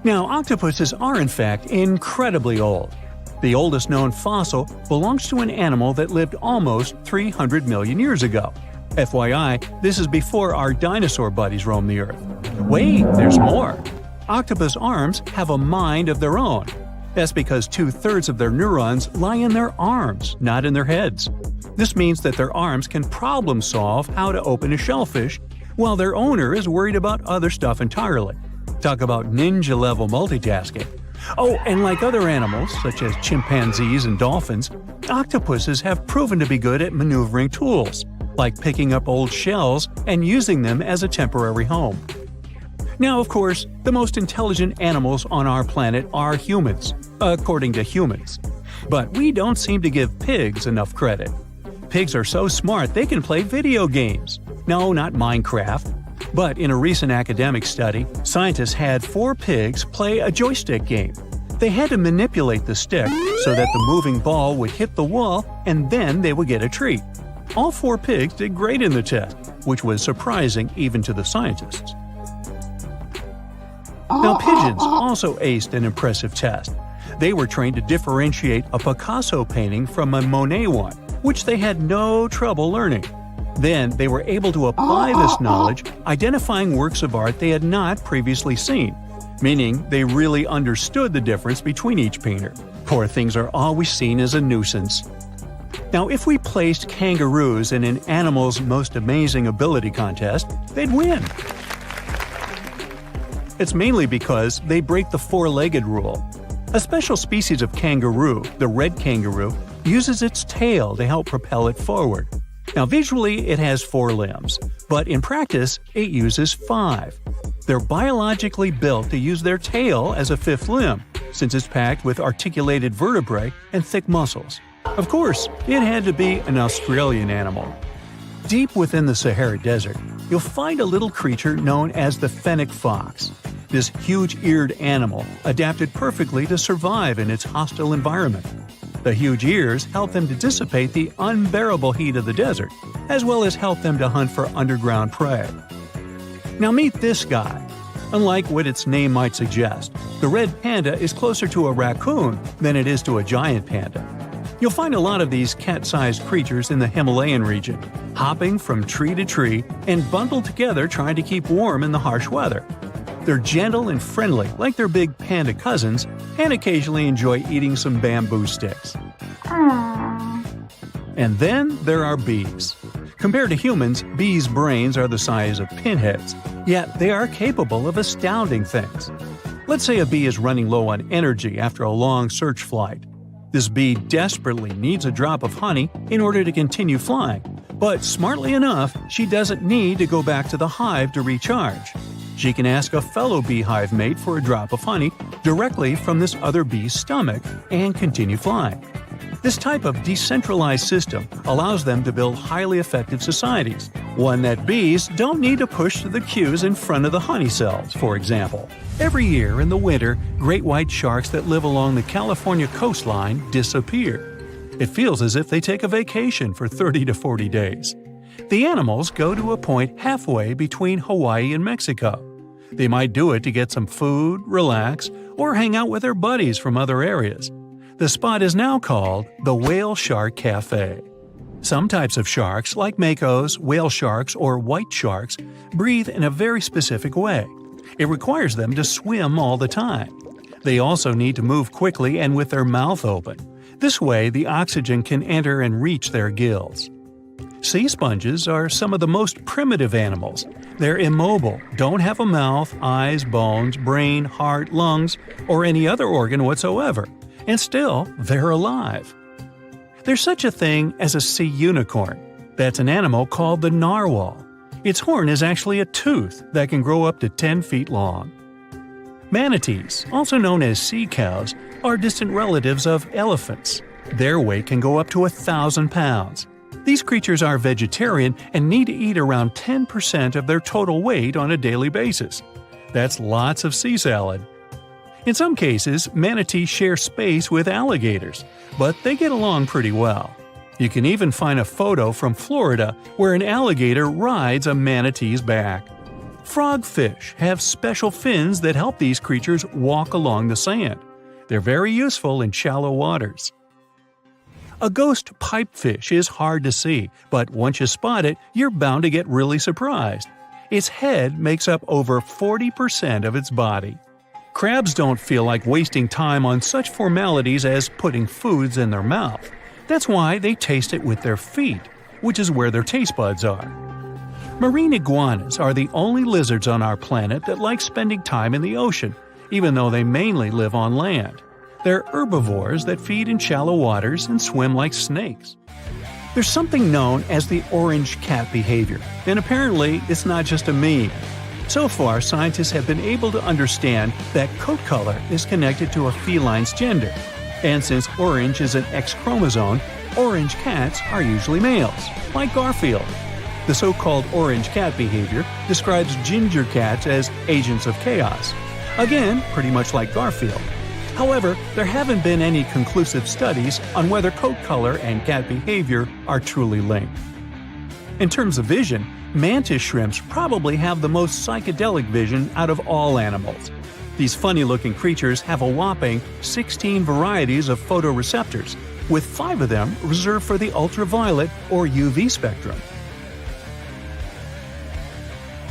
Now, octopuses are in fact incredibly old. The oldest known fossil belongs to an animal that lived almost 300 million years ago. FYI, this is before our dinosaur buddies roamed the Earth. Wait, there's more! Octopus arms have a mind of their own. That's because 2/3 of their neurons lie in their arms, not in their heads. This means that their arms can problem solve how to open a shellfish, while their owner is worried about other stuff entirely. Talk about ninja-level multitasking. Oh, and like other animals, such as chimpanzees and dolphins, octopuses have proven to be good at maneuvering tools, like picking up old shells and using them as a temporary home. Now, of course, the most intelligent animals on our planet are humans, according to humans. But we don't seem to give pigs enough credit. Pigs are so smart they can play video games. No, not Minecraft. But in a recent academic study, scientists had 4 pigs play a joystick game. They had to manipulate the stick so that the moving ball would hit the wall and then they would get a treat. All 4 pigs did great in the test, which was surprising even to the scientists. Now, pigeons also aced an impressive test. They were trained to differentiate a Picasso painting from a Monet one, which they had no trouble learning. Then they were able to apply this knowledge, identifying works of art they had not previously seen, meaning they really understood the difference between each painter. Poor things are always seen as a nuisance. Now, if we placed kangaroos in an animal's most amazing ability contest, they'd win. It's mainly because they break the 4-legged rule. A special species of kangaroo, the red kangaroo, uses its tail to help propel it forward. Now, visually, it has 4 limbs, but in practice, it uses 5. They're biologically built to use their tail as a 5th limb, since it's packed with articulated vertebrae and thick muscles. Of course, it had to be an Australian animal. Deep within the Sahara Desert, you'll find a little creature known as the fennec fox. This huge-eared animal adapted perfectly to survive in its hostile environment. The huge ears help them to dissipate the unbearable heat of the desert, as well as help them to hunt for underground prey. Now meet this guy. Unlike what its name might suggest, the red panda is closer to a raccoon than it is to a giant panda. You'll find a lot of these cat-sized creatures in the Himalayan region, hopping from tree to tree and bundled together trying to keep warm in the harsh weather. They're gentle and friendly like their big panda cousins, and occasionally enjoy eating some bamboo sticks. And then there are bees. Compared to humans, bees' brains are the size of pinheads, yet they are capable of astounding things. Let's say a bee is running low on energy after a long search flight. This bee desperately needs a drop of honey in order to continue flying, but smartly enough, she doesn't need to go back to the hive to recharge. She can ask a fellow beehive mate for a drop of honey directly from this other bee's stomach and continue flying. This type of decentralized system allows them to build highly effective societies, one that bees don't need to push the queues in front of the honey cells, for example. Every year in the winter, great white sharks that live along the California coastline disappear. It feels as if they take a vacation for 30 to 40 days. The animals go to a point halfway between Hawaii and Mexico. They might do it to get some food, relax, or hang out with their buddies from other areas. The spot is now called the Whale Shark Cafe. Some types of sharks, like makos, whale sharks, or white sharks, breathe in a very specific way. It requires them to swim all the time. They also need to move quickly and with their mouth open. This way, the oxygen can enter and reach their gills. Sea sponges are some of the most primitive animals. They're immobile, don't have a mouth, eyes, bones, brain, heart, lungs, or any other organ whatsoever. And still, they're alive. There's such a thing as a sea unicorn. That's an animal called the narwhal. Its horn is actually a tooth that can grow up to 10 feet long. Manatees, also known as sea cows, are distant relatives of elephants. Their weight can go up to 1,000 pounds. These creatures are vegetarian and need to eat around 10% of their total weight on a daily basis. That's lots of sea salad. In some cases, manatees share space with alligators, but they get along pretty well. You can even find a photo from Florida where an alligator rides a manatee's back. Frogfish have special fins that help these creatures walk along the sand. They're very useful in shallow waters. A ghost pipefish is hard to see, but once you spot it, you're bound to get really surprised. Its head makes up over 40% of its body. Crabs don't feel like wasting time on such formalities as putting foods in their mouth. That's why they taste it with their feet, which is where their taste buds are. Marine iguanas are the only lizards on our planet that like spending time in the ocean, even though they mainly live on land. They're herbivores that feed in shallow waters and swim like snakes. There's something known as the orange cat behavior, and apparently it's not just a meme. So far, scientists have been able to understand that coat color is connected to a feline's gender. And since orange is an X chromosome, orange cats are usually males, like Garfield. The so-called orange cat behavior describes ginger cats as agents of chaos. Again, pretty much like Garfield. However, there haven't been any conclusive studies on whether coat color and cat behavior are truly linked. In terms of vision, mantis shrimps probably have the most psychedelic vision out of all animals. These funny-looking creatures have a whopping 16 varieties of photoreceptors, with 5 of them reserved for the ultraviolet or UV spectrum.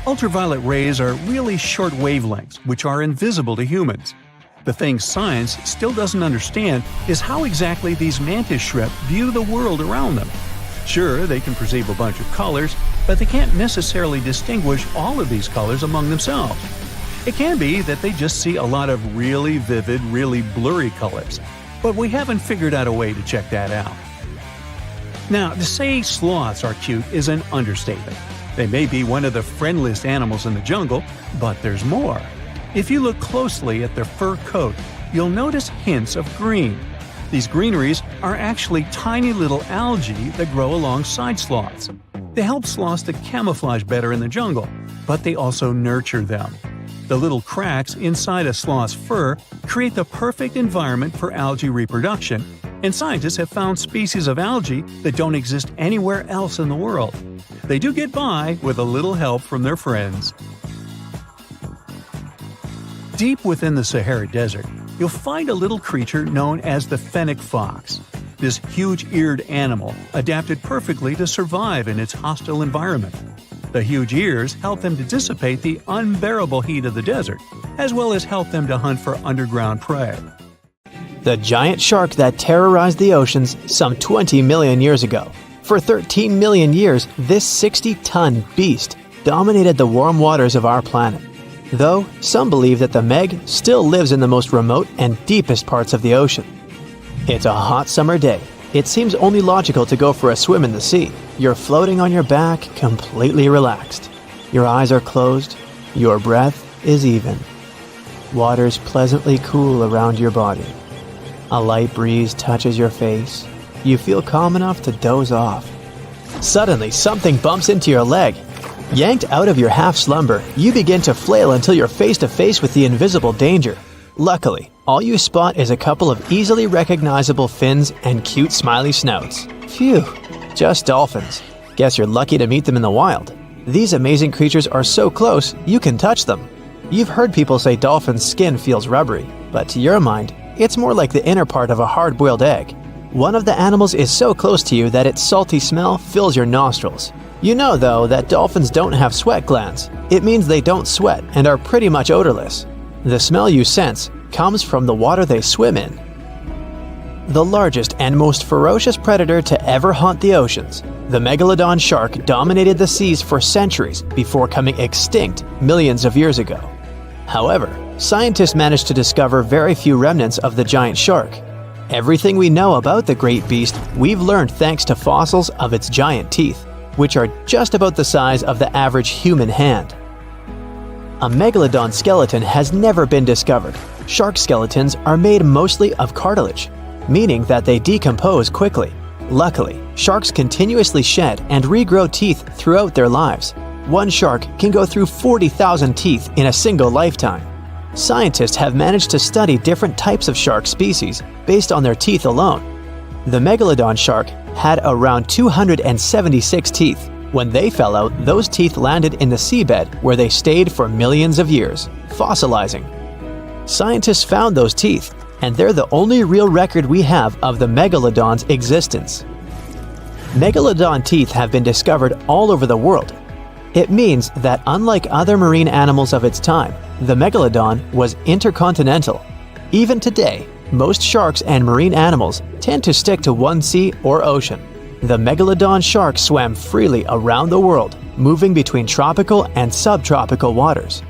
Ultraviolet rays are really short wavelengths, which are invisible to humans. The thing science still doesn't understand is how exactly these mantis shrimp view the world around them. Sure, they can perceive a bunch of colors, but they can't necessarily distinguish all of these colors among themselves. It can be that they just see a lot of really vivid, really blurry colors, but we haven't figured out a way to check that out. Now, to say sloths are cute is an understatement. They may be one of the friendliest animals in the jungle, but there's more. If you look closely at their fur coat, you'll notice hints of green. These greeneries are actually tiny little algae that grow alongside sloths. They help sloths to camouflage better in the jungle, but they also nurture them. The little cracks inside a sloth's fur create the perfect environment for algae reproduction, and scientists have found species of algae that don't exist anywhere else in the world. They do get by with a little help from their friends. Deep within the Sahara Desert, you'll find a little creature known as the fennec fox. This huge-eared animal adapted perfectly to survive in its hostile environment. The huge ears help them to dissipate the unbearable heat of the desert, as well as help them to hunt for underground prey. The giant shark that terrorized the oceans some 20 million years ago. For 13 million years, this 60-ton beast dominated the warm waters of our planet. Though, some believe that the Meg still lives in the most remote and deepest parts of the ocean. It's a hot summer day. It seems only logical to go for a swim in the sea. You're floating on your back, completely relaxed. Your eyes are closed. Your breath is even. Water's pleasantly cool around your body. A light breeze touches your face. You feel calm enough to doze off. Suddenly, something bumps into your leg. Yanked out of your half-slumber, you begin to flail until you're face-to-face with the invisible danger. Luckily, all you spot is a couple of easily recognizable fins and cute smiley snouts. Phew, just dolphins. Guess you're lucky to meet them in the wild. These amazing creatures are so close, you can touch them. You've heard people say dolphins' skin feels rubbery, but to your mind, it's more like the inner part of a hard-boiled egg. One of the animals is so close to you that its salty smell fills your nostrils. You know, though, that dolphins don't have sweat glands. It means they don't sweat and are pretty much odorless. The smell you sense comes from the water they swim in. The largest and most ferocious predator to ever haunt the oceans, the megalodon shark dominated the seas for centuries before coming extinct millions of years ago. However, scientists managed to discover very few remnants of the giant shark. Everything we know about the great beast we've learned thanks to fossils of its giant teeth, which are just about the size of the average human hand. A megalodon skeleton has never been discovered. Shark skeletons are made mostly of cartilage, meaning that they decompose quickly. Luckily, sharks continuously shed and regrow teeth throughout their lives. One shark can go through 40,000 teeth in a single lifetime. Scientists have managed to study different types of shark species based on their teeth alone. The megalodon shark had around 276 teeth. When they fell out, those teeth landed in the seabed where they stayed for millions of years, fossilizing. Scientists found those teeth, and they're the only real record we have of the megalodon's existence. Megalodon teeth have been discovered all over the world. It means that unlike other marine animals of its time, the megalodon was intercontinental. Even today, most sharks and marine animals tend to stick to one sea or ocean. The megalodon shark swam freely around the world, moving between tropical and subtropical waters.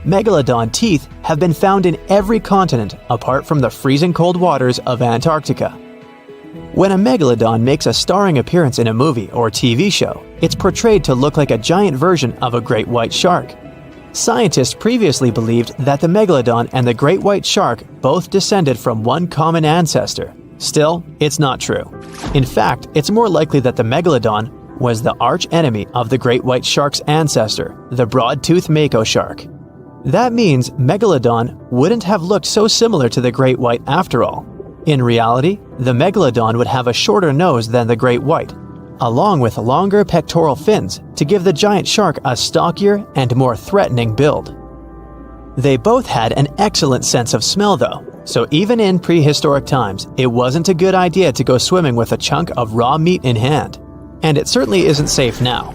Megalodon teeth have been found in every continent apart from the freezing cold waters of Antarctica. When a megalodon makes a starring appearance in a movie or TV show, it's portrayed to look like a giant version of a great white shark. Scientists previously believed that the megalodon and the great white shark both descended from one common ancestor. Still, it's not true. In fact, it's more likely that the megalodon was the arch-enemy of the great white shark's ancestor, the broad-toothed mako shark. That means megalodon wouldn't have looked so similar to the great white after all. In reality, the megalodon would have a shorter nose than the great white, along with longer pectoral fins to give the giant shark a stockier and more threatening build. They both had an excellent sense of smell though, so even in prehistoric times, it wasn't a good idea to go swimming with a chunk of raw meat in hand. And it certainly isn't safe now.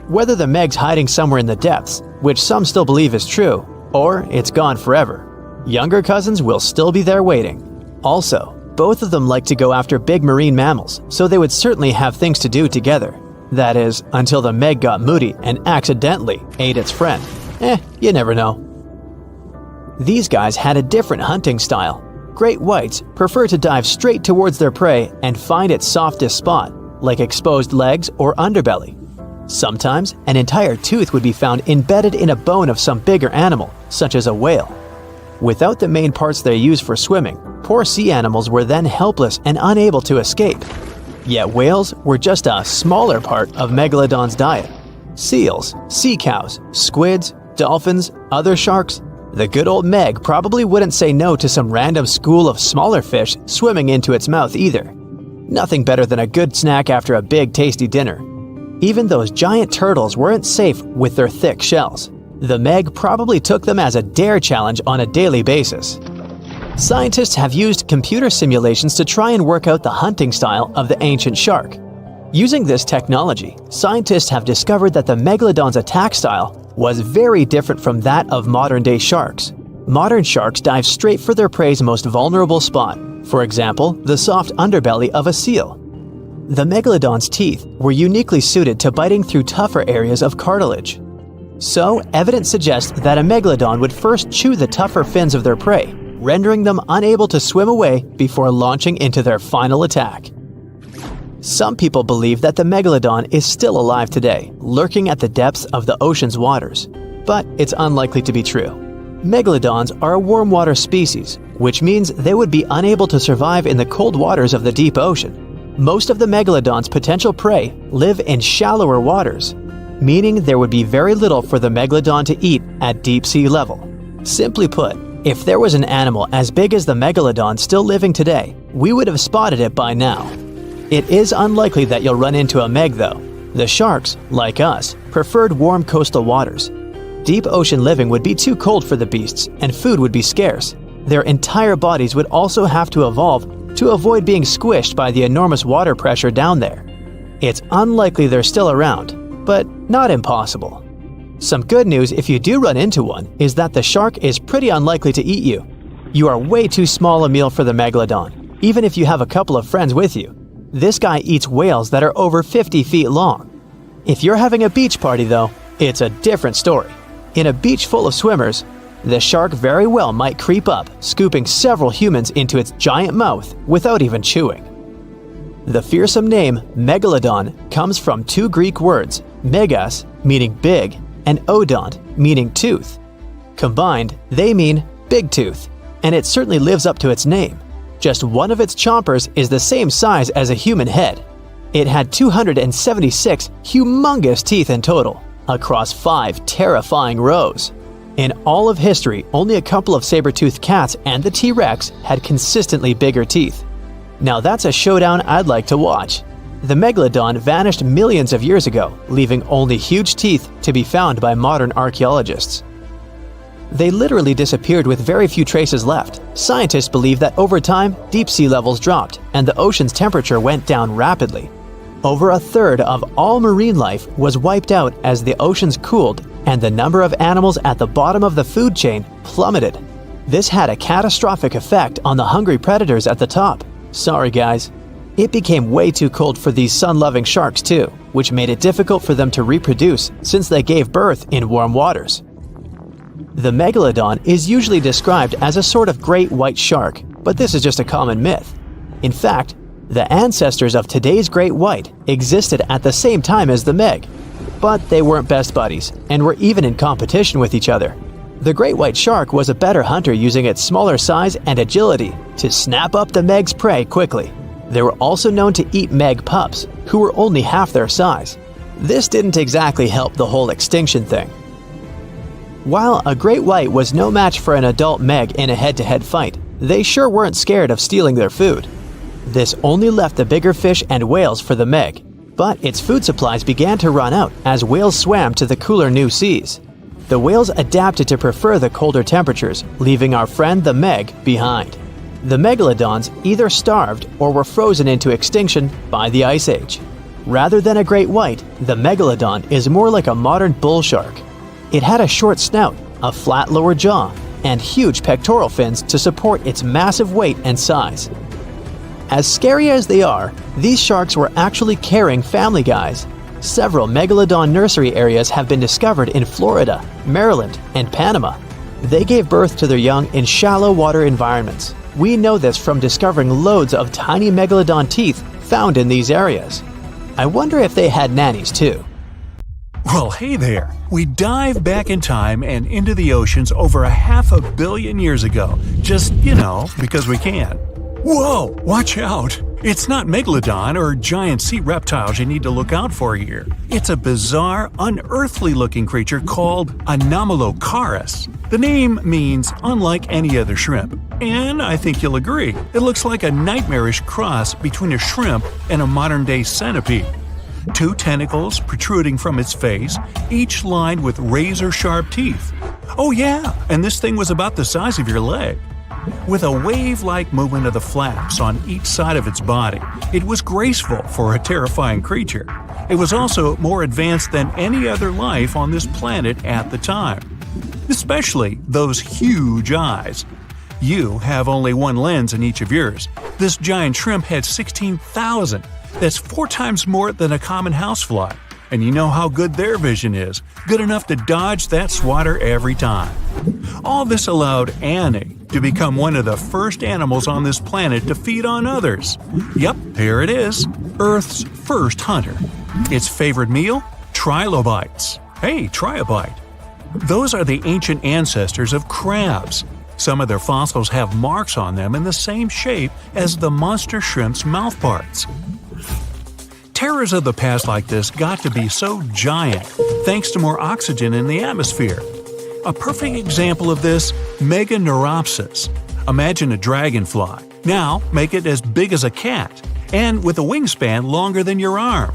Whether the Meg's hiding somewhere in the depths, which some still believe is true, or it's gone forever, younger cousins will still be there waiting. Also, both of them like to go after big marine mammals, so they would certainly have things to do together. That is, until the Meg got moody and accidentally ate its friend. You never know. These guys had a different hunting style. Great whites prefer to dive straight towards their prey and find its softest spot, like exposed legs or underbelly. Sometimes, an entire tooth would be found embedded in a bone of some bigger animal, such as a whale. Without the main parts they use for swimming, poor sea animals were then helpless and unable to escape. Yet whales were just a smaller part of megalodon's diet. Seals, sea cows, squids, dolphins, other sharks. The good old Meg probably wouldn't say no to some random school of smaller fish swimming into its mouth either. Nothing better than a good snack after a big tasty dinner. Even those giant turtles weren't safe with their thick shells. The Meg probably took them as a dare challenge on a daily basis. Scientists have used computer simulations to try and work out the hunting style of the ancient shark. Using this technology, scientists have discovered that the megalodon's attack style was very different from that of modern-day sharks. Modern sharks dive straight for their prey's most vulnerable spot, for example, the soft underbelly of a seal. The megalodon's teeth were uniquely suited to biting through tougher areas of cartilage. So, evidence suggests that a megalodon would first chew the tougher fins of their prey, rendering them unable to swim away before launching into their final attack. Some people believe that the megalodon is still alive today, lurking at the depths of the ocean's waters. But it's unlikely to be true. Megalodons are a warm water species, which means they would be unable to survive in the cold waters of the deep ocean. Most of the megalodon's potential prey live in shallower waters, meaning there would be very little for the megalodon to eat at deep sea level. Simply put, if there was an animal as big as the megalodon still living today, we would have spotted it by now. It is unlikely that you'll run into a Meg though. The sharks, like us, preferred warm coastal waters. Deep ocean living would be too cold for the beasts, and food would be scarce. Their entire bodies would also have to evolve to avoid being squished by the enormous water pressure down there. It's unlikely they're still around, but not impossible. Some good news if you do run into one is that the shark is pretty unlikely to eat you. You are way too small a meal for the megalodon, even if you have a couple of friends with you. This guy eats whales that are over 50 feet long. If you're having a beach party though, it's a different story. In a beach full of swimmers, the shark very well might creep up, scooping several humans into its giant mouth without even chewing. The fearsome name megalodon comes from two Greek words, megas, meaning big, and odont, meaning tooth. Combined, they mean big tooth, and it certainly lives up to its name. Just one of its chompers is the same size as a human head. It had 276 humongous teeth in total, across 5 terrifying rows. In all of history, only a couple of saber-toothed cats and the T-Rex had consistently bigger teeth. Now that's a showdown I'd like to watch. The megalodon vanished millions of years ago, leaving only huge teeth to be found by modern archaeologists. They literally disappeared with very few traces left. Scientists believe that over time, deep sea levels dropped and the ocean's temperature went down rapidly. Over a third of all marine life was wiped out as the oceans cooled and the number of animals at the bottom of the food chain plummeted. This had a catastrophic effect on the hungry predators at the top. Sorry guys. It became way too cold for these sun-loving sharks too, which made it difficult for them to reproduce since they gave birth in warm waters. The megalodon is usually described as a sort of great white shark, but this is just a common myth. In fact, the ancestors of today's great white existed at the same time as the Meg, but they weren't best buddies and were even in competition with each other. The great white shark was a better hunter using its smaller size and agility to snap up the Meg's prey quickly. They were also known to eat Meg pups, who were only half their size. This didn't exactly help the whole extinction thing. While a great white was no match for an adult Meg in a head-to-head fight, they sure weren't scared of stealing their food. This only left the bigger fish and whales for the Meg, but its food supplies began to run out as whales swam to the cooler new seas. The whales adapted to prefer the colder temperatures, leaving our friend the Meg behind. The megalodons either starved or were frozen into extinction by the Ice Age. Rather than a great white, the megalodon is more like a modern bull shark. It had a short snout, a flat lower jaw, and huge pectoral fins to support its massive weight and size. As scary as they are, these sharks were actually caring family guys. Several megalodon nursery areas have been discovered in Florida, Maryland, and Panama. They gave birth to their young in shallow water environments. We know this from discovering loads of tiny megalodon teeth found in these areas. I wonder if they had nannies too. Well, hey there! We dive back in time and into the oceans over 500 million years ago, just, because we can. Whoa! Watch out! It's not megalodon or giant sea reptiles you need to look out for here. It's a bizarre, unearthly-looking creature called Anomalocaris. The name means unlike any other shrimp, and I think you'll agree, it looks like a nightmarish cross between a shrimp and a modern-day centipede. 2 tentacles protruding from its face, each lined with razor-sharp teeth. Oh yeah, and this thing was about the size of your leg. With a wave-like movement of the flaps on each side of its body, it was graceful for a terrifying creature. It was also more advanced than any other life on this planet at the time. Especially those huge eyes. You have only one lens in each of yours. This giant shrimp had 16,000. That's 4 times more than a common housefly. And you know how good their vision is. Good enough to dodge that swatter every time. All this allowed Annie to become one of the first animals on this planet to feed on others. Yep, here it is. Earth's first hunter. Its favorite meal? Trilobites. Hey, try a bite. Those are the ancient ancestors of crabs. Some of their fossils have marks on them in the same shape as the monster shrimp's mouthparts. Terrors of the past like this got to be so giant thanks to more oxygen in the atmosphere. A perfect example of this, Meganeuropsis. Imagine a dragonfly. Now make it as big as a cat, and with a wingspan longer than your arm.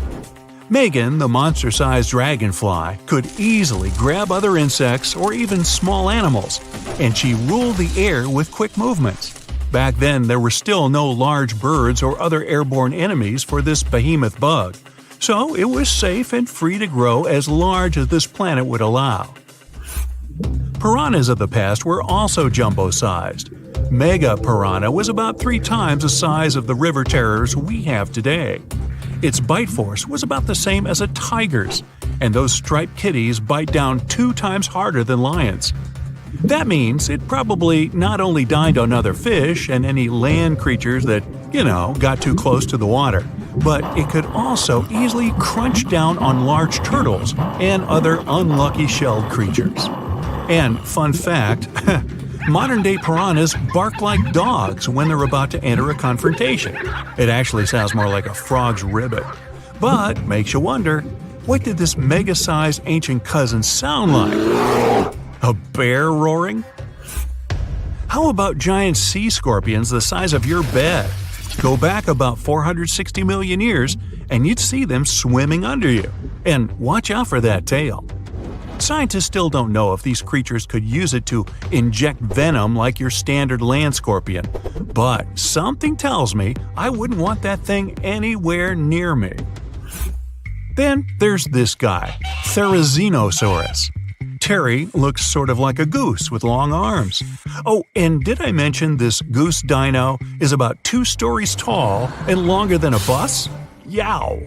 Megan, the monster-sized dragonfly, could easily grab other insects or even small animals, and she ruled the air with quick movements. Back then, there were still no large birds or other airborne enemies for this behemoth bug, so it was safe and free to grow as large as this planet would allow. Piranhas of the past were also jumbo-sized. Mega piranha was about 3 times the size of the river terrors we have today. Its bite force was about the same as a tiger's, and those striped kitties bite down 2 times harder than lions. That means it probably not only dined on other fish and any land creatures that, got too close to the water, but it could also easily crunch down on large turtles and other unlucky shelled creatures. And fun fact, modern-day piranhas bark like dogs when they're about to enter a confrontation. It actually sounds more like a frog's ribbit. But makes you wonder, what did this mega-sized ancient cousin sound like? A bear roaring? How about giant sea scorpions the size of your bed? Go back about 460 million years and you'd see them swimming under you. And watch out for that tail. Scientists still don't know if these creatures could use it to inject venom like your standard land scorpion. But something tells me I wouldn't want that thing anywhere near me. Then there's this guy, Therizinosaurus. Terry looks sort of like a goose with long arms. Oh, and did I mention this goose dino is about 2 stories tall and longer than a bus? Yow!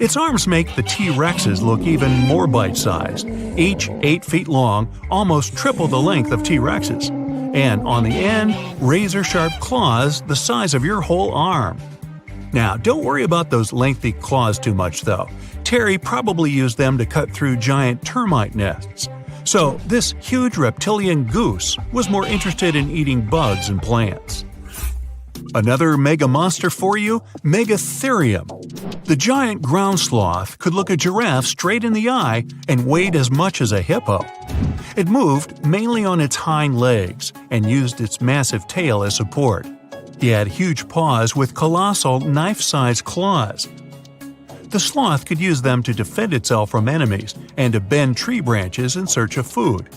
Its arms make the T-Rexes look even more bite-sized, each 8 feet long, almost triple the length of T-Rexes. And on the end, razor-sharp claws the size of your whole arm. Now, don't worry about those lengthy claws too much, though. Terry probably used them to cut through giant termite nests. So, this huge reptilian goose was more interested in eating bugs and plants. Another mega monster for you? Megatherium. The giant ground sloth could look a giraffe straight in the eye and weighed as much as a hippo. It moved mainly on its hind legs and used its massive tail as support. He had huge paws with colossal knife-sized claws. The sloth could use them to defend itself from enemies and to bend tree branches in search of food.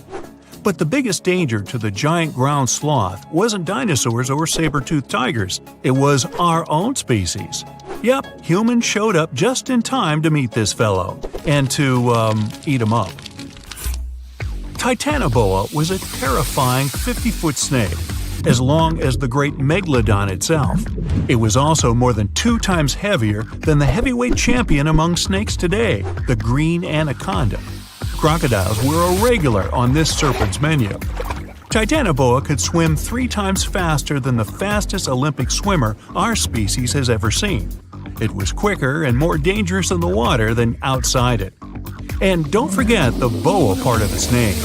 But the biggest danger to the giant ground sloth wasn't dinosaurs or saber-toothed tigers. It was our own species. Yep, humans showed up just in time to meet this fellow and to, eat him up. Titanoboa was a terrifying 50-foot snake, as long as the great megalodon itself. It was also more than 2 times heavier than the heavyweight champion among snakes today, the green anaconda. Crocodiles were a regular on this serpent's menu. Titanoboa could swim 3 times faster than the fastest Olympic swimmer our species has ever seen. It was quicker and more dangerous in the water than outside it. And don't forget the boa part of the snake.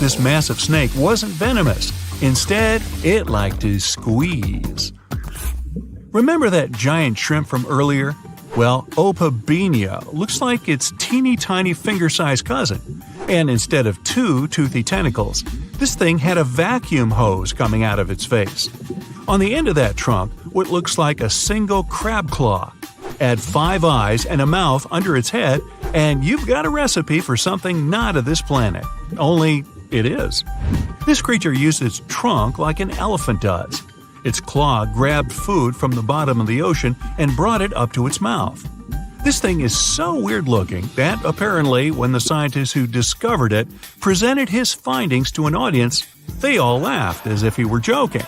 This massive snake wasn't venomous. Instead, it liked to squeeze. Remember that giant shrimp from earlier? Well, Opabenia looks like its teeny tiny finger-sized cousin. And instead of two toothy tentacles, this thing had a vacuum hose coming out of its face. On the end of that trunk, what looks like a single crab claw. Add 5 eyes and a mouth under its head, and you've got a recipe for something not of this planet. Only it is. This creature used its trunk like an elephant does. Its claw grabbed food from the bottom of the ocean and brought it up to its mouth. This thing is so weird-looking that apparently when the scientists who discovered it presented his findings to an audience, they all laughed as if he were joking.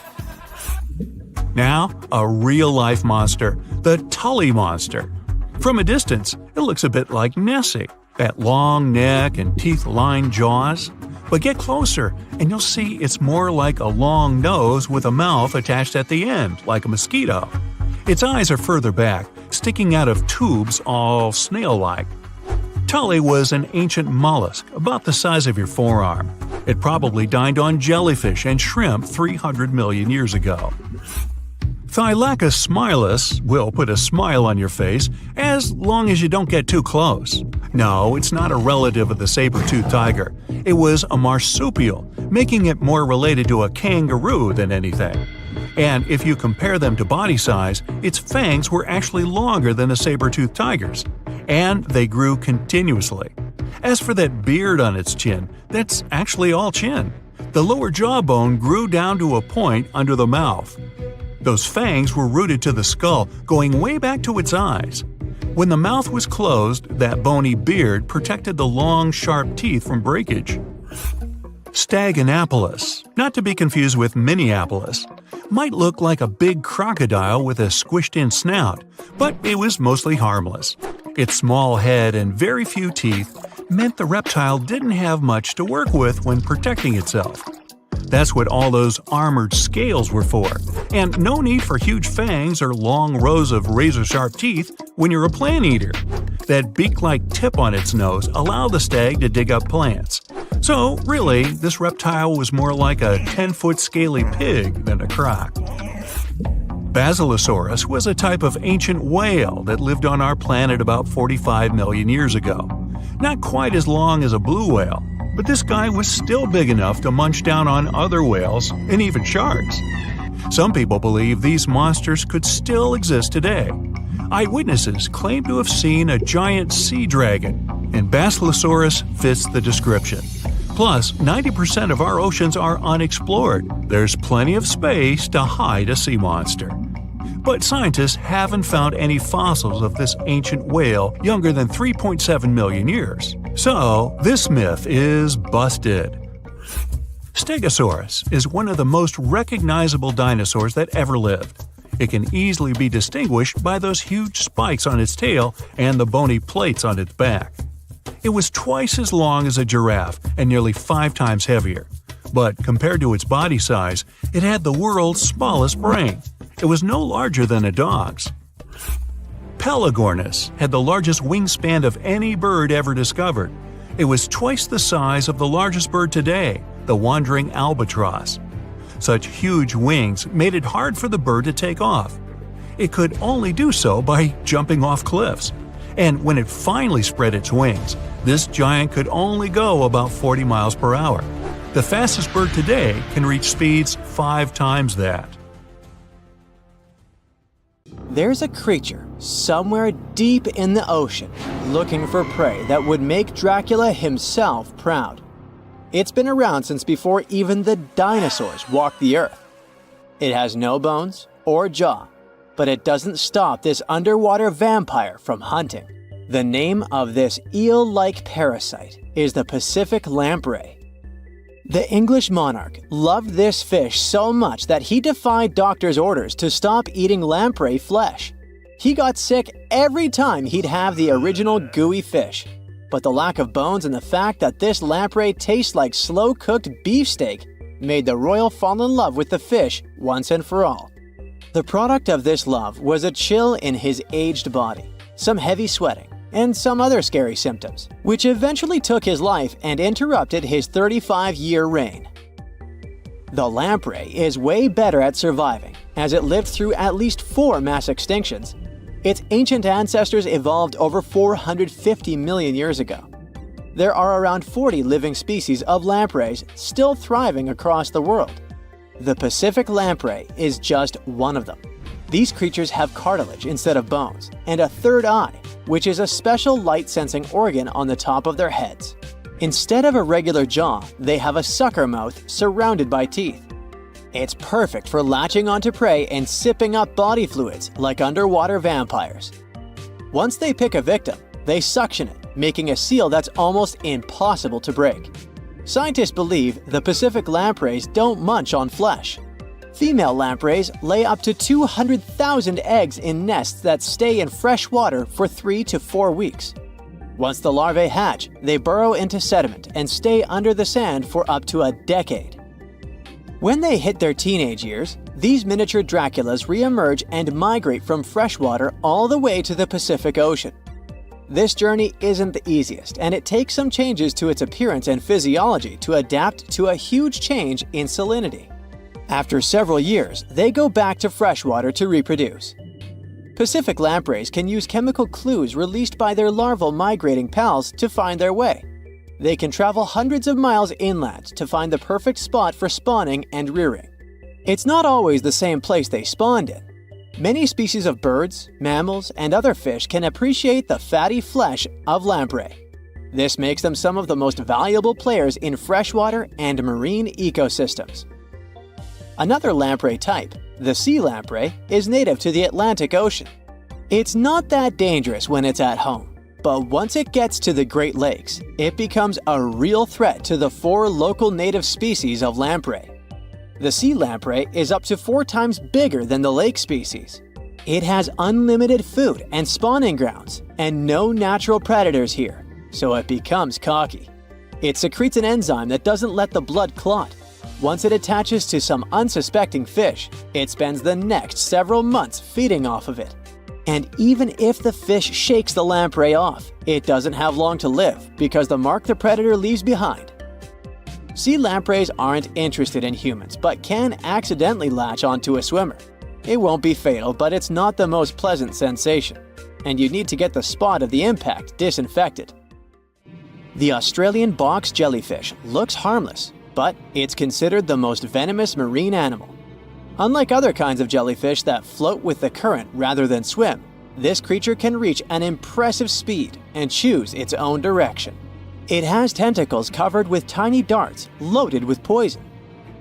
Now, a real-life monster, the Tully monster. From a distance, it looks a bit like Nessie, that long neck and teeth-lined jaws. But get closer, and you'll see it's more like a long nose with a mouth attached at the end, like a mosquito. Its eyes are further back, sticking out of tubes all snail-like. Tully was an ancient mollusk, about the size of your forearm. It probably dined on jellyfish and shrimp 300 million years ago. Thylacus smilus will put a smile on your face as long as you don't get too close. No, it's not a relative of the saber-toothed tiger. It was a marsupial, making it more related to a kangaroo than anything. And if you compare them to body size, its fangs were actually longer than a saber-toothed tiger's. And they grew continuously. As for that beard on its chin, that's actually all chin. The lower jawbone grew down to a point under the mouth. Those fangs were rooted to the skull, going way back to its eyes. When the mouth was closed, that bony beard protected the long, sharp teeth from breakage. Staganapolis, not to be confused with Minneapolis, might look like a big crocodile with a squished-in snout, but it was mostly harmless. Its small head and very few teeth meant the reptile didn't have much to work with when protecting itself. That's what all those armored scales were for, and no need for huge fangs or long rows of razor-sharp teeth when you're a plant eater. That beak-like tip on its nose allowed the stag to dig up plants. So, really, this reptile was more like a 10-foot scaly pig than a croc. Basilosaurus was a type of ancient whale that lived on our planet about 45 million years ago. Not quite as long as a blue whale, but this guy was still big enough to munch down on other whales and even sharks. Some people believe these monsters could still exist today. Eyewitnesses claim to have seen a giant sea dragon, and Basilosaurus fits the description. Plus, 90% of our oceans are unexplored. There's plenty of space to hide a sea monster. But scientists haven't found any fossils of this ancient whale younger than 3.7 million years. So, this myth is busted. Stegosaurus is one of the most recognizable dinosaurs that ever lived. It can easily be distinguished by those huge spikes on its tail and the bony plates on its back. It was twice as long as a giraffe and nearly 5 times heavier. But compared to its body size, it had the world's smallest brain. It was no larger than a dog's. Pelagornis had the largest wingspan of any bird ever discovered. It was twice the size of the largest bird today, the wandering albatross. Such huge wings made it hard for the bird to take off. It could only do so by jumping off cliffs. And when it finally spread its wings, this giant could only go about 40 miles per hour. The fastest bird today can reach speeds 5 times that. There's a creature somewhere deep in the ocean looking for prey that would make Dracula himself proud. It's been around since before even the dinosaurs walked the earth. It has no bones or jaw, but it doesn't stop this underwater vampire from hunting. The name of this eel-like parasite is the Pacific lamprey. The English monarch loved this fish so much that he defied doctors' orders to stop eating lamprey flesh. He got sick every time he'd have the original gooey fish. But the lack of bones and the fact that this lamprey tastes like slow-cooked beefsteak made the royal fall in love with the fish once and for all. The product of this love was a chill in his aged body, some heavy sweating, and some other scary symptoms, which eventually took his life and interrupted his 35-year reign. The lamprey is way better at surviving, as it lived through at least 4 mass extinctions. Its ancient ancestors evolved over 450 million years ago. There are around 40 living species of lampreys still thriving across the world. The Pacific lamprey is just one of them. These creatures have cartilage instead of bones, and a third eye, which is a special light-sensing organ on the top of their heads. Instead of a regular jaw, they have a sucker mouth surrounded by teeth. It's perfect for latching onto prey and sipping up body fluids like underwater vampires. Once they pick a victim, they suction it, making a seal that's almost impossible to break. Scientists believe the Pacific lampreys don't munch on flesh. Female lampreys lay up to 200,000 eggs in nests that stay in fresh water for 3 to 4 weeks. Once the larvae hatch, they burrow into sediment and stay under the sand for up to a decade. When they hit their teenage years, these miniature Draculas re-emerge and migrate from freshwater all the way to the Pacific Ocean. This journey isn't the easiest, and it takes some changes to its appearance and physiology to adapt to a huge change in salinity. After several years, they go back to freshwater to reproduce. Pacific lampreys can use chemical clues released by their larval migrating pals to find their way. They can travel hundreds of miles inland to find the perfect spot for spawning and rearing. It's not always the same place they spawned in. Many species of birds, mammals, and other fish can appreciate the fatty flesh of lamprey. This makes them some of the most valuable players in freshwater and marine ecosystems. Another lamprey type, the sea lamprey, is native to the Atlantic Ocean. It's not that dangerous when it's at home, but once it gets to the Great Lakes, it becomes a real threat to the 4 local native species of lamprey. The sea lamprey is up to 4 times bigger than the lake species. It has unlimited food and spawning grounds, and no natural predators here, so it becomes cocky. It secretes an enzyme that doesn't let the blood clot. Once it attaches to some unsuspecting fish, it spends the next several months feeding off of it. And even if the fish shakes the lamprey off, it doesn't have long to live because the mark the predator leaves behind. Sea lampreys aren't interested in humans, but can accidentally latch onto a swimmer. It won't be fatal, but it's not the most pleasant sensation, and you need to get the spot of the impact disinfected. The Australian box jellyfish looks harmless, but it's considered the most venomous marine animal. Unlike other kinds of jellyfish that float with the current rather than swim, this creature can reach an impressive speed and choose its own direction. It has tentacles covered with tiny darts loaded with poison.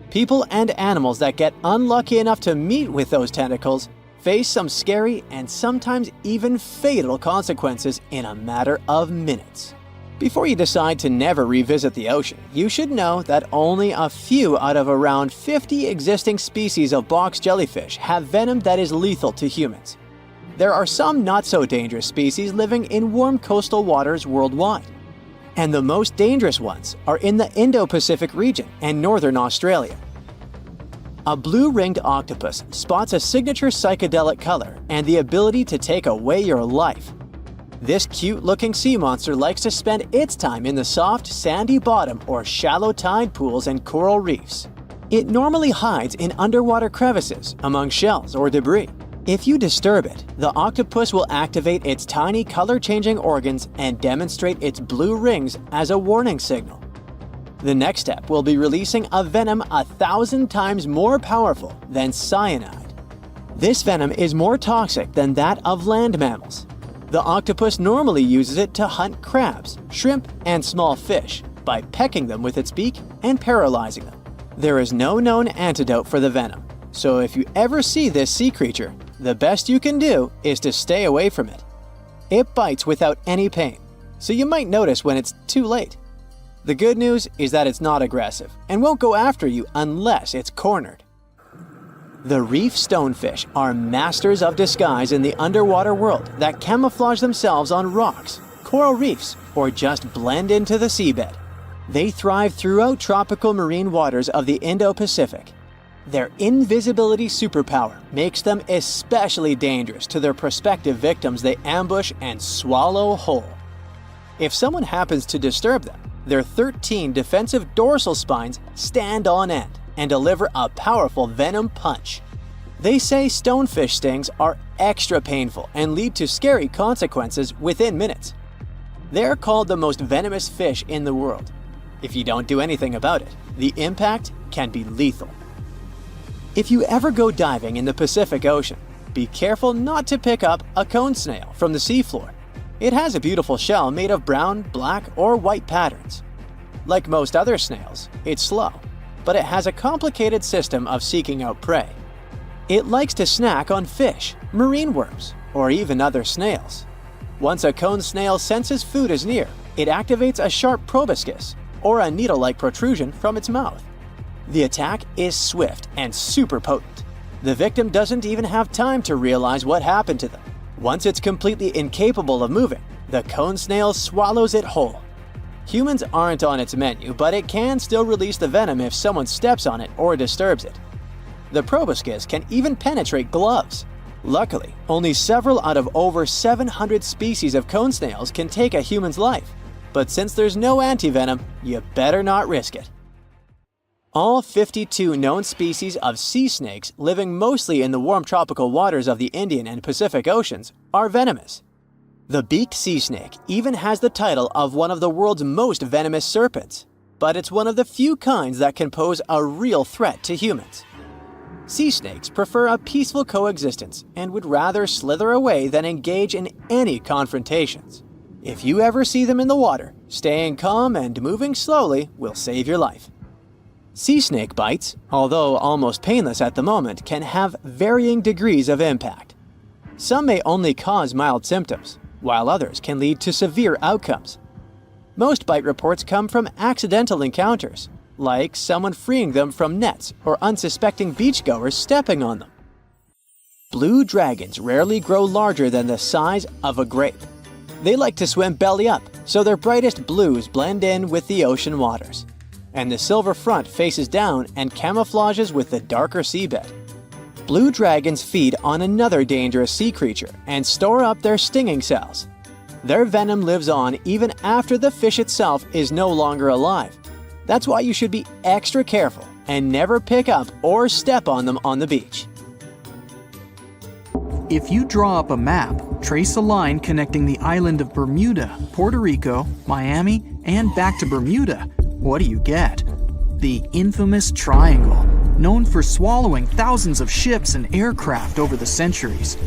People and animals that get unlucky enough to meet with those tentacles face some scary and sometimes even fatal consequences in a matter of minutes. Before you decide to never revisit the ocean, you should know that only a few out of around 50 existing species of box jellyfish have venom that is lethal to humans. There are some not-so-dangerous species living in warm coastal waters worldwide. And the most dangerous ones are in the Indo-Pacific region and northern Australia. A blue-ringed octopus spots a signature psychedelic color and the ability to take away your life. This cute-looking sea monster likes to spend its time in the soft, sandy bottom or shallow tide pools and coral reefs. It normally hides in underwater crevices, among shells or debris. If you disturb it, the octopus will activate its tiny color-changing organs and demonstrate its blue rings as a warning signal. The next step will be releasing a venom 1,000 times more powerful than cyanide. This venom is more toxic than that of land mammals. The octopus normally uses it to hunt crabs, shrimp, and small fish by pecking them with its beak and paralyzing them. There is no known antidote for the venom, so if you ever see this sea creature, the best you can do is to stay away from it. It bites without any pain, so you might notice when it's too late. The good news is that it's not aggressive and won't go after you unless it's cornered. The reef stonefish are masters of disguise in the underwater world that camouflage themselves on rocks, coral reefs, or just blend into the seabed. They thrive throughout tropical marine waters of the Indo-Pacific. Their invisibility superpower makes them especially dangerous to their prospective victims they ambush and swallow whole. If someone happens to disturb them, their 13 defensive dorsal spines stand on end and deliver a powerful venom punch. They say stonefish stings are extra painful and lead to scary consequences within minutes. They're called the most venomous fish in the world. If you don't do anything about it, the impact can be lethal. If you ever go diving in the Pacific Ocean, be careful not to pick up a cone snail from the seafloor. It has a beautiful shell made of brown, black, or white patterns. Like most other snails, it's slow, but it has a complicated system of seeking out prey. It likes to snack on fish, marine worms, or even other snails. Once a cone snail senses food is near, it activates a sharp proboscis, or a needle-like protrusion from its mouth. The attack is swift and super potent. The victim doesn't even have time to realize what happened to them. Once it's completely incapable of moving, the cone snail swallows it whole. Humans aren't on its menu, but it can still release the venom if someone steps on it or disturbs it. The proboscis can even penetrate gloves. Luckily, only several out of over 700 species of cone snails can take a human's life. But since there's no antivenom, you better not risk it. All 52 known species of sea snakes living mostly in the warm tropical waters of the Indian and Pacific Oceans are venomous. The beaked sea snake even has the title of one of the world's most venomous serpents, but it's one of the few kinds that can pose a real threat to humans. Sea snakes prefer a peaceful coexistence and would rather slither away than engage in any confrontations. If you ever see them in the water, staying calm and moving slowly will save your life. Sea snake bites, although almost painless at the moment, can have varying degrees of impact. Some may only cause mild symptoms, while others can lead to severe outcomes. Most bite reports come from accidental encounters, like someone freeing them from nets or unsuspecting beachgoers stepping on them. Blue dragons rarely grow larger than the size of a grape. They like to swim belly up, so their brightest blues blend in with the ocean waters. And the silver front faces down and camouflages with the darker seabed. Blue dragons feed on another dangerous sea creature and store up their stinging cells. Their venom lives on even after the fish itself is no longer alive. That's why you should be extra careful and never pick up or step on them on the beach. If you draw up a map, trace a line connecting the island of Bermuda, Puerto Rico, Miami, and back to Bermuda, what do you get? The infamous triangle, known for swallowing thousands of ships and aircraft over the centuries.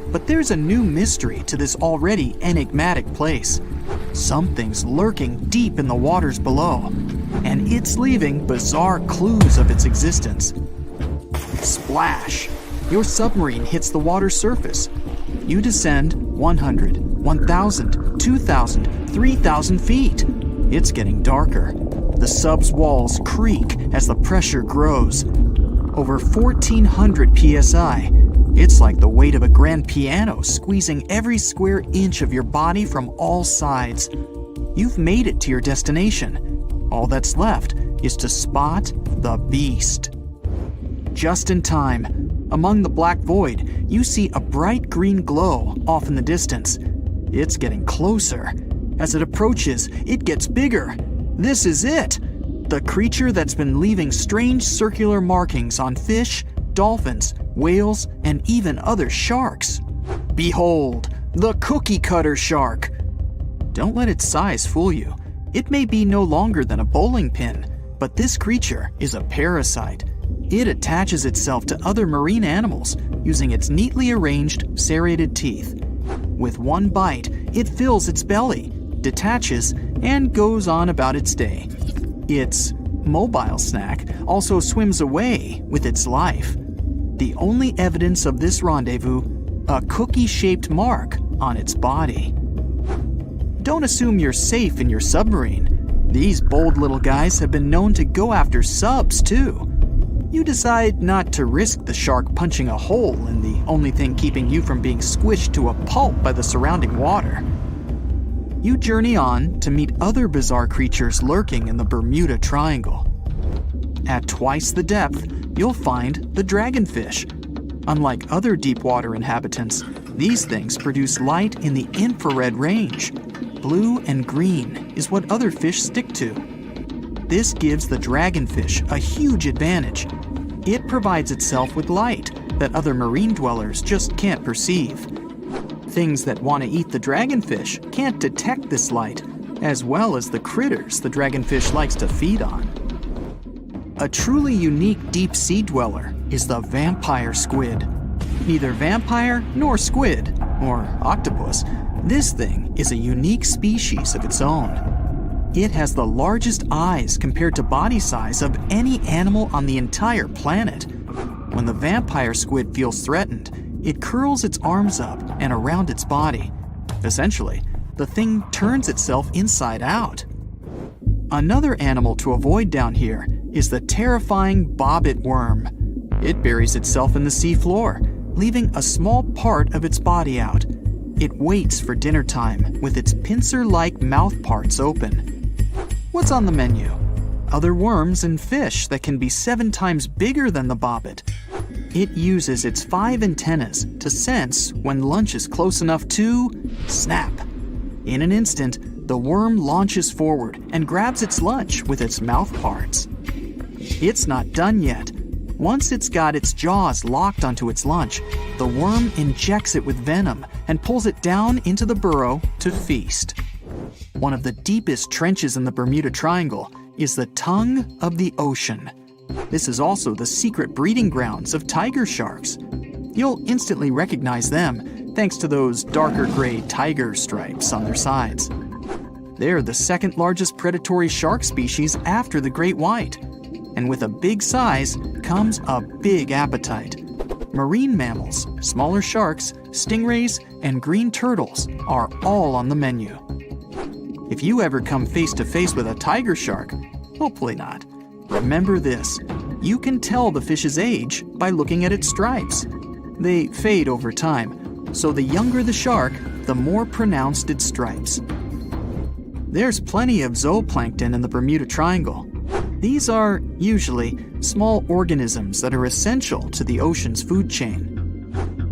But there's a new mystery to this already enigmatic place. Something's lurking deep in the waters below, and it's leaving bizarre clues of its existence. Splash! Your submarine hits the water surface. You descend 100, 1,000, 2,000, 3,000 feet. It's getting darker. The sub's walls creak as the pressure grows. Over 1,400 psi. It's like the weight of a grand piano squeezing every square inch of your body from all sides. You've made it to your destination. All that's left is to spot the beast. Just in time, among the black void, you see a bright green glow off in the distance. It's getting closer. As it approaches, it gets bigger. This is it! The creature that's been leaving strange circular markings on fish, dolphins, whales, and even other sharks. Behold, the cookie cutter shark! Don't let its size fool you. It may be no longer than a bowling pin, but this creature is a parasite. It attaches itself to other marine animals using its neatly arranged serrated teeth. With one bite, it fills its belly, detaches, and goes on about its day. Its mobile snack also swims away with its life. The only evidence of this rendezvous, a cookie-shaped mark on its body. Don't assume you're safe in your submarine. These bold little guys have been known to go after subs too. You decide not to risk the shark punching a hole in the only thing keeping you from being squished to a pulp by the surrounding water. You journey on to meet other bizarre creatures lurking in the Bermuda Triangle. At twice the depth, you'll find the dragonfish. Unlike other deep-water inhabitants, these things produce light in the infrared range. Blue and green is what other fish stick to. This gives the dragonfish a huge advantage. It provides itself with light that other marine dwellers just can't perceive. Things that want to eat the dragonfish can't detect this light, as well as the critters the dragonfish likes to feed on. A truly unique deep-sea dweller is the vampire squid. Neither vampire nor squid, or octopus, this thing is a unique species of its own. It has the largest eyes compared to body size of any animal on the entire planet. When the vampire squid feels threatened, it curls its arms up and around its body. Essentially, the thing turns itself inside out. Another animal to avoid down here is the terrifying bobbit worm. It buries itself in the sea floor, leaving a small part of its body out. It waits for dinner time with its pincer-like mouth parts open. What's on the menu? Other worms and fish that can be 7 times bigger than the bobbit. It uses its 5 antennas to sense when lunch is close enough to snap. In an instant, the worm launches forward and grabs its lunch with its mouth parts. It's not done yet. Once it's got its jaws locked onto its lunch, the worm injects it with venom and pulls it down into the burrow to feast. One of the deepest trenches in the Bermuda Triangle is the tongue of the ocean. This is also the secret breeding grounds of tiger sharks. You'll instantly recognize them thanks to those darker gray tiger stripes on their sides. They're the second largest predatory shark species after the great white. And with a big size comes a big appetite. Marine mammals, smaller sharks, stingrays, and green turtles are all on the menu. If you ever come face to face with a tiger shark, hopefully not, remember this: you can tell the fish's age by looking at its stripes. They fade over time, so the younger the shark, the more pronounced its stripes. There's plenty of zooplankton in the Bermuda Triangle. These are, usually, small organisms that are essential to the ocean's food chain.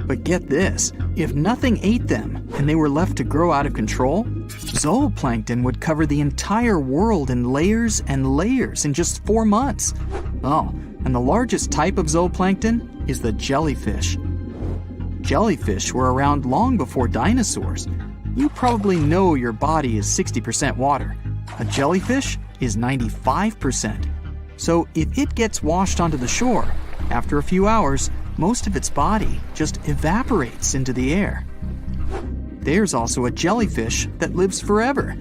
But get this, if nothing ate them and they were left to grow out of control, zooplankton would cover the entire world in layers and layers in just 4 months. Oh, and the largest type of zooplankton is the jellyfish. Jellyfish were around long before dinosaurs. You probably know your body is 60% water. A jellyfish is 95%. So if it gets washed onto the shore, after a few hours, most of its body just evaporates into the air. There's also a jellyfish that lives forever.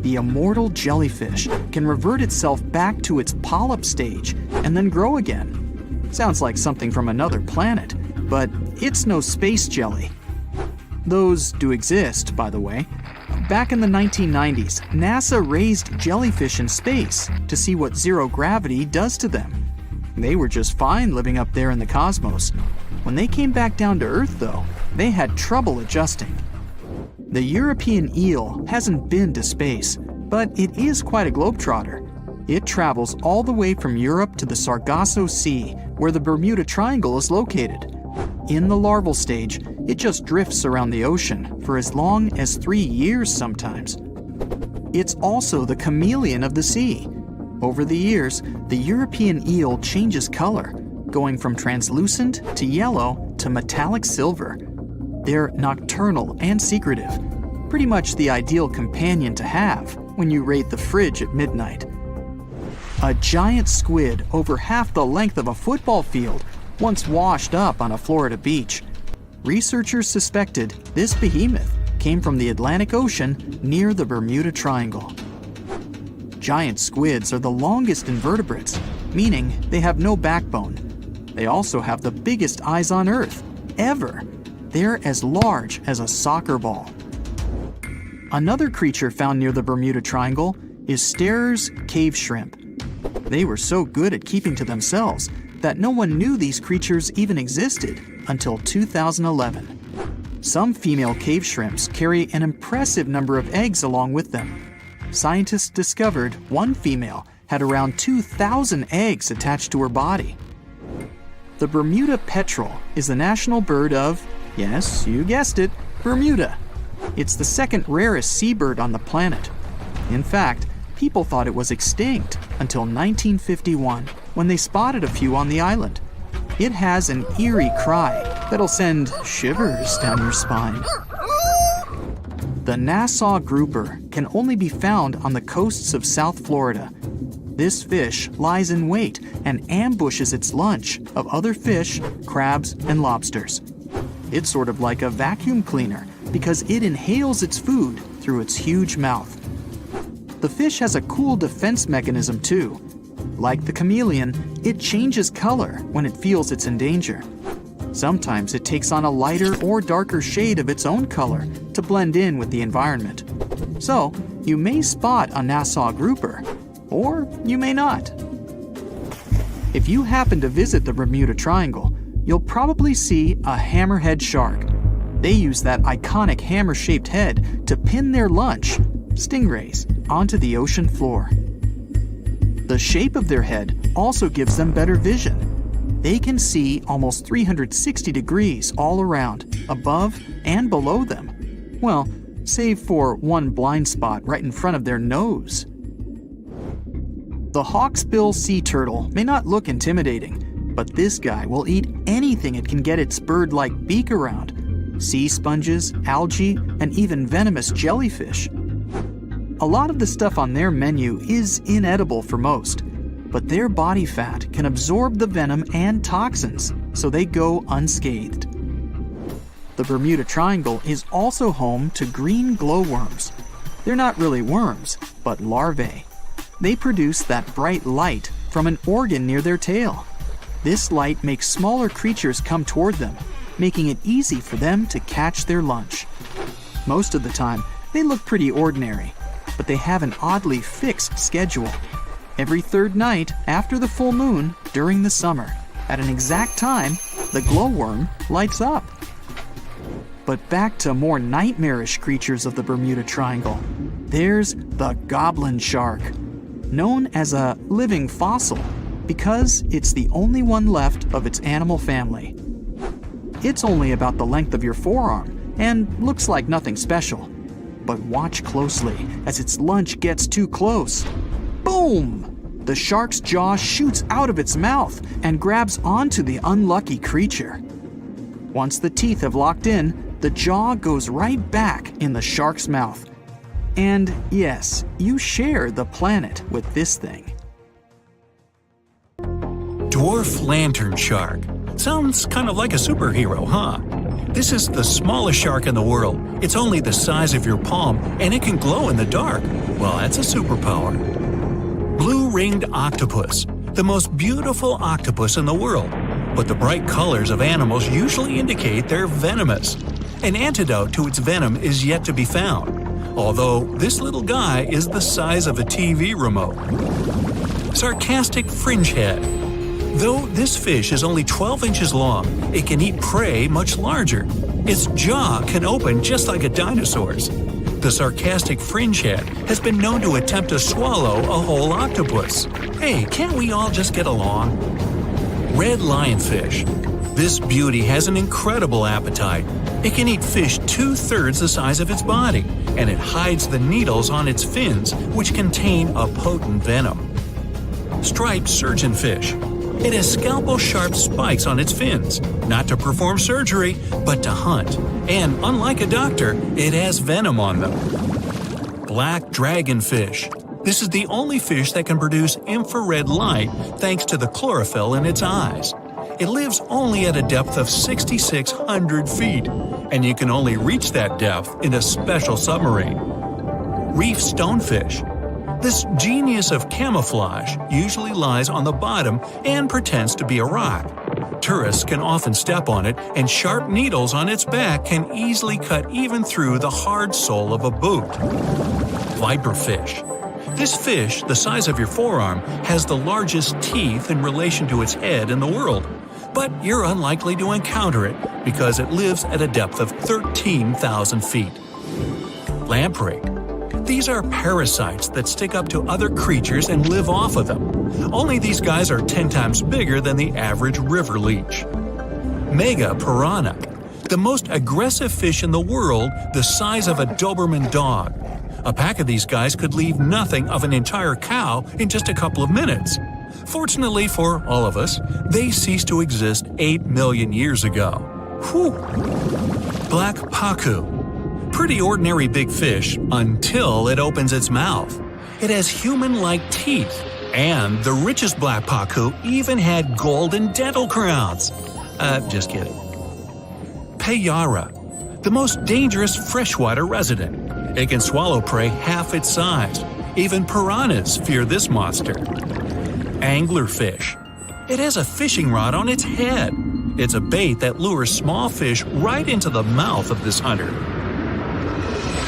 The immortal jellyfish can revert itself back to its polyp stage and then grow again. Sounds like something from another planet, but it's no space jelly. Those do exist, by the way. Back in the 1990s, NASA raised jellyfish in space to see what zero gravity does to them. They were just fine living up there in the cosmos. When they came back down to Earth, though, they had trouble adjusting. The European eel hasn't been to space, but it is quite a globetrotter. It travels all the way from Europe to the Sargasso Sea, where the Bermuda Triangle is located. In the larval stage, it just drifts around the ocean for as long as 3 years sometimes. It's also the chameleon of the sea. Over the years, the European eel changes color, going from translucent to yellow to metallic silver. They're nocturnal and secretive, pretty much the ideal companion to have when you raid the fridge at midnight. A giant squid over half the length of a football field once washed up on a Florida beach. Researchers suspected this behemoth came from the Atlantic Ocean near the Bermuda Triangle. Giant squids are the longest invertebrates, meaning they have no backbone. They also have the biggest eyes on Earth, ever. They're as large as a soccer ball. Another creature found near the Bermuda Triangle is Sterer's cave shrimp. They were so good at keeping to themselves that no one knew these creatures even existed until 2011. Some female cave shrimps carry an impressive number of eggs along with them. Scientists discovered one female had around 2,000 eggs attached to her body. The Bermuda petrel is the national bird of, yes, you guessed it, Bermuda. It's the second rarest seabird on the planet. In fact, people thought it was extinct until 1951 when they spotted a few on the island. It has an eerie cry that'll send shivers down your spine. The Nassau grouper can only be found on the coasts of South Florida. This fish lies in wait and ambushes its lunch of other fish, crabs, and lobsters. It's sort of like a vacuum cleaner because it inhales its food through its huge mouth. The fish has a cool defense mechanism too. Like the chameleon, it changes color when it feels it's in danger. Sometimes it takes on a lighter or darker shade of its own color to blend in with the environment. So, you may spot a Nassau grouper, or you may not. If you happen to visit the Bermuda Triangle, you'll probably see a hammerhead shark. They use that iconic hammer-shaped head to pin their lunch, stingrays, onto the ocean floor. The shape of their head also gives them better vision. They can see almost 360 degrees all around, above and below them. Well, save for one blind spot right in front of their nose. The hawksbill sea turtle may not look intimidating, but this guy will eat anything it can get its bird-like beak around. Sea sponges, algae, and even venomous jellyfish. A lot of the stuff on their menu is inedible for most, but their body fat can absorb the venom and toxins, so they go unscathed. The Bermuda Triangle is also home to green glowworms. They're not really worms, but larvae. They produce that bright light from an organ near their tail. This light makes smaller creatures come toward them, making it easy for them to catch their lunch. Most of the time, they look pretty ordinary, but they have an oddly fixed schedule. Every third night after the full moon during the summer, at an exact time, the glowworm lights up. But back to more nightmarish creatures of the Bermuda Triangle. There's the goblin shark, known as a living fossil because it's the only one left of its animal family. It's only about the length of your forearm and looks like nothing special. But watch closely as its lunch gets too close. Boom! The shark's jaw shoots out of its mouth and grabs onto the unlucky creature. Once the teeth have locked in, the jaw goes right back in the shark's mouth. And yes, you share the planet with this thing. Dwarf lantern shark. Sounds kind of like a superhero, huh? This is the smallest shark in the world. It's only the size of your palm, and it can glow in the dark. Well, that's a superpower. Blue-ringed octopus. The most beautiful octopus in the world. But the bright colors of animals usually indicate they're venomous. An antidote to its venom is yet to be found, although this little guy is the size of a TV remote. Sarcastic fringehead. Though this fish is only 12 inches long, it can eat prey much larger. Its jaw can open just like a dinosaur's. The sarcastic fringehead has been known to attempt to swallow a whole octopus. Hey, can't we all just get along? Red lionfish. This beauty has an incredible appetite. It can eat fish 2/3 the size of its body, and it hides the needles on its fins, which contain a potent venom. Striped surgeonfish. It has scalpel-sharp spikes on its fins, not to perform surgery, but to hunt. And unlike a doctor, it has venom on them. Black dragonfish. This is the only fish that can produce infrared light thanks to the chlorophyll in its eyes. It lives only at a depth of 6,600 feet, and you can only reach that depth in a special submarine. Reef stonefish. This genius of camouflage usually lies on the bottom and pretends to be a rock. Tourists can often step on it, and sharp needles on its back can easily cut even through the hard sole of a boot. Viperfish. This fish, the size of your forearm, has the largest teeth in relation to its head in the world. But you're unlikely to encounter it because it lives at a depth of 13,000 feet. Lamprey. These are parasites that stick up to other creatures and live off of them. Only these guys are 10 times bigger than the average river leech. Mega piranha, the most aggressive fish in the world, the size of a Doberman dog. A pack of these guys could leave nothing of an entire cow in just a couple of minutes. Fortunately for all of us, they ceased to exist 8 million years ago. Whew! Black pacu. Pretty ordinary big fish until it opens its mouth. It has human-like teeth, and the richest black pacu even had golden dental crowns. Just kidding. Payara, the most dangerous freshwater resident. It can swallow prey half its size. Even piranhas fear this monster. Anglerfish. It has a fishing rod on its head. It's a bait that lures small fish right into the mouth of this hunter.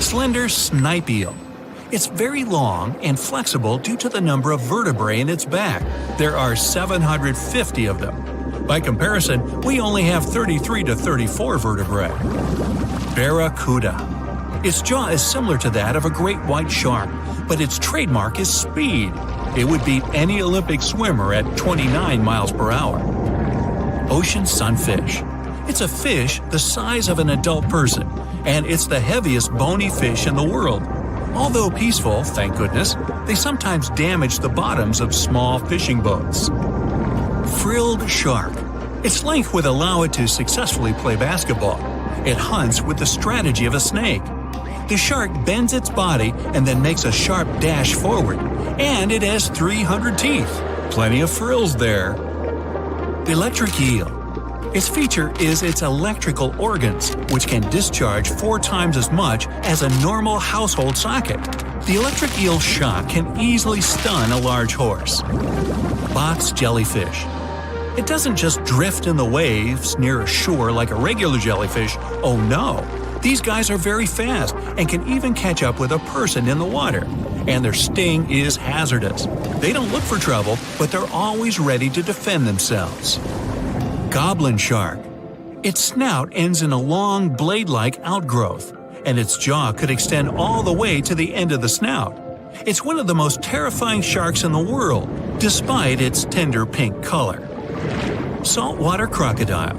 Slender snipe eel. It's very long and flexible due to the number of vertebrae in its back. There are 750 of them. By comparison, we only have 33 to 34 vertebrae. Barracuda. Its jaw is similar to that of a great white shark, but its trademark is speed. It would beat any Olympic swimmer at 29 miles per hour. Ocean sunfish. It's a fish the size of an adult person, and it's the heaviest bony fish in the world. Although peaceful, thank goodness, they sometimes damage the bottoms of small fishing boats. Frilled shark. Its length would allow it to successfully play basketball. It hunts with the strategy of a snake. The shark bends its body and then makes a sharp dash forward, and it has 300 teeth. Plenty of frills there. Electric eel. Its feature is its electrical organs, which can discharge 4 times as much as a normal household socket. The electric eel shock can easily stun a large horse. Box jellyfish. It doesn't just drift in the waves near a shore like a regular jellyfish. Oh no! These guys are very fast and can even catch up with a person in the water. And their sting is hazardous. They don't look for trouble, but they're always ready to defend themselves. Goblin shark. Its snout ends in a long blade-like outgrowth, and its jaw could extend all the way to the end of the snout. It's one of the most terrifying sharks in the world, despite its tender pink color. Saltwater crocodile.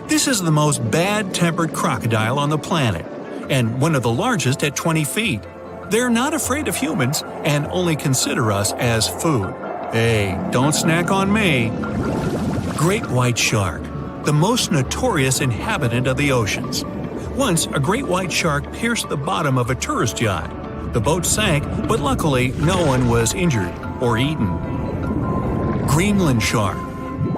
This is the most bad-tempered crocodile on the planet, and one of the largest at 20 feet. They're not afraid of humans and only consider us as food. Hey, don't snack on me. Great white shark, the most notorious inhabitant of the oceans. Once, a great white shark pierced the bottom of a tourist yacht. The boat sank, but luckily no one was injured or eaten. Greenland shark.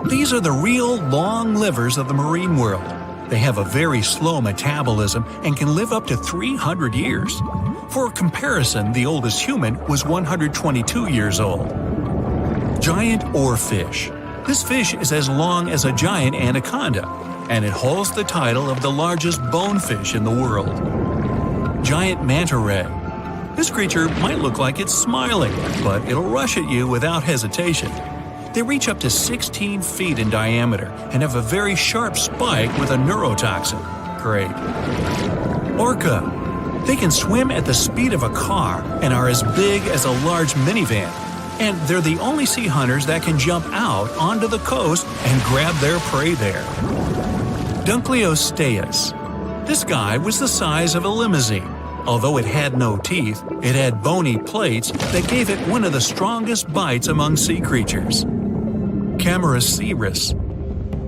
These are the real long livers of the marine world. They have a very slow metabolism and can live up to 300 years. For comparison, the oldest human was 122 years old. Giant oarfish. This fish is as long as a giant anaconda, and it holds the title of the largest bonefish in the world. Giant manta ray. This creature might look like it's smiling, but it'll rush at you without hesitation. They reach up to 16 feet in diameter and have a very sharp spike with a neurotoxin. Great. Orca. They can swim at the speed of a car and are as big as a large minivan. And they're the only sea hunters that can jump out onto the coast and grab their prey there. Dunkleosteus. This guy was the size of a limousine. Although it had no teeth, it had bony plates that gave it one of the strongest bites among sea creatures. Camaraceris.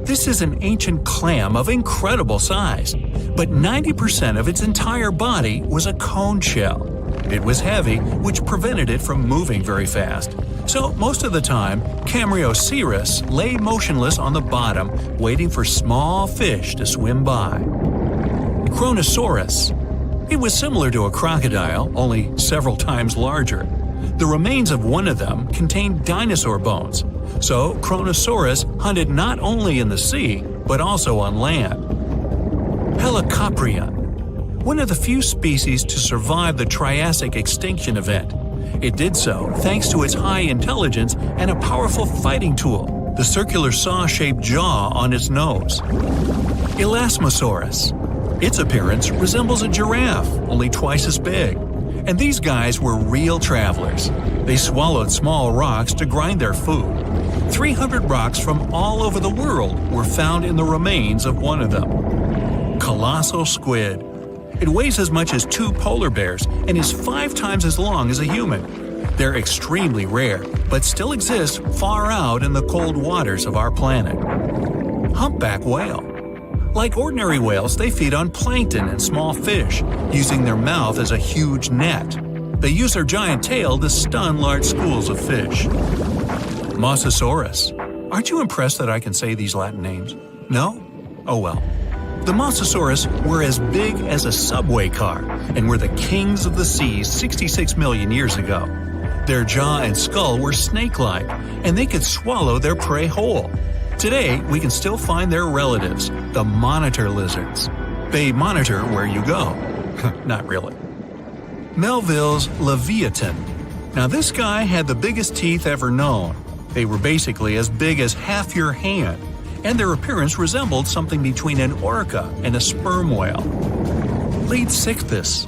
This is an ancient clam of incredible size, but 90% of its entire body was a cone shell. It was heavy, which prevented it from moving very fast. So most of the time, Camaraceris lay motionless on the bottom, waiting for small fish to swim by. Kronosaurus. It was similar to a crocodile, only several times larger. The remains of one of them contained dinosaur bones, so Kronosaurus hunted not only in the sea, but also on land. Helicoprion. One of the few species to survive the Triassic extinction event. It did so thanks to its high intelligence and a powerful fighting tool, the circular saw-shaped jaw on its nose. Elasmosaurus. Its appearance resembles a giraffe, only twice as big. And these guys were real travelers. They swallowed small rocks to grind their food. 300 rocks from all over the world were found in the remains of one of them. Colossal squid. It weighs as much as 2 polar bears and is 5 times as long as a human. They're extremely rare, but still exist far out in the cold waters of our planet. Humpback whale. Like ordinary whales, they feed on plankton and small fish, using their mouth as a huge net. They use their giant tail to stun large schools of fish. Mosasaurus. Aren't you impressed that I can say these Latin names? No? Oh well. The Mosasaurus were as big as a subway car and were the kings of the seas 66 million years ago. Their jaw and skull were snake-like, and they could swallow their prey whole. Today, we can still find their relatives, the monitor lizards. They monitor where you go. Not really. Melville's Leviathan. Now this guy had the biggest teeth ever known. They were basically as big as half your hand, and their appearance resembled something between an orca and a sperm whale. Leadsichthys.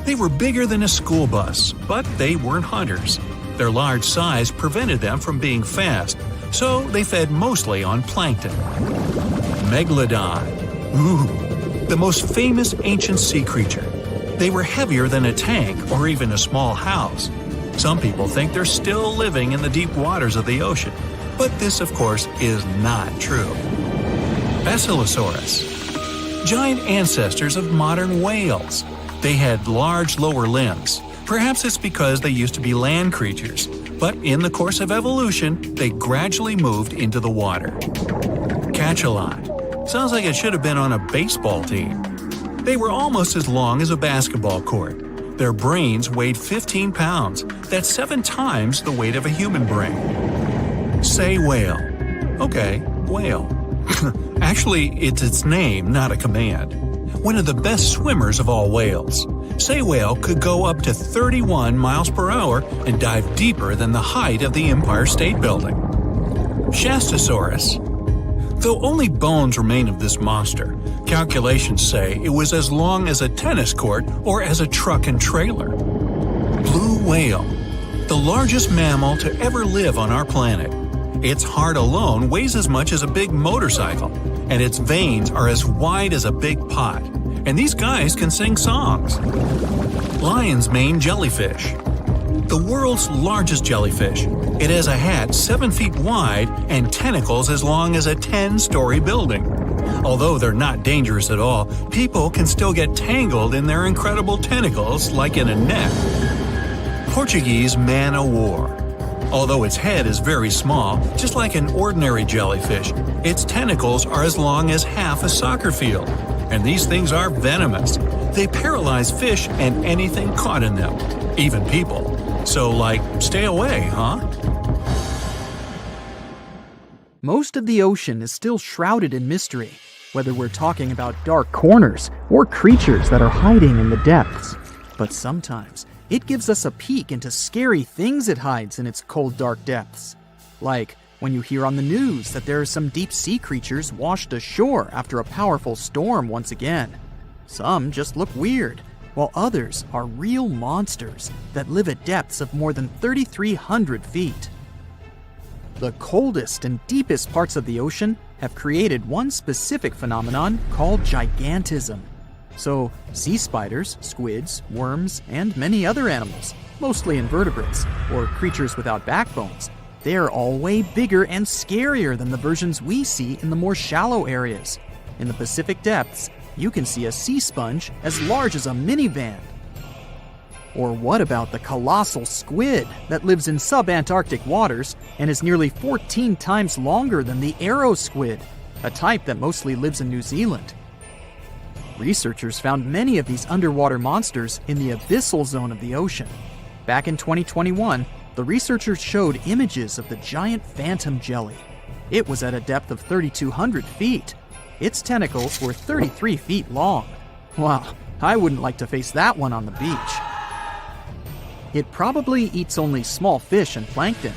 They were bigger than a school bus, but they weren't hunters. Their large size prevented them from being fast, so they fed mostly on plankton. Megalodon. Ooh, the most famous ancient sea creature. They were heavier than a tank or even a small house. Some people think they're still living in the deep waters of the ocean, but this, of course, is not true. Basilosaurus. Giant ancestors of modern whales. They had large lower limbs. Perhaps it's because they used to be land creatures, but in the course of evolution, they gradually moved into the water. Cachalot. Sounds like it should have been on a baseball team. They were almost as long as a basketball court. Their brains weighed 15 pounds. That's 7 times the weight of a human brain. Say whale. Okay, whale. Actually, it's its name, not a command. One of the best swimmers of all whales. Say whale could go up to 31 miles per hour and dive deeper than the height of the Empire State Building. Shastosaurus. Though only bones remain of this monster, calculations say it was as long as a tennis court or as a truck and trailer. Blue whale. The largest mammal to ever live on our planet. Its heart alone weighs as much as a big motorcycle, and its veins are as wide as a big pot. And these guys can sing songs. Lion's mane jellyfish. The world's largest jellyfish. It has a hat 7 feet wide and tentacles as long as a 10-story building. Although they're not dangerous at all, people can still get tangled in their incredible tentacles like in a net. Portuguese man-o'-war. Although its head is very small, just like an ordinary jellyfish, its tentacles are as long as half a soccer field. And these things are venomous. They paralyze fish and anything caught in them, even people. So, stay away, huh? Most of the ocean is still shrouded in mystery, whether we're talking about dark corners or creatures that are hiding in the depths. But sometimes, it gives us a peek into scary things it hides in its cold, dark depths. Like when you hear on the news that there are some deep-sea creatures washed ashore after a powerful storm once again. Some just look weird, while others are real monsters that live at depths of more than 3,300 feet. The coldest and deepest parts of the ocean have created one specific phenomenon called gigantism. So, sea spiders, squids, worms, and many other animals, mostly invertebrates, or creatures without backbones, they're all way bigger and scarier than the versions we see in the more shallow areas. In the Pacific depths, you can see a sea sponge as large as a minivan. Or what about the colossal squid that lives in subantarctic waters and is nearly 14 times longer than the arrow squid, a type that mostly lives in New Zealand? Researchers found many of these underwater monsters in the abyssal zone of the ocean. Back in 2021, the researchers showed images of the giant phantom jelly. It was at a depth of 3,200 feet. Its tentacles were 33 feet long. Wow, I wouldn't like to face that one on the beach. It probably eats only small fish and plankton,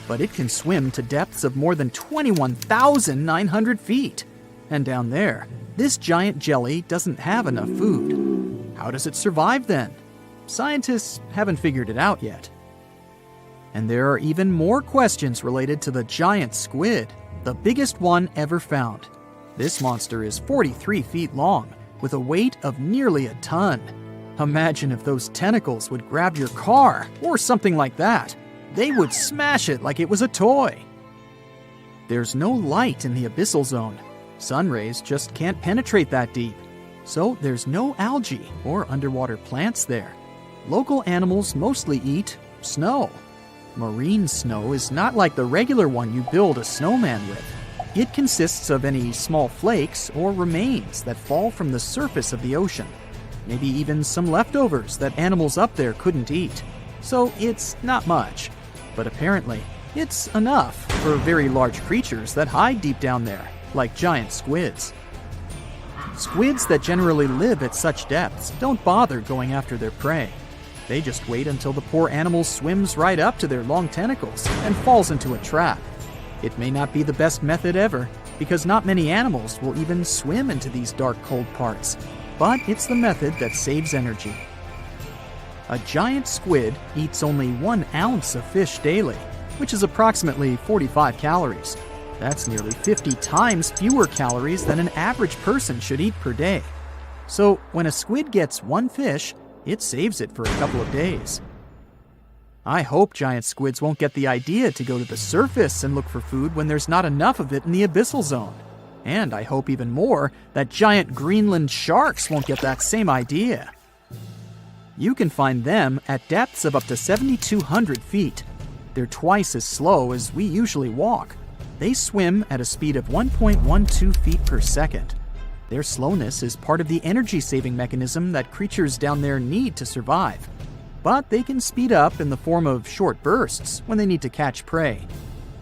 but it can swim to depths of more than 21,900 feet. And down there, this giant jelly doesn't have enough food. How does it survive then? scientists haven't figured it out yet. And there are even more questions related to the giant squid, the biggest one ever found. This monster is 43 feet long, with a weight of nearly a ton. Imagine if those tentacles would grab your car, or something like that. They would smash it like it was a toy. There's no light in the abyssal zone. Sun rays just can't penetrate that deep. So there's no algae or underwater plants there. Local animals mostly eat snow. Marine snow is not like the regular one you build a snowman with. It consists of any small flakes or remains that fall from the surface of the ocean. Maybe even some leftovers that animals up there couldn't eat. So it's not much. But apparently, it's enough for very large creatures that hide deep down there, like giant squids. Squids that generally live at such depths don't bother going after their prey. They just wait until the poor animal swims right up to their long tentacles and falls into a trap. It may not be the best method ever, because not many animals will even swim into these dark, cold parts. But it's the method that saves energy. A giant squid eats only 1 ounce of fish daily, which is approximately 45 calories. That's nearly 50 times fewer calories than an average person should eat per day. So when a squid gets 1 fish, it saves it for a couple of days. I hope giant squids won't get the idea to go to the surface and look for food when there's not enough of it in the abyssal zone. And I hope even more that giant Greenland sharks won't get that same idea. You can find them at depths of up to 7,200 feet. They're twice as slow as we usually walk. They swim at a speed of 1.12 feet per second. Their slowness is part of the energy-saving mechanism that creatures down there need to survive. But they can speed up in the form of short bursts when they need to catch prey.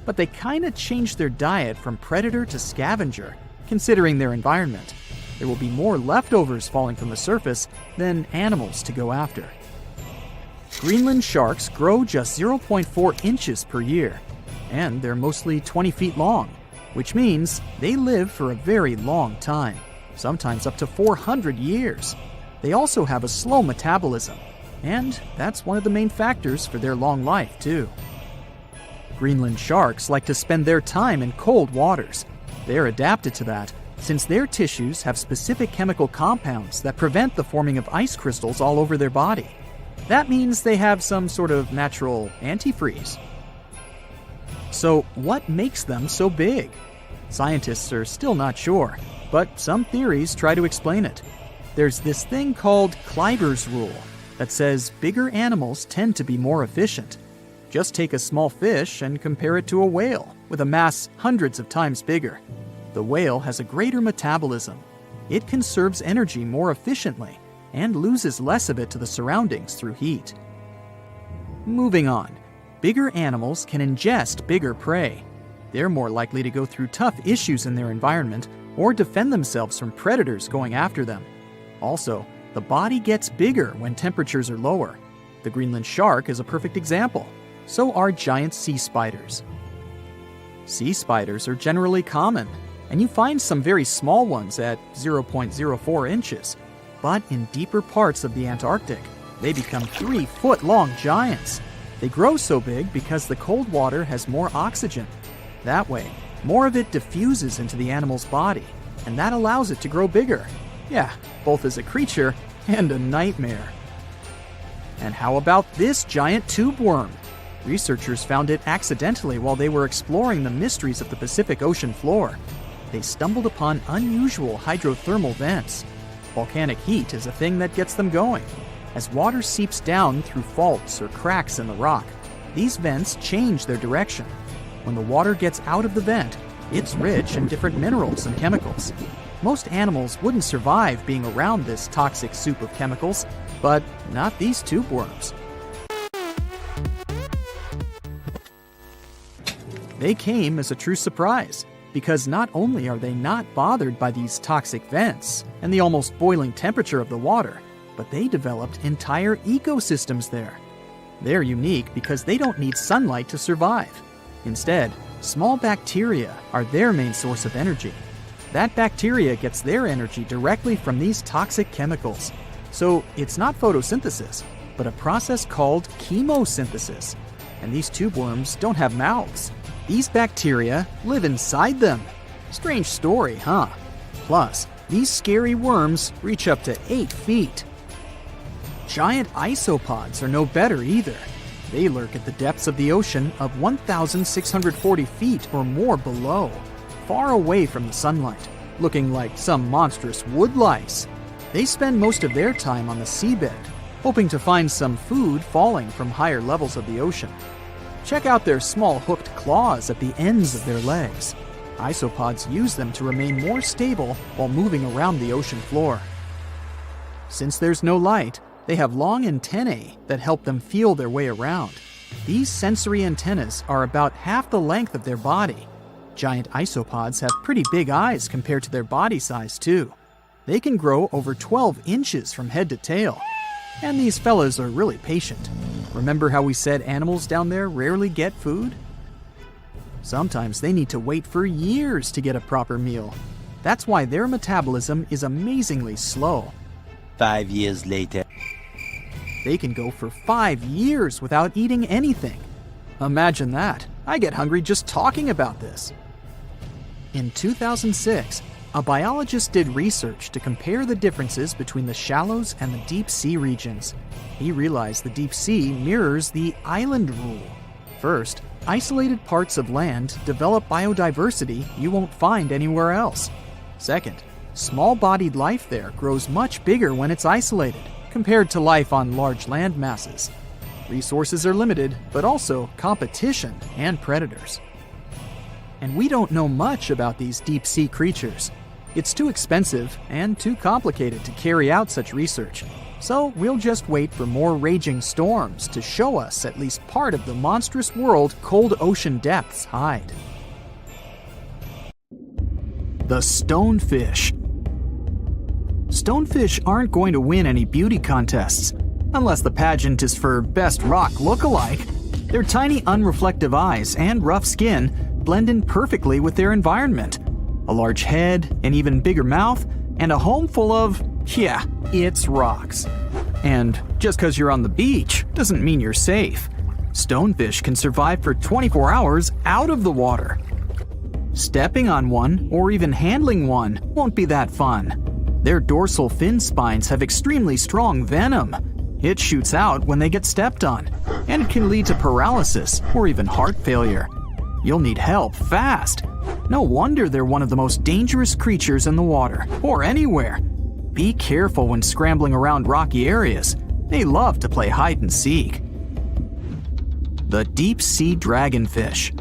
But they kinda change their diet from predator to scavenger, considering their environment. There will be more leftovers falling from the surface than animals to go after. Greenland sharks grow just 0.4 inches per year, and they're mostly 20 feet long, which means they live for a very long time, sometimes up to 400 years. They also have a slow metabolism, and that's one of the main factors for their long life, too. Greenland sharks like to spend their time in cold waters. They're adapted to that, since their tissues have specific chemical compounds that prevent the forming of ice crystals all over their body. That means they have some sort of natural antifreeze. So what makes them so big? Scientists are still not sure, but some theories try to explain it. There's this thing called Kleiber's rule that says bigger animals tend to be more efficient. Just take a small fish and compare it to a whale with a mass hundreds of times bigger. The whale has a greater metabolism. It conserves energy more efficiently and loses less of it to the surroundings through heat. Moving on, bigger animals can ingest bigger prey. They're more likely to go through tough issues in their environment or defend themselves from predators going after them. Also, the body gets bigger when temperatures are lower. The Greenland shark is a perfect example. So are giant sea spiders. Sea spiders are generally common, and you find some very small ones at 0.04 inches. But in deeper parts of the Antarctic, they become 3-foot-long giants. They grow so big because the cold water has more oxygen. That way, more of it diffuses into the animal's body, and that allows it to grow bigger. Yeah, both as a creature and a nightmare. And how about this giant tube worm? Researchers found it accidentally while they were exploring the mysteries of the Pacific Ocean floor. They stumbled upon unusual hydrothermal vents. Volcanic heat is a thing that gets them going. As water seeps down through faults or cracks in the rock, these vents change their direction. When the water gets out of the vent, it's rich in different minerals and chemicals. Most animals wouldn't survive being around this toxic soup of chemicals, but not these tube worms. They came as a true surprise, because not only are they not bothered by these toxic vents and the almost boiling temperature of the water, but they developed entire ecosystems there. They're unique because they don't need sunlight to survive. Instead, small bacteria are their main source of energy. That bacteria gets their energy directly from these toxic chemicals. So it's not photosynthesis. but a process called chemosynthesis. And these tube worms don't have mouths. These bacteria live inside them. Strange story, huh? Plus, these scary worms reach up to 8 feet. Giant isopods are no better either. They lurk at the depths of the ocean of 1,640 feet or more below, far away from the sunlight, looking like some monstrous wood lice. They spend most of their time on the seabed, hoping to find some food falling from higher levels of the ocean. Check out their small hooked claws at the ends of their legs. Isopods use them to remain more stable while moving around the ocean floor. Since there's no light, they have long antennae that help them feel their way around. These sensory antennas are about half the length of their body. Giant isopods have pretty big eyes compared to their body size too. They can grow over 12 inches from head to tail. And these fellas are really patient. Remember how we said animals down there rarely get food? Sometimes they need to wait for years to get a proper meal. That's why their metabolism is amazingly slow. 5 years later. They can go for 5 years without eating anything. Imagine that. I get hungry just talking about this. In 2006, a biologist did research to compare the differences between the shallows and the deep sea regions. He realized the deep sea mirrors the island rule. First, isolated parts of land develop biodiversity you won't find anywhere else. Second, small-bodied life there grows much bigger when it's isolated, compared to life on large land masses. Resources are limited, but also competition and predators. And we don't know much about these deep-sea creatures. It's too expensive and too complicated to carry out such research. So we'll just wait for more raging storms to show us at least part of the monstrous world cold ocean depths hide. The stonefish. Stonefish aren't going to win any beauty contests, unless the pageant is for best rock look-alike. Their tiny unreflective eyes and rough skin blend in perfectly with their environment. A large head, an even bigger mouth, and a home full of, it's rocks. And just because you're on the beach doesn't mean you're safe. Stonefish can survive for 24 hours out of the water. Stepping on one or even handling one won't be that fun. Their dorsal fin spines have extremely strong venom. It shoots out when they get stepped on, and it can lead to paralysis or even heart failure. You'll need help fast. No wonder they're one of the most dangerous creatures in the water, or anywhere. Be careful when scrambling around rocky areas. They love to play hide and seek. The deep sea dragonfish.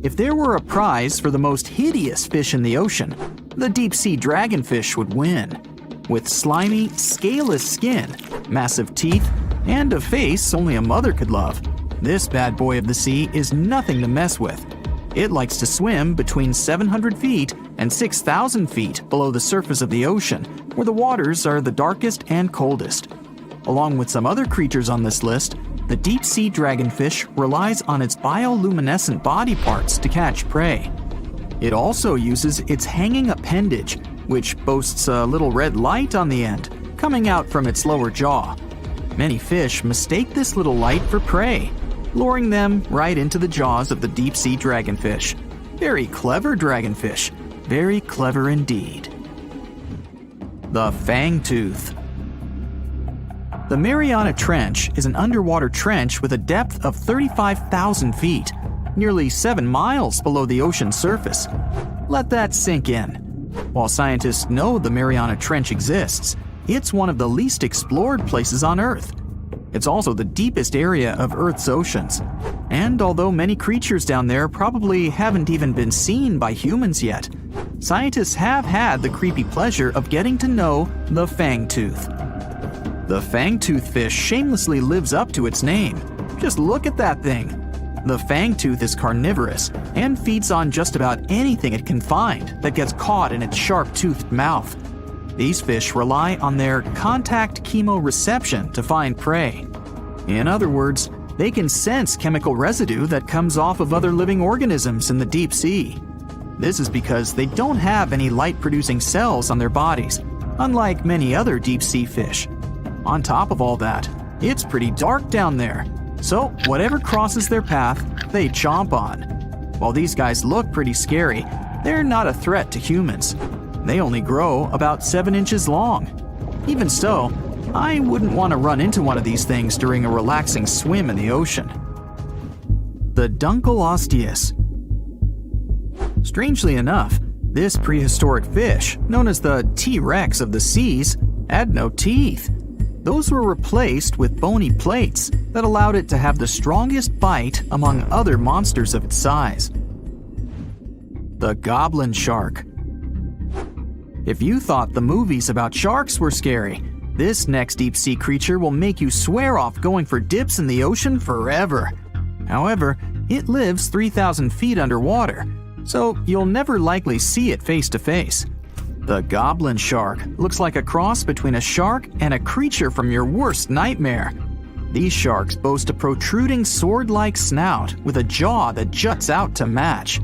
If there were a prize for the most hideous fish in the ocean, the deep-sea dragonfish would win. With slimy, scaleless skin, massive teeth, and a face only a mother could love, this bad boy of the sea is nothing to mess with. It likes to swim between 700 feet and 6,000 feet below the surface of the ocean, where the waters are the darkest and coldest. Along with some other creatures on this list, the deep-sea dragonfish relies on its bioluminescent body parts to catch prey. It also uses its hanging appendage, which boasts a little red light on the end, coming out from its lower jaw. Many fish mistake this little light for prey, luring them right into the jaws of the deep-sea dragonfish. Very clever dragonfish, very clever indeed. The fangtooth. The Mariana Trench is an underwater trench with a depth of 35,000 feet, nearly 7 miles below the ocean surface. Let that sink in. While scientists know the Mariana Trench exists, it's one of the least explored places on Earth. It's also the deepest area of Earth's oceans. And although many creatures down there probably haven't even been seen by humans yet, scientists have had the creepy pleasure of getting to know the fangtooth. The fangtooth fish shamelessly lives up to its name. Just look at that thing. The fangtooth is carnivorous and feeds on just about anything it can find that gets caught in its sharp-toothed mouth. These fish rely on their contact chemoreception to find prey. In other words, they can sense chemical residue that comes off of other living organisms in the deep sea. This is because they don't have any light-producing cells on their bodies, unlike many other deep-sea fish. On top of all that, it's pretty dark down there. So whatever crosses their path, they chomp on. While these guys look pretty scary, they're not a threat to humans. They only grow about 7 inches long. Even so, I wouldn't want to run into one of these things during a relaxing swim in the ocean. The Dunkleosteus. Strangely enough, this prehistoric fish, known as the T-Rex of the seas, had no teeth. Those were replaced with bony plates that allowed it to have the strongest bite among other monsters of its size. The goblin shark. If you thought the movies about sharks were scary, this next deep-sea creature will make you swear off going for dips in the ocean forever. However, it lives 3,000 feet underwater, so you'll never likely see it face to face. The goblin shark looks like a cross between a shark and a creature from your worst nightmare. These sharks boast a protruding sword-like snout with a jaw that juts out to match.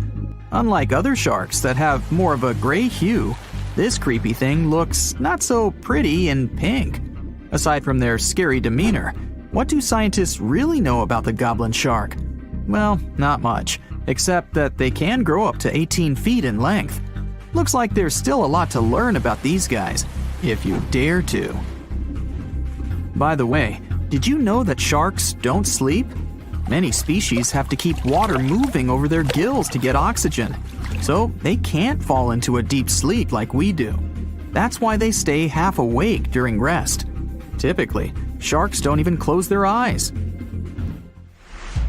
Unlike other sharks that have more of a gray hue, this creepy thing looks not so pretty and pink. Aside from their scary demeanor, what do scientists really know about the goblin shark? Well, not much, except that they can grow up to 18 feet in length. Looks like there's still a lot to learn about these guys, if you dare to. By the way, did you know that sharks don't sleep? Many species have to keep water moving over their gills to get oxygen, so they can't fall into a deep sleep like we do. That's why they stay half awake during rest. Typically, sharks don't even close their eyes.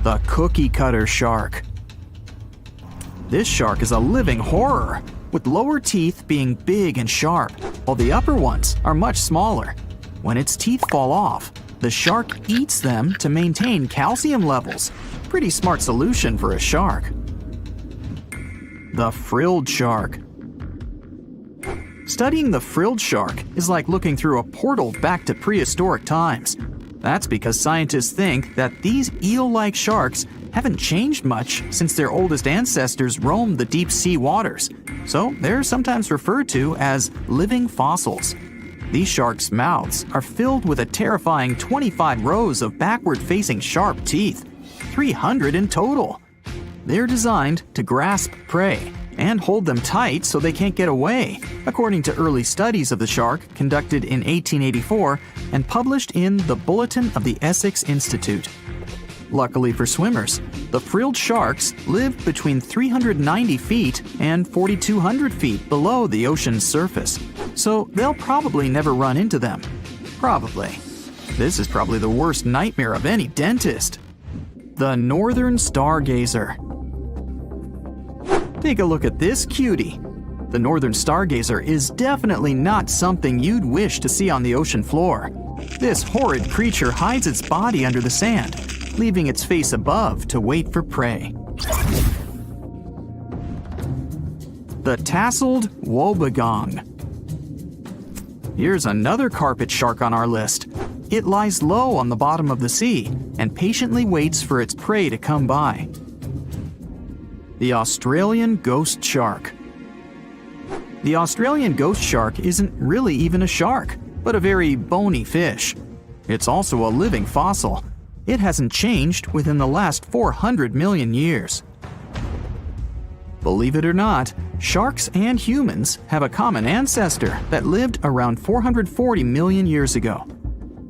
The cookie cutter shark. This shark is a living horror, with lower teeth being big and sharp, while the upper ones are much smaller. When its teeth fall off, the shark eats them to maintain calcium levels. Pretty smart solution for a shark. The frilled shark. Studying the frilled shark is like looking through a portal back to prehistoric times. That's because scientists think that these eel-like sharks haven't changed much since their oldest ancestors roamed the deep sea waters, so they're sometimes referred to as living fossils. These sharks' mouths are filled with a terrifying 25 rows of backward-facing sharp teeth, 300 in total. They're designed to grasp prey and hold them tight so they can't get away, according to early studies of the shark conducted in 1884 and published in the Bulletin of the Essex Institute. Luckily for swimmers, the frilled sharks live between 390 feet and 4,200 feet below the ocean's surface, so they'll probably never run into them. Probably. This is probably the worst nightmare of any dentist. The northern stargazer. Take a look at this cutie. The northern stargazer is definitely not something you'd wish to see on the ocean floor. This horrid creature hides its body under the sand, leaving its face above to wait for prey. The tasseled wobbegong. Here's another carpet shark on our list. It lies low on the bottom of the sea and patiently waits for its prey to come by. The Australian ghost shark. The Australian ghost shark isn't really even a shark, but a very bony fish. It's also a living fossil. It hasn't changed within the last 400 million years. Believe it or not, sharks and humans have a common ancestor that lived around 440 million years ago.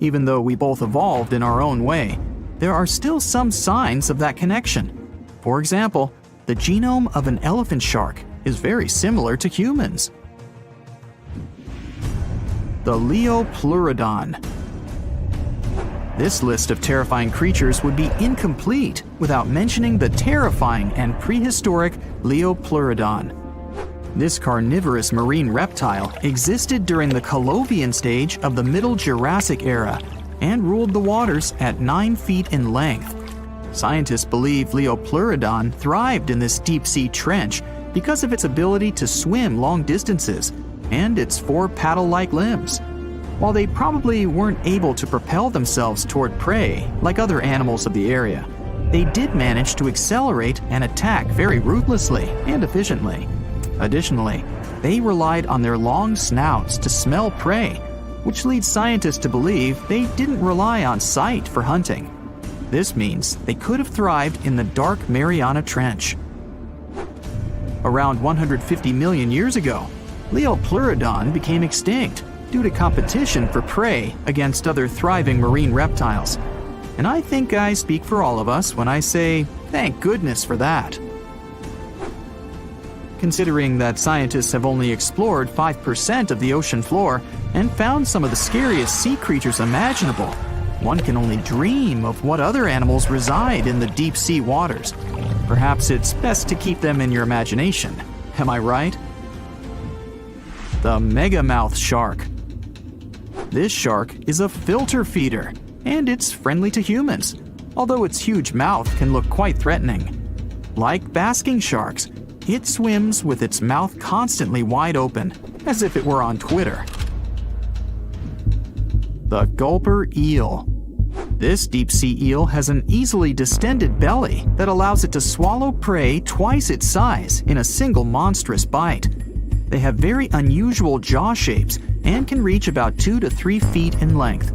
Even though we both evolved in our own way, there are still some signs of that connection. For example, the genome of an elephant shark is very similar to humans. The Leopleurodon. This list of terrifying creatures would be incomplete without mentioning the terrifying and prehistoric Leopleurodon. This carnivorous marine reptile existed during the Colovian stage of the Middle Jurassic era and ruled the waters at 9 feet in length. Scientists believe Leopleurodon thrived in this deep-sea trench because of its ability to swim long distances and its 4 paddle-like limbs. While they probably weren't able to propel themselves toward prey like other animals of the area, they did manage to accelerate and attack very ruthlessly and efficiently. Additionally, they relied on their long snouts to smell prey, which leads scientists to believe they didn't rely on sight for hunting. This means they could have thrived in the dark Mariana Trench. Around 150 million years ago, Leopleurodon became extinct due to competition for prey against other thriving marine reptiles. And I think I speak for all of us when I say, thank goodness for that. Considering that scientists have only explored 5% of the ocean floor and found some of the scariest sea creatures imaginable, one can only dream of what other animals reside in the deep sea waters. Perhaps it's best to keep them in your imagination. Am I right? The megamouth shark. This shark is a filter feeder, and it's friendly to humans, although its huge mouth can look quite threatening. Like basking sharks, it swims with its mouth constantly wide open, as if it were on Twitter. The gulper eel. This deep-sea eel has an easily distended belly that allows it to swallow prey twice its size in a single monstrous bite. They have very unusual jaw shapes and can reach about 2 to 3 feet in length.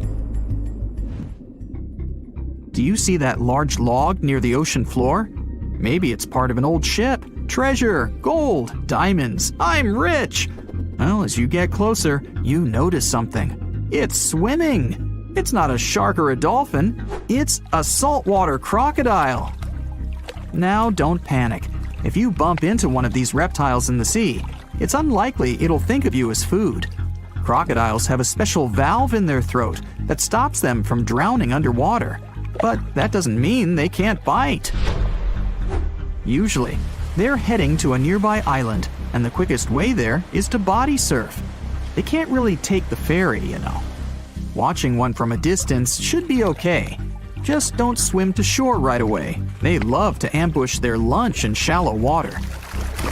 Do you see that large log near the ocean floor? Maybe it's part of an old ship. Treasure, gold, diamonds, I'm rich! Well, as you get closer, you notice something. It's swimming! It's not a shark or a dolphin, it's a saltwater crocodile! Now don't panic. If you bump into one of these reptiles in the sea, it's unlikely it'll think of you as food. Crocodiles have a special valve in their throat that stops them from drowning underwater, but that doesn't mean they can't bite. Usually, they're heading to a nearby island, and the quickest way there is to body surf. They can't really take the ferry, you know. Watching one from a distance should be okay. Just don't swim to shore right away. They love to ambush their lunch in shallow water.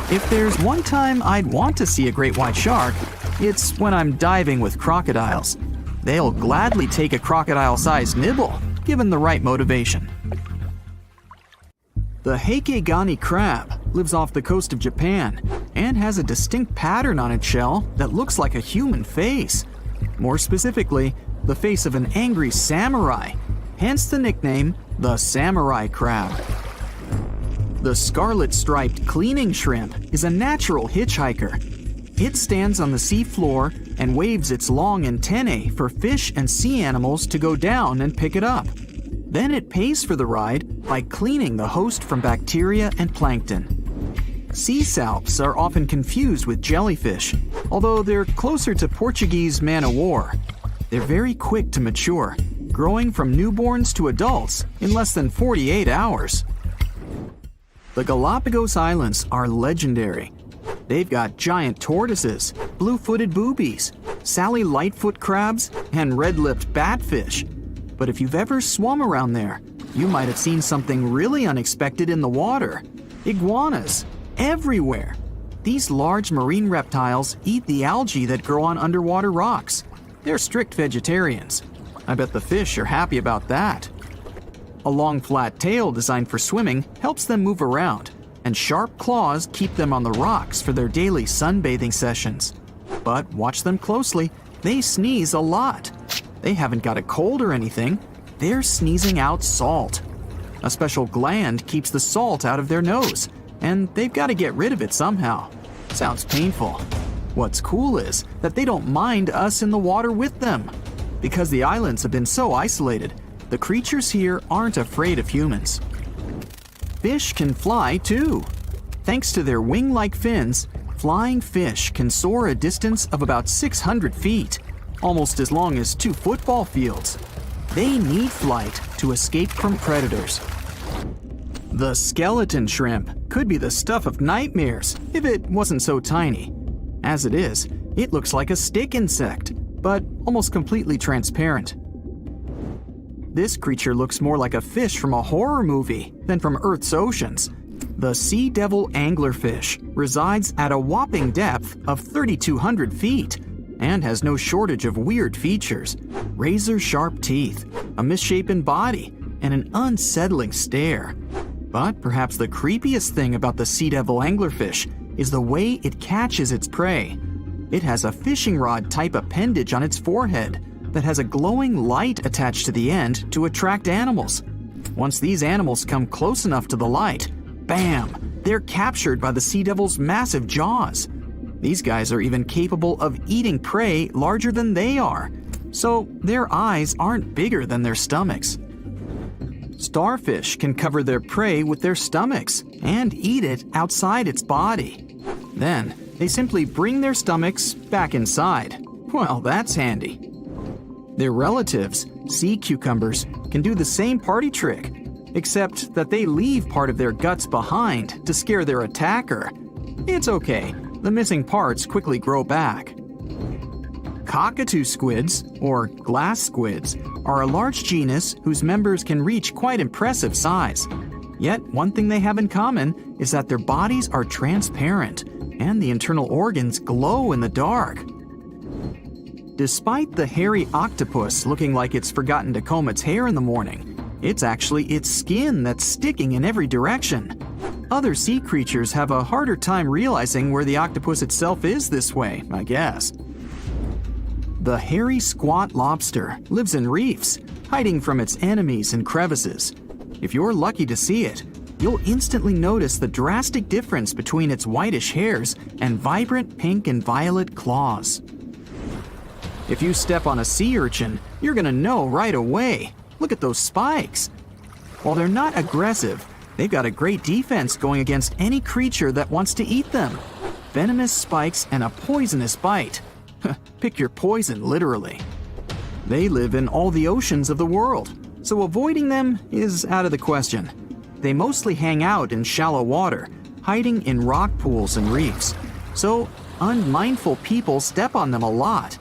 If there's one time I'd want to see a great white shark, it's when I'm diving with crocodiles. They'll gladly take a crocodile-sized nibble, given the right motivation. The Heikegani crab lives off the coast of Japan and has a distinct pattern on its shell that looks like a human face. More specifically, the face of an angry samurai, hence the nickname the samurai crab. The scarlet-striped cleaning shrimp is a natural hitchhiker. It stands on the sea floor and waves its long antennae for fish and sea animals to go down and pick it up. Then it pays for the ride by cleaning the host from bacteria and plankton. Sea salps are often confused with jellyfish, although they're closer to Portuguese man-o'-war. They're very quick to mature, growing from newborns to adults in less than 48 hours. The Galapagos Islands are legendary. They've got giant tortoises, blue-footed boobies, Sally Lightfoot crabs, and red-lipped batfish. But if you've ever swum around there, you might have seen something really unexpected in the water. Iguanas, everywhere. These large marine reptiles eat the algae that grow on underwater rocks. They're strict vegetarians. I bet the fish are happy about that. A long flat tail designed for swimming helps them move around, and sharp claws keep them on the rocks for their daily sunbathing sessions. But watch them closely, they sneeze a lot. They haven't got a cold or anything, they're sneezing out salt. A special gland keeps the salt out of their nose, and they've got to get rid of it somehow. Sounds painful. What's cool is that they don't mind us in the water with them. Because the islands have been so isolated, the creatures here aren't afraid of humans. Fish can fly too. Thanks to their wing-like fins, flying fish can soar a distance of about 600 feet, almost as long as 2 football fields. They need flight to escape from predators. The skeleton shrimp could be the stuff of nightmares if it wasn't so tiny. As it is, it looks like a stick insect, but almost completely transparent. This creature looks more like a fish from a horror movie than from Earth's oceans. The sea devil anglerfish resides at a whopping depth of 3,200 feet and has no shortage of weird features: razor-sharp teeth, a misshapen body, and an unsettling stare. But perhaps the creepiest thing about the sea devil anglerfish is the way it catches its prey. It has a fishing rod type appendage on its forehead that has a glowing light attached to the end to attract animals. Once these animals come close enough to the light, bam, they're captured by the sea devil's massive jaws. These guys are even capable of eating prey larger than they are, so their eyes aren't bigger than their stomachs. Starfish can cover their prey with their stomachs and eat it outside its body. Then, they simply bring their stomachs back inside. Well, that's handy. Their relatives, sea cucumbers, can do the same party trick, except that they leave part of their guts behind to scare their attacker. It's okay, the missing parts quickly grow back. Cockatoo squids, or glass squids, are a large genus whose members can reach quite impressive size. Yet, one thing they have in common is that their bodies are transparent, and the internal organs glow in the dark. Despite the hairy octopus looking like it's forgotten to comb its hair in the morning, it's actually its skin that's sticking in every direction. Other sea creatures have a harder time realizing where the octopus itself is this way, I guess. The hairy squat lobster lives in reefs, hiding from its enemies in crevices. If you're lucky to see it, you'll instantly notice the drastic difference between its whitish hairs and vibrant pink and violet claws. If you step on a sea urchin, you're gonna know right away. Look at those spikes. While they're not aggressive, they've got a great defense going against any creature that wants to eat them. Venomous spikes and a poisonous bite. Pick your poison, literally. They live in all the oceans of the world, so avoiding them is out of the question. They mostly hang out in shallow water, hiding in rock pools and reefs, so unmindful people step on them a lot.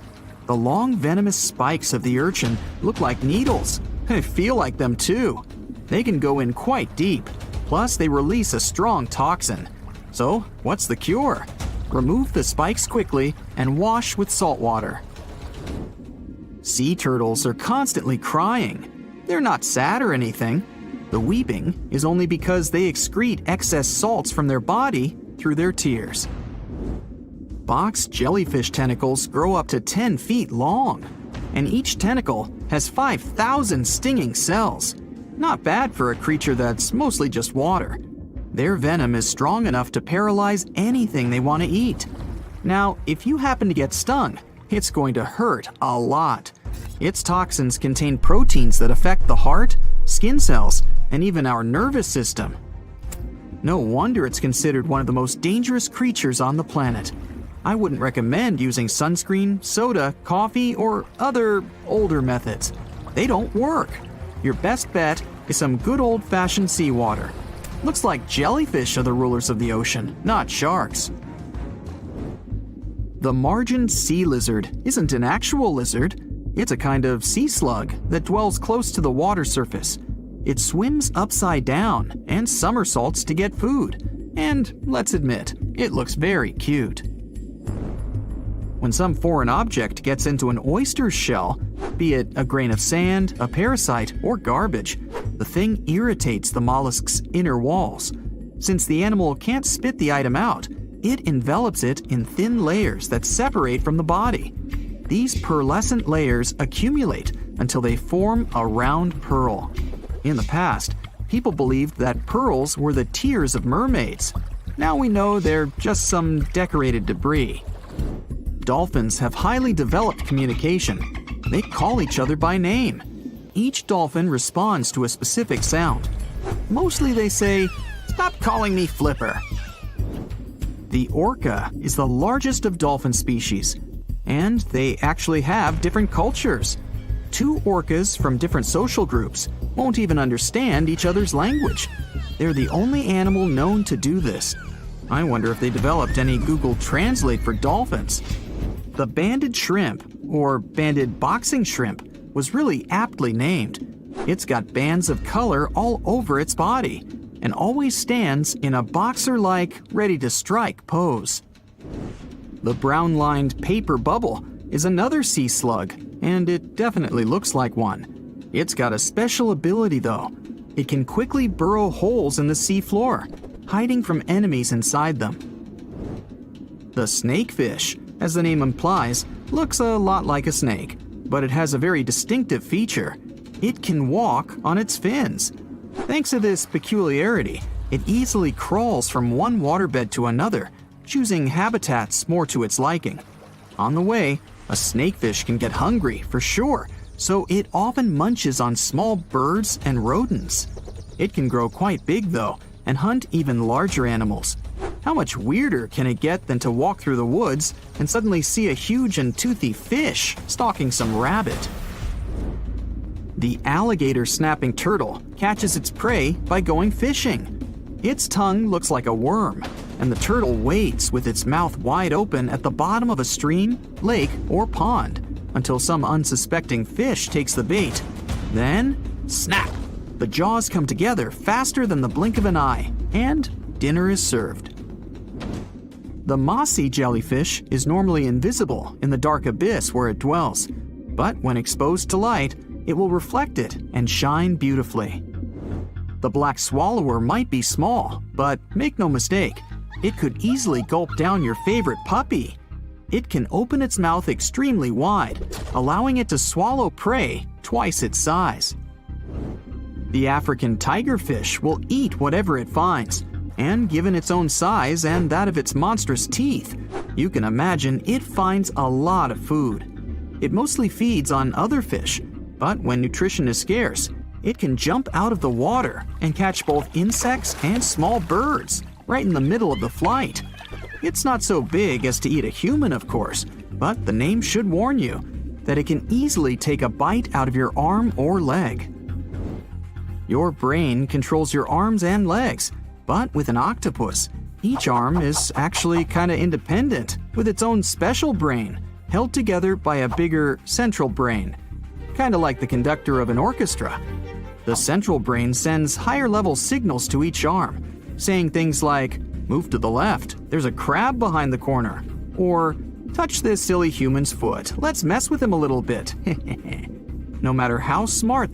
The long venomous spikes of the urchin look like needles. They feel like them too. They can go in quite deep, plus they release a strong toxin. So, what's the cure? Remove the spikes quickly and wash with salt water. Sea turtles are constantly crying. They're not sad or anything. The weeping is only because they excrete excess salts from their body through their tears. Box jellyfish tentacles grow up to 10 feet long, and each tentacle has 5,000 stinging cells. Not bad for a creature that's mostly just water. Their venom is strong enough to paralyze anything they want to eat. Now, if you happen to get stung, it's going to hurt a lot. Its toxins contain proteins that affect the heart, skin cells, and even our nervous system. No wonder it's considered one of the most dangerous creatures on the planet. I wouldn't recommend using sunscreen, soda, coffee, or other older methods. They don't work. Your best bet is some good old-fashioned seawater. Looks like jellyfish are the rulers of the ocean, not sharks. The margined sea lizard isn't an actual lizard. It's a kind of sea slug that dwells close to the water surface. It swims upside down and somersaults to get food. And let's admit, it looks very cute. When some foreign object gets into an oyster's shell, be it a grain of sand, a parasite, or garbage, the thing irritates the mollusk's inner walls. Since the animal can't spit the item out, it envelops it in thin layers that separate from the body. These pearlescent layers accumulate until they form a round pearl. In the past, people believed that pearls were the tears of mermaids. Now we know they're just some decorated debris. Dolphins have highly developed communication. They call each other by name. Each dolphin responds to a specific sound. Mostly they say, "Stop calling me Flipper." The orca is the largest of dolphin species, and they actually have different cultures. Two orcas from different social groups won't even understand each other's language. They're the only animal known to do this. I wonder if they developed any Google Translate for dolphins. The banded shrimp, or banded boxing shrimp, was really aptly named. It's got bands of color all over its body, and always stands in a boxer-like, ready-to-strike pose. The brown-lined paper bubble is another sea slug, and it definitely looks like one. It's got a special ability though. It can quickly burrow holes in the sea floor, hiding from enemies inside them. The snakefish, as the name implies, looks a lot like a snake, but it has a very distinctive feature. It can walk on its fins. Thanks to this peculiarity, it easily crawls from one waterbed to another, choosing habitats more to its liking. On the way, a snakefish can get hungry for sure, so it often munches on small birds and rodents. It can grow quite big though, and hunt even larger animals. How much weirder can it get than to walk through the woods and suddenly see a huge and toothy fish stalking some rabbit? The alligator snapping turtle catches its prey by going fishing. Its tongue looks like a worm, and the turtle waits with its mouth wide open at the bottom of a stream, lake, or pond until some unsuspecting fish takes the bait. Then, snap! The jaws come together faster than the blink of an eye, and dinner is served. The mossy jellyfish is normally invisible in the dark abyss where it dwells, but when exposed to light, it will reflect it and shine beautifully. The black swallower might be small, but make no mistake, it could easily gulp down your favorite puppy. It can open its mouth extremely wide, allowing it to swallow prey twice its size. The African tigerfish will eat whatever it finds, and given its own size and that of its monstrous teeth, you can imagine it finds a lot of food. It mostly feeds on other fish, but when nutrition is scarce, it can jump out of the water and catch both insects and small birds right in the middle of the flight. It's not so big as to eat a human, of course, but the name should warn you that it can easily take a bite out of your arm or leg. Your brain controls your arms and legs, but with an octopus, each arm is actually kinda independent with its own special brain, held together by a bigger central brain, kinda like the conductor of an orchestra. The central brain sends higher-level signals to each arm, saying things like, "Move to the left, there's a crab behind the corner," or "Touch this silly human's foot, let's mess with him a little bit." No matter how smart